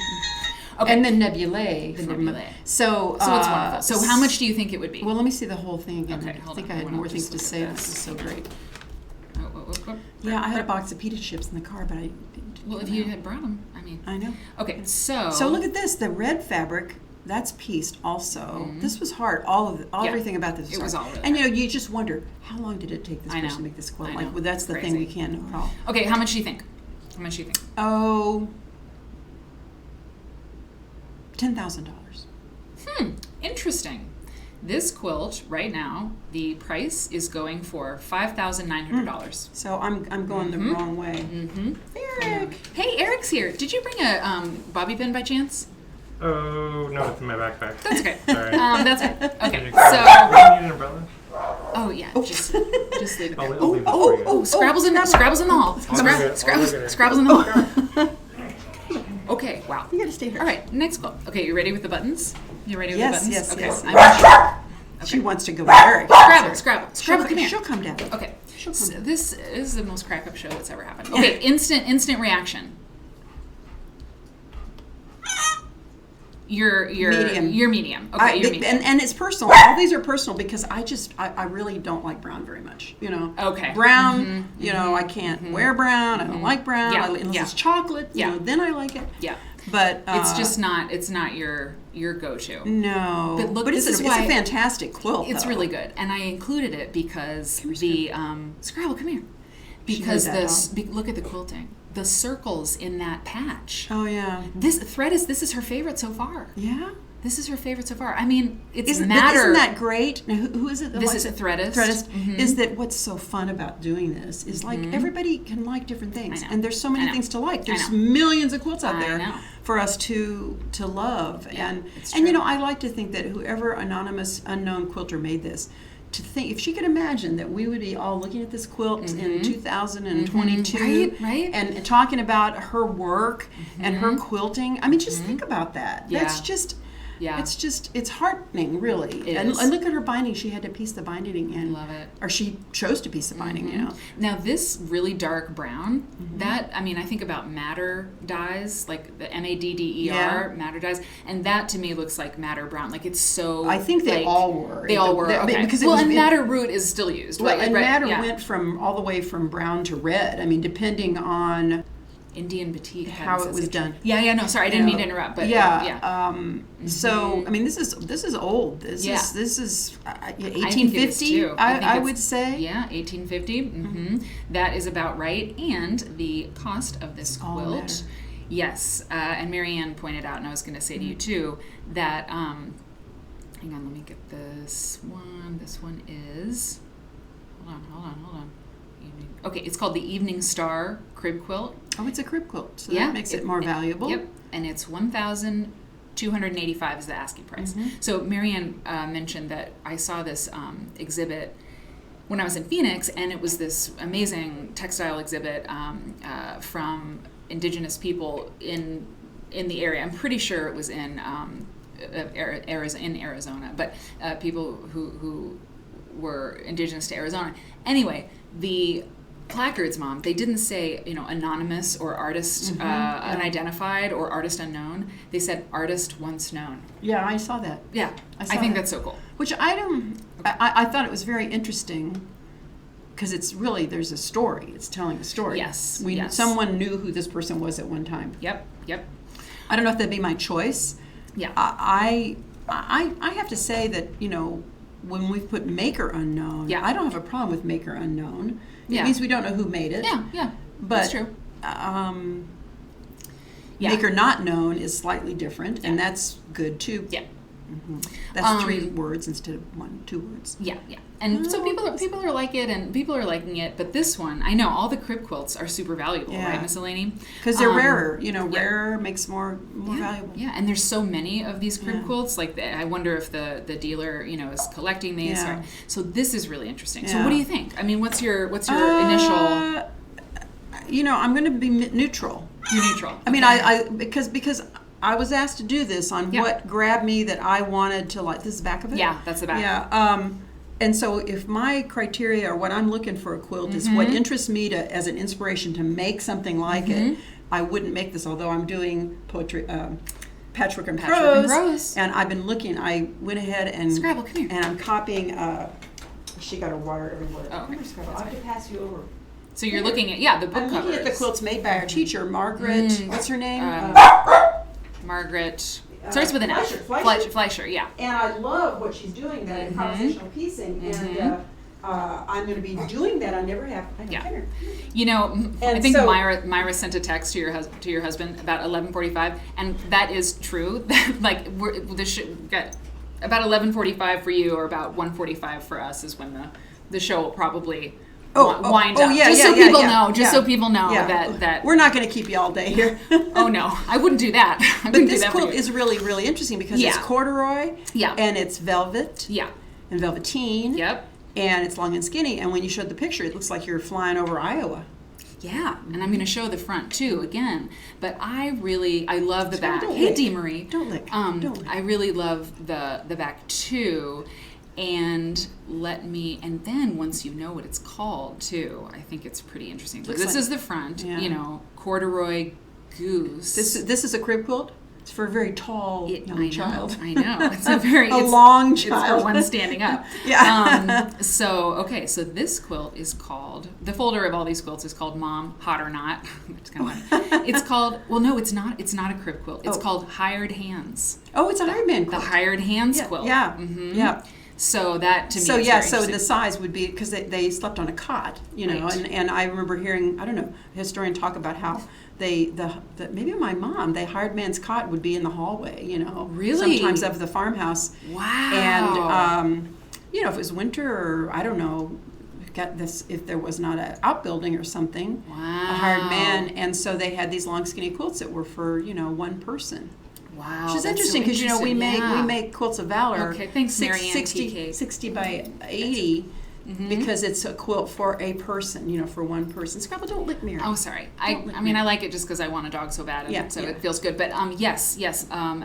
Okay. And then nebulae. So it's wonderful. So how much do you think it would be? Well, let me see the whole thing again. Okay, I think I had more things to say. This is so great. Yeah, I had a box of pita chips in the car, but I didn't. Well, if you had brought them, I mean. I know. Okay, so look at this. The red fabric, that's pieced also. This was hard. Everything about this was hard. It was all really And you know, you just wonder, how long did it take this person to make this quilt? Like, well, that's the thing we can't know at all. Okay, how much do you think? Oh, $10,000. Interesting. This quilt right now, the price is going for $5,900. So I'm going the wrong way. Eric. Hey, Eric's here. Did you bring a bobby pin by chance? Oh no, it's in my backpack. That's okay. Sorry. That's fine. Okay. Do you need an umbrella? Oh yeah. Just leave it there. I'll leave it for you. Scrabble's in the hall. Scrabble's in the hall. Okay. Wow. You gotta stay here. All right. Next quilt. Okay. You ready with the buttons? You ready with the buttons? Yes. Okay. Yes. She wants to go with Eric. Scrabble, come here. She'll come down. Okay. So this is the most crack-up show that's ever happened. Okay, instant reaction. You're medium. You're medium. Okay, you're medium. And it's personal. All these are personal because I really don't like brown very much. You know. Okay. Brown. You know, I can't wear brown. I don't like brown. Unless it's chocolate. You know, then I like it. Yeah. But it's just not. It's not your go-to. No. But look, it's a fantastic quilt. It's really good, and I included it because the Scrabble. Come here. Because look at the quilting. The circles in that patch. Oh yeah. This is her favorite so far. Yeah. This is her favorite so far. I mean, Isn't that great? Now, who is it? This is a Threadist. Threadist. Is that what's so fun about doing this? Is like everybody can like different things, and there's so many things to like. There's millions of quilts out there for us to love, and you know, I like to think that whoever anonymous unknown quilter made this, to think if she could imagine that we would be all looking at this quilt in 2022, right, and talking about her work and her quilting. I mean, just think about that. That's just. Yeah. It's heartening, really. It and, is. and look at her binding. She had to piece the binding in. Love it. Or she chose to piece the binding, you know. Now this really dark brown, that, I mean, I think about madder dyes, like the MADDER, madder dyes, and that to me looks like madder brown. Like it's so. I think they like, all were. They all were. Okay. Because and madder root is still used. Well, right? and madder yeah. went from all the way from brown to red. I mean, depending on Indian batik how it was done. Yeah. No, sorry, I didn't mean to interrupt. But yeah. So I mean, this is old. This is 1850. I would say. Yeah, 1850. That is about right. And the cost of this quilt. Yes, and Marianne pointed out, and I was going to say to you too, that. Hang on, let me get this one. This one is. Hold on. Okay, it's called the Evening Star Crib Quilt. Oh, it's a crib quilt, so that makes it more valuable. Yep, and it's $1,285 is the asking price. So Marianne mentioned that I saw this exhibit when I was in Phoenix, and it was this amazing textile exhibit from indigenous people in the area. I'm pretty sure it was in Arizona, but people who were indigenous to Arizona. Anyway, the placards, Mom, they didn't say, anonymous or artist unidentified or artist unknown. They said artist once known. Yeah, I saw that. Yeah, I think that's so cool. Which I thought it was very interesting because it's really, there's a story. It's telling a story. Yes. Someone knew who this person was at one time. Yep. I don't know if that'd be my choice. Yeah. I have to say that, when we put maker unknown, I don't have a problem with maker unknown. It means we don't know who made it. Yeah. But that's true. Maker not known is slightly different, and that's good too. Yeah. That's 3 words instead of 2 words. Yeah. And so people are like it, and people are liking it. But this one, I know all the crib quilts are super valuable, right, Miss Elaine? Because they're rarer. Rarer makes more valuable. Yeah, and there's so many of these crib quilts. Like, I wonder if the dealer, is collecting these. Yeah. So this is really interesting. Yeah. So what do you think? I mean, what's your initial? I'm going to be neutral. You're neutral. I mean, I because I was asked to do this on what grabbed me that I wanted to like. This is the back of it? Yeah, that's the back. Yeah. And so if my criteria or what I'm looking for a quilt is what interests me as an inspiration to make something like it, I wouldn't make this, although I'm doing poetry, patchwork and prose. And I've been looking. I went ahead and Scrabble, come here. And I'm copying. She got her water everywhere. Oh, okay. Scrabble. I have to pass you over. So you're looking at the book covers. I'm looking at the quilts made by our teacher, Margaret. What's her name? Margaret. Starts with an F. Fleischer, yeah. And I love what she's doing, that improvisational piecing. And I'm going to be doing that. I never have. I think Myra sent a text to your husband about 11:45, and that is true. Like about 11:45 for you, or about 1:45 for us is when the show will probably wind up. So people know that we're not going to keep you all day here. Oh no, I wouldn't do that. But this quilt is really, really interesting because it's corduroy, and it's velvet, and velveteen, and it's long and skinny. And when you showed the picture, it looks like you're flying over Iowa. Yeah, and I'm going to show the front too again. But I love the back. Don't Hey, lick. Dee Marie. Don't lick. Don't lick. I really love the back too. And then once you know what it's called too, I think it's pretty interesting. So this is the front, corduroy goose. This is a crib quilt. It's for a very tall young child. I know. It's a very long child. It's for one standing up. So this quilt is called, the folder of all these quilts is called Mom, Hot or Not. It's kind of funny. It's called, well, no, it's not. It's not a crib quilt. It's called Hired Hands. Oh, it's a hired man quilt. The Hired Hands quilt. Yeah. Yeah. So that to me is very so the size would be, because they slept on a cot, and I remember hearing, I don't know, a historian talk about how maybe my mom, the hired man's cot would be in the hallway, Really? sometimes of the farmhouse. Wow. And, if it was winter or, I don't know, if there was not an outbuilding or something, wow. a hired man, and so they had these long skinny quilts that were for, one person. Wow, which is interesting because we make quilts of valor. Okay, thanks, Marianne. 60 by 80 because it's a quilt for a person, for one person. Scrabble, don't lick me. Oh, sorry. I like it just because I want a dog so bad, and so it feels good. But yes,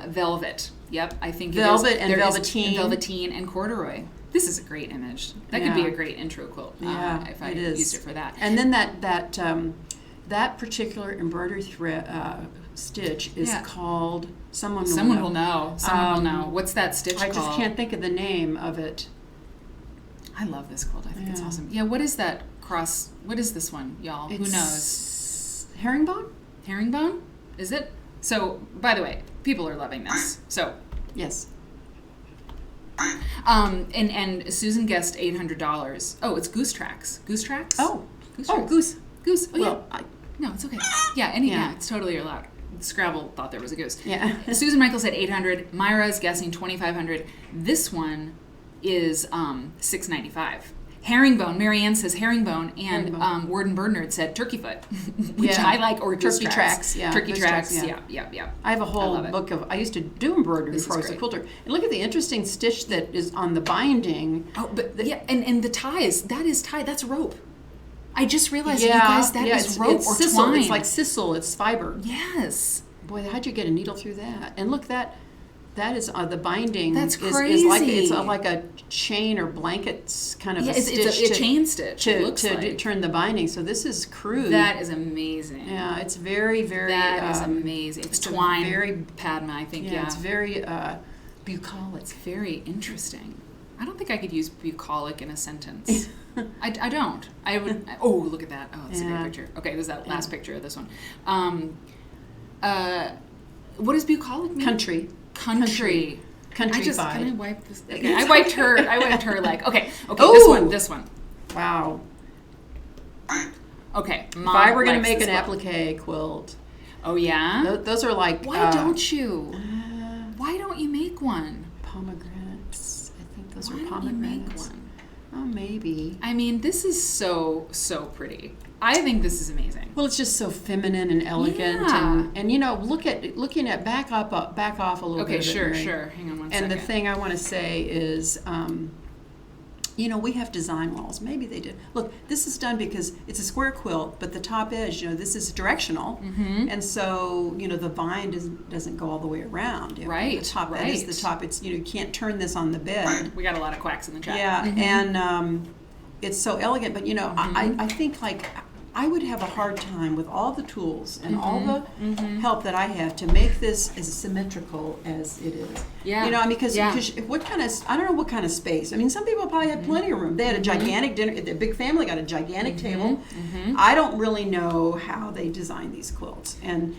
velvet. Yep, I think velvet it is. and velveteen. Velveteen and corduroy. This is a great image. That could be a great intro quilt if I used it for that. And then that particular embroidery stitch is called, someone will know. Someone will know. What's that stitch called? I just can't think of the name of it. I love this quilt. I think it's awesome. Yeah, what is that cross? What is this one, y'all? Who knows? Herringbone? Herringbone? Is it? So, by the way, people are loving this. So, yes. And Susan guessed $800. Oh, it's Goose Tracks. Goose Tracks? Oh, Goose. Goose. Oh, well, yeah. No, it's okay. Yeah, it's totally allowed. Scrabble thought there was a goose. Yeah. Susan Michael said 800. Myra's guessing 2,500. This one is $695. Herringbone. Marianne says herringbone, and Word and Bird Nerd said turkey foot, which I like, or turkey tracks. Yeah, turkey tracks. Yeah. I have a whole book of. I used to do embroidery before I was a quilter. And look at the interesting stitch that is on the binding. Oh, but and the ties. That is tie. That's rope. I just realized, you guys, that is rope or sisal. Twine. It's like sisal. It's fiber. Yes. Boy, how'd you get a needle through that? And look, that is the binding. That's crazy. It's like a chain or blankets kind of a stitch. It's a chain stitch. To turn the binding. So this is crude. That is amazing. Yeah, it's very, very. That is amazing. It's twine. Very Padma, I think. Yeah, it's very bucolic. It's very interesting. I don't think I could use bucolic in a sentence. I don't. I would. Oh, look at that. Oh, it's a great picture. Okay, there's that last picture of this one. What does bucolic mean? Country. Can I wipe this? Okay, I wiped her like. Okay. This one. Wow. Okay. If I were going to make an applique quilt. Oh yeah. Those are like. Why don't you? Why don't you make one? Pomegranates. I think those are Why pomegranates. don't you make one? Oh, maybe. I mean, this is so pretty. I think this is amazing. Well, it's just so feminine and elegant, and looking at back off a little bit. Okay, sure. Hang on one second. And the thing I want to say is, we have design walls. Maybe they did. Look, this is done because it's a square quilt, but the top edge, this is directional, and so the vine doesn't go all the way around. Right. The top edge is the top. It's you can't turn this on the bed. We got a lot of quacks in the chat. Yeah, and it's so elegant, but I think I would have a hard time with all the tools and all the help that I have to make this as symmetrical as it is. Yeah. Because what kind of, I don't know what kind of space. I mean, some people probably had plenty of room. They had a gigantic dinner, the big family got a gigantic table. I don't really know how they designed these quilts. And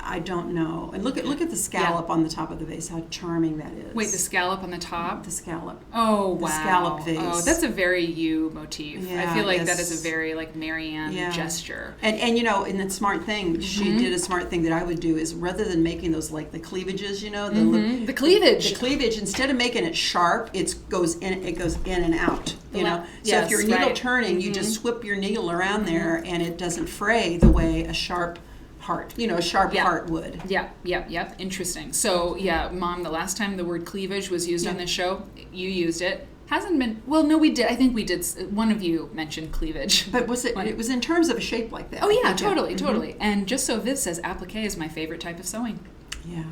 I don't know. And look at the scallop on the top of the vase, how charming that is. Wait, the scallop on the top? The scallop. Oh, wow. The scallop vase. Oh, that's a very you motif. Yeah, I feel like that is a very Marianne gesture. And and the smart thing, she did a smart thing that I would do is rather than making those like the cleavages, the cleavage. The cleavage, instead of making it sharp, it goes in and out. So if you're needle turning, you just whip your needle around there and it doesn't fray the way a sharp heart, a sharp heart would. Yep. Interesting. So, Mom, the last time the word cleavage was used on this show, you used it. Hasn't been, well, no, we did. I think we did. One of you mentioned cleavage. But was it, it was in terms of a shape like that. Oh, yeah, totally. And just so Viv says, applique is my favorite type of sewing. Yeah.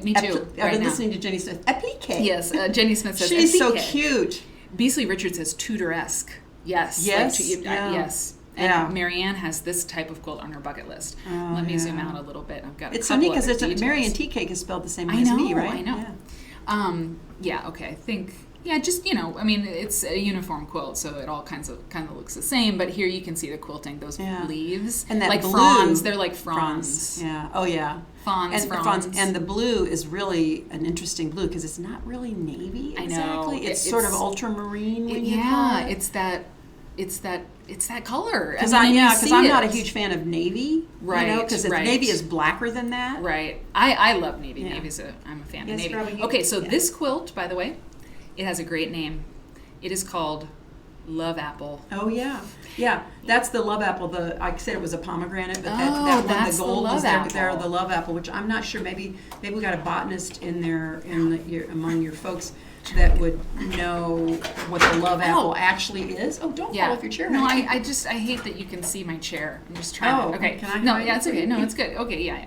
Me too. I've been listening to Jenny Smith. Applique. Yes, Jenny Smith says she's applique. So cute. Beasley Richards says Tudoresque. Yes. Yes. And Marianne has this type of quilt on her bucket list. Let me zoom out a little bit. I've got it's so neat because Marianne Tea Cake is spelled the same way as me, right? I know. Okay. I think it's a uniform quilt, so it all kind of looks the same. But here you can see the quilting, those leaves, and that like blue, fronds. They're like fronds. Yeah. Oh yeah. Fronds. And the blue is really an interesting blue because it's not really navy exactly. I know. It's sort of ultramarine. It's that color. Because I'm not a huge fan of navy, right? Because navy is blacker than that. Right. I love navy. Yeah. I'm a fan of navy. Okay, so this quilt, by the way, it has a great name. It is called Love Apple. Oh yeah. That's the Love Apple. I said it was a pomegranate, but that one, the gold was there. The Love Apple, which I'm not sure. Maybe we got a botanist in there among your folks. that would know what the love apple actually is. Oh, don't fall off your chair. No, honey. I hate that you can see my chair. I'm just trying Oh, to, okay. can I No, hide yeah, it it's for okay. you? No, it's good. Okay, yeah.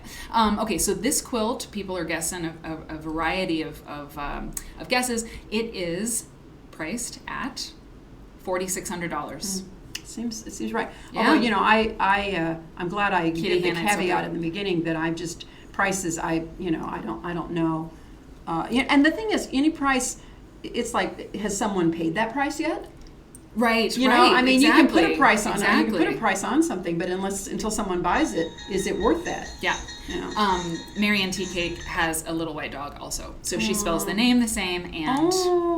Okay, so this quilt, people are guessing a variety of guesses. It is priced at $4,600. It seems right. Yeah. Although, I'm glad I gave the Hannah, it's caveat okay. in the beginning that I'm just prices. I don't know. And the thing is, any price, it's like, has someone paid that price yet? Right, You know, I mean, you can put a exactly, price on it. You can exactly. put a price on something, but until someone buys it, is it worth that? Yeah. You know? Marianne Tea Cake has a little white dog also. So she spells the name the same and...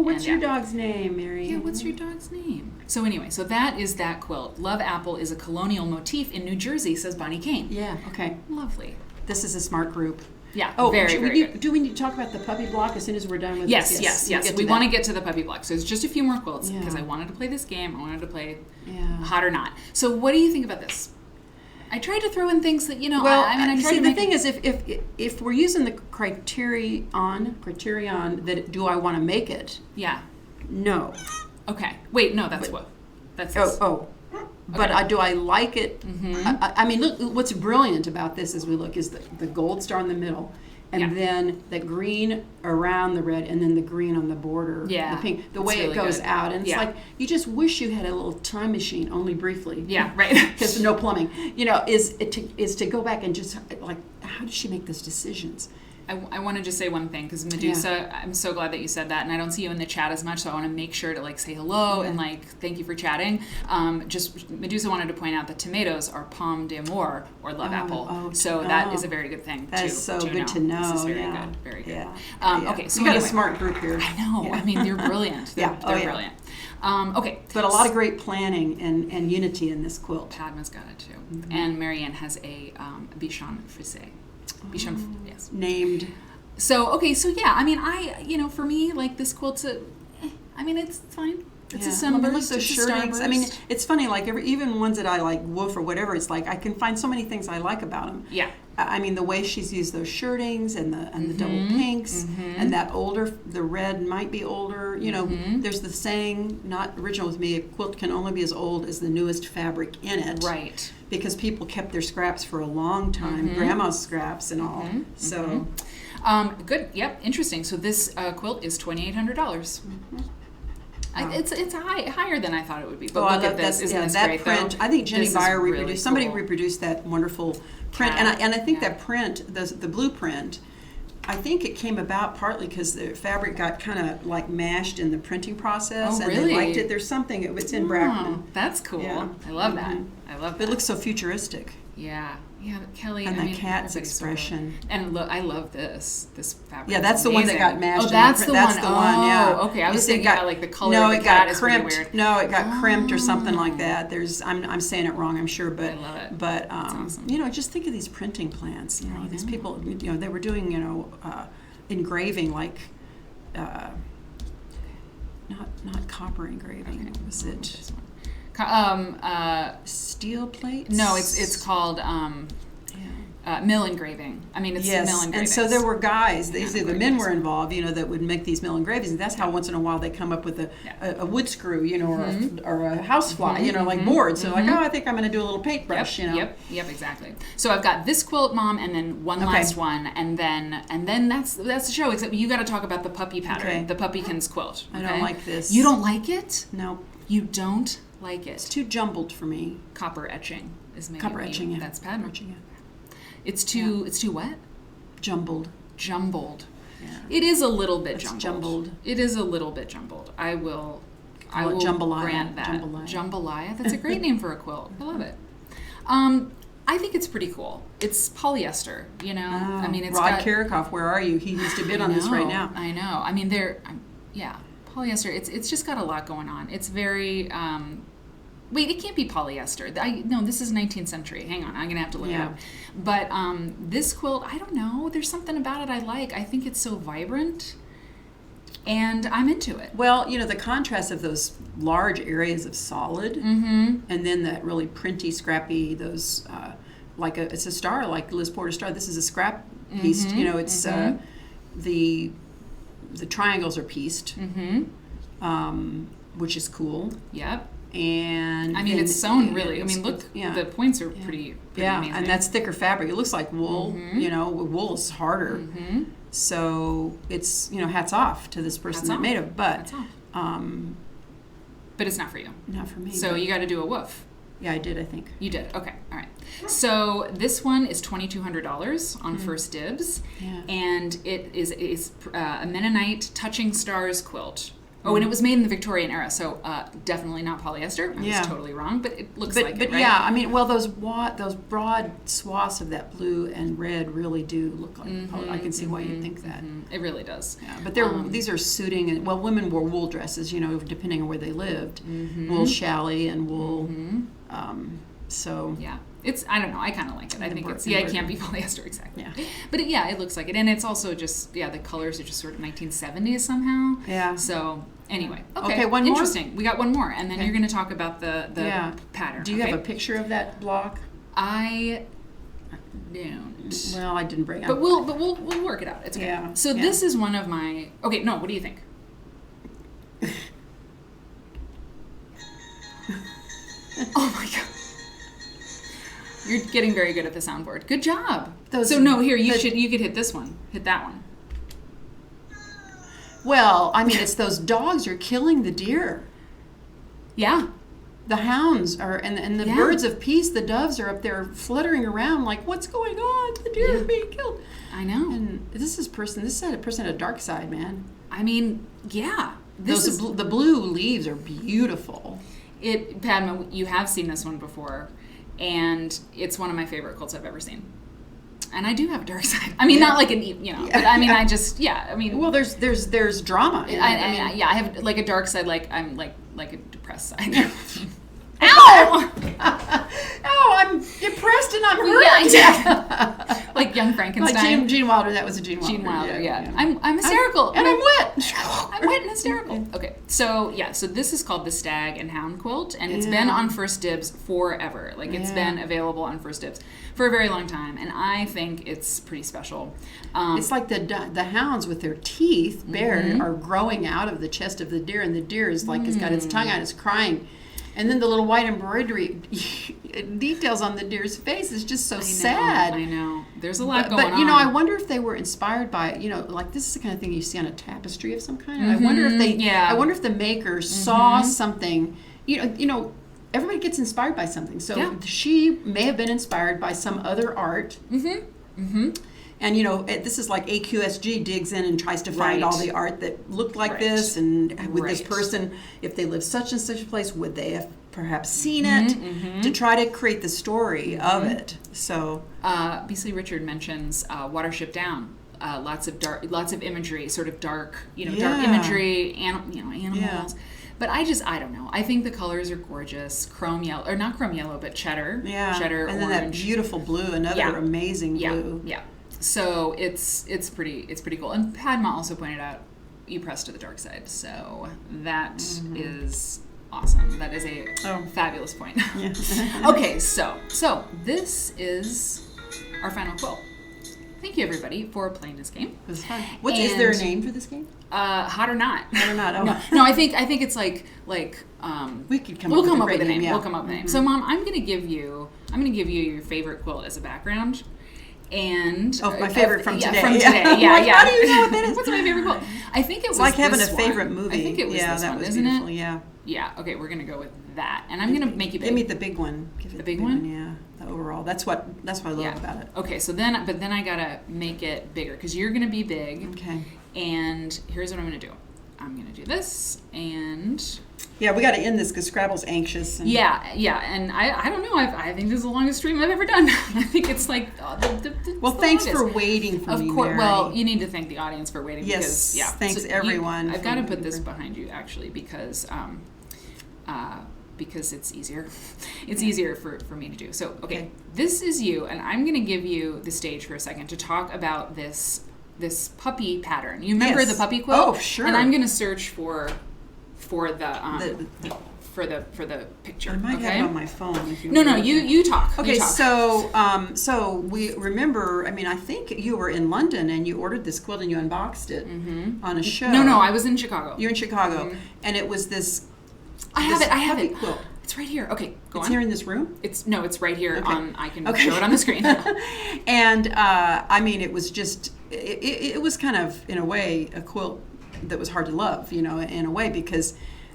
What's your yeah. dog's name, Mary? Yeah, what's your dog's name? So anyway, so that is that quilt. Love Apple is a colonial motif in New Jersey, says Bonnie Kane. Yeah, okay. Lovely. This is a smart group. Yeah, Oh, very good. do we need to talk about the puppy block as soon as we're done with Yes, this? yes. we'll get to We that. want to get to the puppy block. So it's just a few more quilts Yeah. because I wanted to play this game. I wanted to play Yeah. Hot or Not. So what do you think about this? I tried to throw in things that, Well, I tried see, to the make thing is, if we're using the criterion that do I want to make it? Yeah. No. Okay. Wait, no, that's what. That's this. But Okay. do I like it? Mm-hmm. I mean, look, what's brilliant about this as we look is the gold star in the middle, and Yeah. then the green around the red, and then the green on the border, Yeah, the pink, the it's way really it goes good. out. And it's Yeah. like, you just wish you had a little time machine, only briefly. Yeah, right. Because no plumbing. Is to go back and just, like, how does she make those decisions? I want to just say one thing because Medusa, I'm so glad that you said that, and I don't see you in the chat as much, so I want to make sure to say hello and thank you for chatting. Just Medusa wanted to point out that tomatoes are pomme d'amour or love apple, so that is a very good thing. That is so good to know. This is very yeah. good, very good. Yeah. Okay, so you got anyway, a smart group here. I know. Yeah. I mean, they're brilliant. They're brilliant. Okay, But a lot of great planning and unity in this quilt. Padma's got it too, and Marianne has a bichon frisé. Bichon, yes. Named. So yeah, I mean, for me, this quilt's it's fine. It's a sunburst. Those it's a shirtings. I mean, starburst. it's funny. Even ones that I like, woof or whatever. It's like I can find so many things I like about them. Yeah. I mean, the way she's used those shirtings and the double pinks and the red might be older. You know, there's the saying, not original with me, a quilt can only be as old as the newest fabric in it. Right. Because people kept their scraps for a long time, grandma's scraps and all. So. Good. Yep. Interesting. So this quilt is $2,800. It's higher than I thought it would be. But look at this. Isn't this that great, print. though? I think Jenny This is Beyer really reproduced. Somebody cool. reproduced that wonderful print, Cat. and I think Yeah. that print, the blueprint. I think it came about partly because the fabric got kind of mashed in the printing process, Oh, and really? they liked it. There's something. It's in Oh, Brackman. that's cool. Yeah. I love that. I love But that. it looks so futuristic. Yeah. Kelly. And I the mean, cat's everybody's so good. expression. And look, I love this fabric. Yeah, that's It's the one that amazing. got mashed. Oh, in that's the the print. one. That's the one. Yeah. Okay, I was It thinking got- about the color No, of the it cat got is pretty crimped. weird. No, it got crimped or something like that. I'm saying it wrong, I'm sure, but I love it. But That's awesome. just think of these printing plants. These know. people. They were doing engraving not copper engraving. Okay. Was it This one. steel plates? No, it's called mill engraving. I mean, it's mill engraving. and so there were guys, the men engravings. were involved, that would make these mill engravings. And that's how once in a while they come up with a wood screw, or a housefly, like boards. So I think I'm going to do a little paintbrush, Yep, exactly. So I've got this quilt, Mom, and then one last one, and then that's the show. Except you got to talk about the puppy pattern, Okay. the puppykins quilt. I don't like this. You don't like it? No, You don't like it's it. too jumbled for me. Copper etching is maybe Copper etching, yeah. That's Padma. Etching, yeah. It's too what? Jumbled. Jumbled. Yeah. It is a little bit It's jumbled. jumbled. It is a little bit jumbled. I will it jambalaya. grant that. Jambalaya. Jambalaya. That's a great name for a quilt. I love it. I think it's pretty cool. It's polyester, I mean, it's Rod got, Kirikoff, where are you? He needs to bid on this right now. I know. I mean, polyester. It's just got a lot going on. It's very. Wait, it can't be polyester. No, this is 19th century. Hang on, I'm gonna have to look it up. But this quilt, I don't know. There's something about it I like. I think it's so vibrant, and I'm into it. Well, the contrast of those large areas of solid, and then that really printy, scrappy, those it's a star, like Liz Porter's star. This is a scrap piece. It's the triangles are pieced, which is cool. Yep. And I mean, it's sewn really. I mean, look, the points are pretty amazing. And that's thicker fabric. It looks like wool. You know, wool is harder. So it's, you know, hats off to this person that made it. But but it's not for you. Not for me. So you got to do a woof. Yeah, I did, I think. You did. Okay. All right. So this one is $2,200 on First Dibs. Yeah. And it is a Mennonite Touching Stars quilt. Oh, and it was made in the Victorian era, so definitely not polyester. I was totally wrong, but it looks like it, right? Yeah, I mean, well, those broad swaths of that blue and red really do look like poly. I can see why you'd think that. It really does. Yeah, but these are suiting, and well, women wore wool dresses, you know, depending on where they lived. Wool challis and wool. So yeah, it's, I don't know, I kind of like it. I think it's, it can't be polyester exactly. Yeah. But it looks like it, and it's also just, the colors are just sort of 1970s somehow. Yeah. So anyway, one more? Interesting. We got one more, and then you're going to talk about the pattern. Do you have a picture of that block? I don't. Well, I didn't bring it. But we'll work it out. It's okay. Yeah. So this is one of my. Okay, no. What do you think? Oh my god. You're getting very good at the soundboard. Good job. So no, here you could hit this one. Hit that one. Well, I mean, it's those dogs are killing the deer. Yeah. The hounds are, and the birds of peace, the doves are up there fluttering around like, what's going on? The deer are being killed. I know. And this is a person had a dark side, man. I mean, yeah. The blue leaves are beautiful. Padma, you have seen this one before, and it's one of my favorite quilts I've ever seen. And I do have a dark side. I mean, not like but I mean, I mean. Well, there's drama. I have like a dark side, like I'm like a depressed side. Ow! Oh, I'm depressed and I'm hurt. Yeah. Like Young Frankenstein. Like Gene Wilder. That was a Gene Wilder. Gene Wilder, yeah. I'm hysterical. I'm wet. I'm wet and hysterical. Okay, so this is called the Stag and Hound quilt, and it's been on First Dibs forever. Like it's been available on First Dibs for a very long time, and I think it's pretty special. It's like the hounds with their teeth bared are growing out of the chest of the deer, and the deer is like it's got its tongue out, it's crying. And then the little white embroidery details on the deer's face is just so sad. I know. There's a lot going on. But, you know, I wonder if they were inspired by, you know, like this is the kind of thing you see on a tapestry of some kind. And I wonder if I wonder if the maker saw something, you know, everybody gets inspired by something. So she may have been inspired by some other art. And, you know, this is like AQSG digs in and tries to find all the art that looked like this. And with this person, if they lived such and such a place, would they have perhaps seen it to try to create the story of it? So Beasley Richard mentions Watership Down. Lots of imagery, sort of dark, dark imagery, animals. But I don't know. I think the colors are gorgeous. Chrome yellow, or not chrome yellow, but cheddar. Yeah. Cheddar, and then orange. that beautiful blue, another amazing blue. Yeah. So it's pretty cool. And Padma also pointed out you press to the dark side. So that is awesome. That is a fabulous point. Yeah. Okay, so this is our final quilt. Thank you everybody for playing this game. It was fun. Is there a name for this game? Hot or Not. Hot or Not. Oh. No, I think it's like we could come up with a name. Yeah. We'll come up with a name. So Mom, I'm gonna give you your favorite quilt as a background. And my favorite from today. From today. Yeah. How do you know what that is? What's my favorite quilt? I think it was like having a this favorite one. movie. I think it was this that one, was isn't beautiful. it? Yeah. Yeah. Okay, we're gonna go with that, and I'm gonna make you big. Give me the big one. The big one? Yeah. The overall. That's what I love about it. Okay, so then I gotta make it bigger because you're gonna be big. Okay. And here's what I'm gonna do. I'm gonna do this and. Yeah, we got to end this because Scrabble's anxious. And and I don't know. I think this is the longest stream I've ever done. I think it's like thanks for waiting for me, Mary. Well, you need to thank the audience for waiting. Yes, because, thanks everyone. I've got to put this behind you actually because it's easier. It's easier for me to do. So okay, this is you, and I'm going to give you the stage for a second to talk about this puppy pattern. You remember the puppy quilt? Oh, sure. And I'm going to search for the for the picture. I might okay? have it on my phone. If you No, want. you talk. Okay, You talk. so we remember. I mean, I think you were in London and you ordered this quilt and you unboxed it on a show. No, I was in Chicago. You're in Chicago, and it was this. I have puppy it. Quilt. It's right here. Okay, go on. It's here in this room. It's right here on. I can Okay. show it on the screen. And I mean, it was just. It was kind of, in a way, a quilt that was hard to love, in a way, because,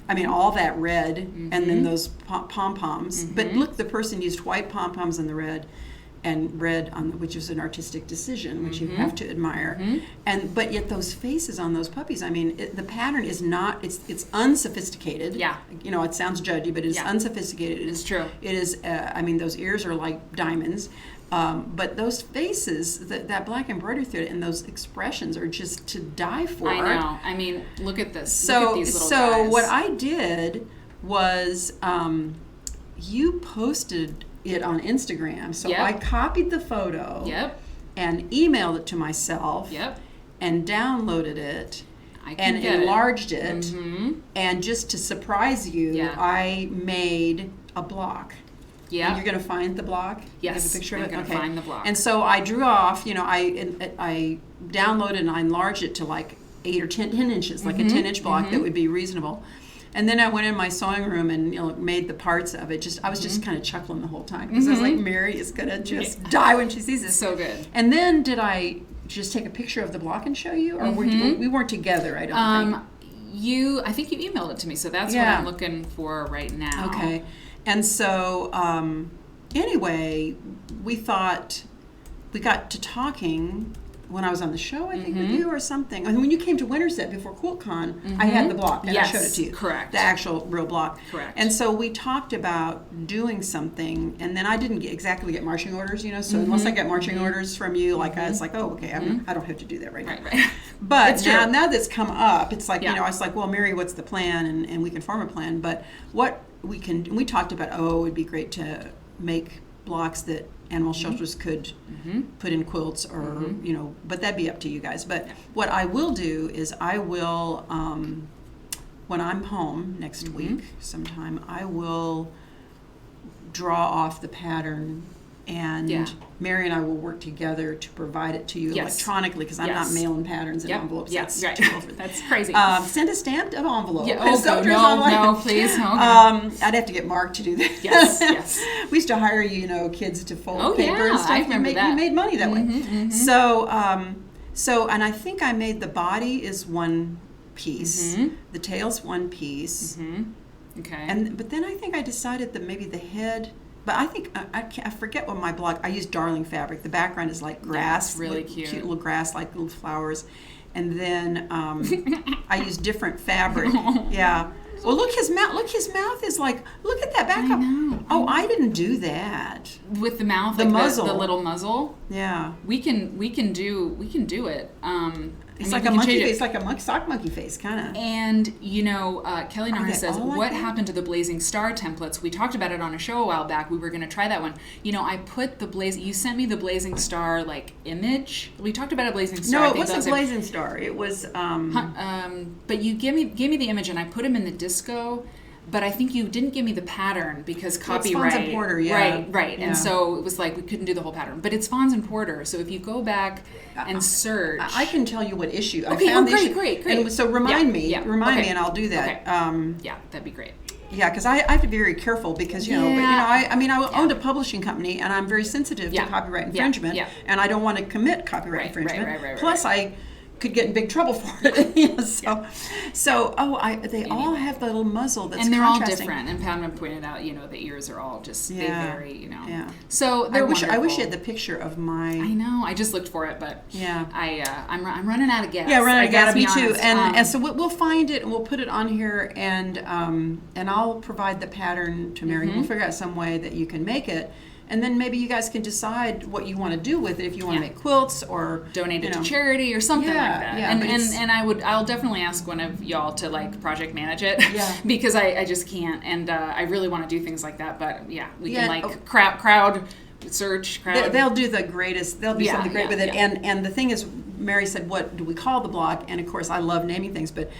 I mean, all that red and then those pom-poms. But look, the person used white pom-poms on the red and red on which is an artistic decision, which you have to admire. But yet those faces on those puppies, I mean, the pattern is not, it's unsophisticated. Yeah. It sounds judgy, but it's unsophisticated. It's true. It is, I mean, those ears are like diamonds. But those faces, that black embroidery through it, and those expressions are just to die for. I know. I mean, look at this. So, look at these little guys. what I did was, you posted it on Instagram. So Yep. I copied the photo. Yep. And emailed it to myself. Yep. And downloaded it. I can And get enlarged it. Mm-hmm. And just to surprise you, Yeah. I made a block. Yeah. And you're going to find the block? You Yes, have a picture I'm of it? gonna find the block. And so I drew off, I downloaded and I enlarged it to like 8 or 10 inches, like a 10-inch block that would be reasonable. And then I went in my sewing room and made the parts of it. I was just kind of chuckling the whole time because I was like, Mary is going to just die when she sees this. So good. And then did I just take a picture of the block and show you? Or we weren't together, I don't think. I think you emailed it to me, so that's Yeah. what I'm looking for right now. Okay. And so, anyway, we got to talking when I was on the show, I think, with you or something. I mean, when you came to Winterset before QuiltCon, I had the block and I showed it to you. Correct. The actual real block. Correct. And so we talked about doing something, and then I didn't exactly get marching orders, so unless I get marching orders from you, like I was like, oh, okay, I don't have to do that right now. Right. But It's now, true. now that's come up, it's like, Yeah. I was like, well, Mary, what's the plan? And we can form a plan. But what we talked about, it would be great to make blocks that animal shelters could put in quilts or, but that'd be up to you guys. But what I will do is I will, when I'm home next week sometime, I will draw off the pattern and Mary and I will work together to provide it to you electronically because I'm not mailing patterns in envelopes. Yes, That's right. too over. That's crazy. Send a stamped envelope. Yeah. Please don't do it online. No, please. Okay. I'd have to get Mark to do that. Yes. We used to hire, kids to fold Oh, paper yeah, and stuff. I remember that. You made money that way. So, and I think I made the body is one piece, the tail's one piece, Okay. but then I think I decided that maybe the head. But I think I forget what my blog. I use darling fabric. The background is like grass, it's really like cute. little grass, like little flowers, and then I use different fabric. Yeah. Well, look his mouth. Look, his mouth is like. Look at that back up. Oh, I didn't do that. With the mouth, The like muzzle. the little muzzle. Yeah. We can do it. It's I mean, like a we can monkey change it. face, like a sock monkey face, kind of. And, Kelly Narha they says, all like what that? happened to the Blazing Star templates? We talked about it on a show a while back. We were going to try that one. I put you sent me the Blazing Star, image. We talked about a Blazing Star. No, I it think that wasn't was Blazing Star. It was. but you gave me the image, and I put him in the disco. But I think you didn't give me the pattern because copyright. Fons and Porter, yeah. Right. Yeah. And so it was like we couldn't do the whole pattern. But it's Fons and Porter. So if you go back and search. I can tell you what issue. Okay, I found the issue. great. And so remind me, Okay. and I'll do that. Okay. Yeah, that'd be great. Yeah, because I have to be very careful because I owned a publishing company and I'm very sensitive to copyright infringement, and I don't want to commit copyright infringement. Right. Plus, I could get in big trouble for it. They all have the little muzzle that's and they're all contrasting. different. And Pamela pointed out, the ears are all just they vary, Yeah. So they're I wish wonderful. you had the picture of my. I know. I just looked for it, but I'm running out of gas. Yeah, running out of gas. Me too. Honest. And so we'll find it and we'll put it on here, and I'll provide the pattern to Mary. We'll figure out some way that you can make it. And then maybe you guys can decide what you want to do with it. If you want to make quilts or donate it to charity or something like that. Yeah, and I'll definitely ask one of y'all to project manage it. Yeah. because I just can't. And I really want to do things like that. But we can crowd search crowd. They'll do the greatest. They'll do something great with it. Yeah. And the thing is, Mary said, "What do we call the blog?" And of course, I love naming things, but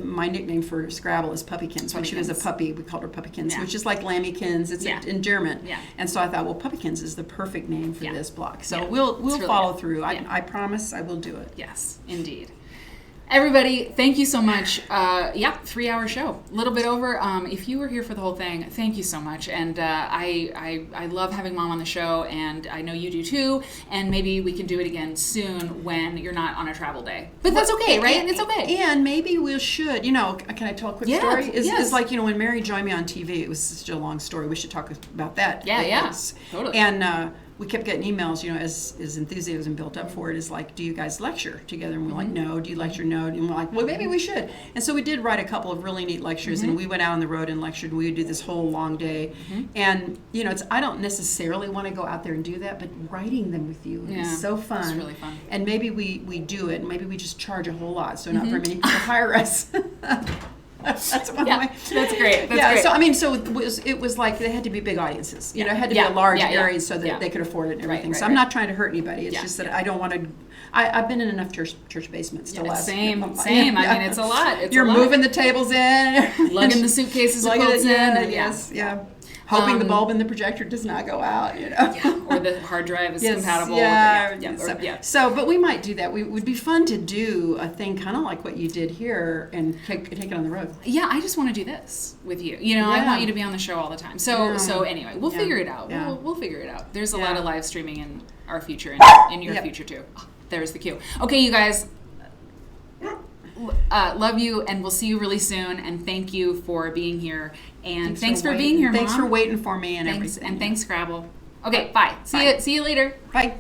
my nickname for Scrabble is Puppykins. When she was a puppy, we called her Puppykins, which is like Lammykins. It's in German. Yeah. And so I thought, well, Puppykins is the perfect name for this blog. So we'll really follow through. I promise I will do it. Yes, indeed. Everybody, thank you so much. 3-hour show, a little bit over. If you were here for the whole thing, thank you so much. And I love having Mom on the show, and I know you do too. And maybe we can do it again soon when you're not on a travel day. But that's okay, right? It's okay. And maybe we should, can I tell a quick story? It's like, when Mary joined me on TV, it was such a long story. We should talk about that. Yeah, totally. And we kept getting emails, as enthusiasm built up for it, is like, do you guys lecture together? And we're like, no. Do you lecture? No. And we're like, well, maybe we should. And so we did write a couple of really neat lectures, and we went out on the road and lectured, and we would do this whole long day. And, I don't necessarily want to go out there and do that, but writing them with you is so fun. It's really fun. And maybe we do it, and maybe we just charge a whole lot, so not very many people hire us. That's one way. That's great. Great. So it was like they had to be big audiences. It had to be a large area so that they could afford it and everything. Right, so I'm not trying to hurt anybody. It's just that I don't want to. I've been in enough church basements to last. Same. I mean, it's a lot. You're moving the tables in, lugging the suitcases, quilts in, and hoping the bulb in the projector does not go out, or the hard drive is compatible. But we might do that. It would be fun to do a thing kind of like what you did here and take it on the road. Yeah, I just want to do this with you. I want you to be on the show all the time. So anyway, we'll figure it out. Yeah. We'll figure it out. There's a lot of live streaming in our future and in your future too. Oh, there's the cue. Okay, you guys. Love you, and we'll see you really soon. And thank you for being here. And thanks for being here, Mom. Thanks for waiting for me and everything. And thanks, Scrabble. Okay, bye. See you later. Bye.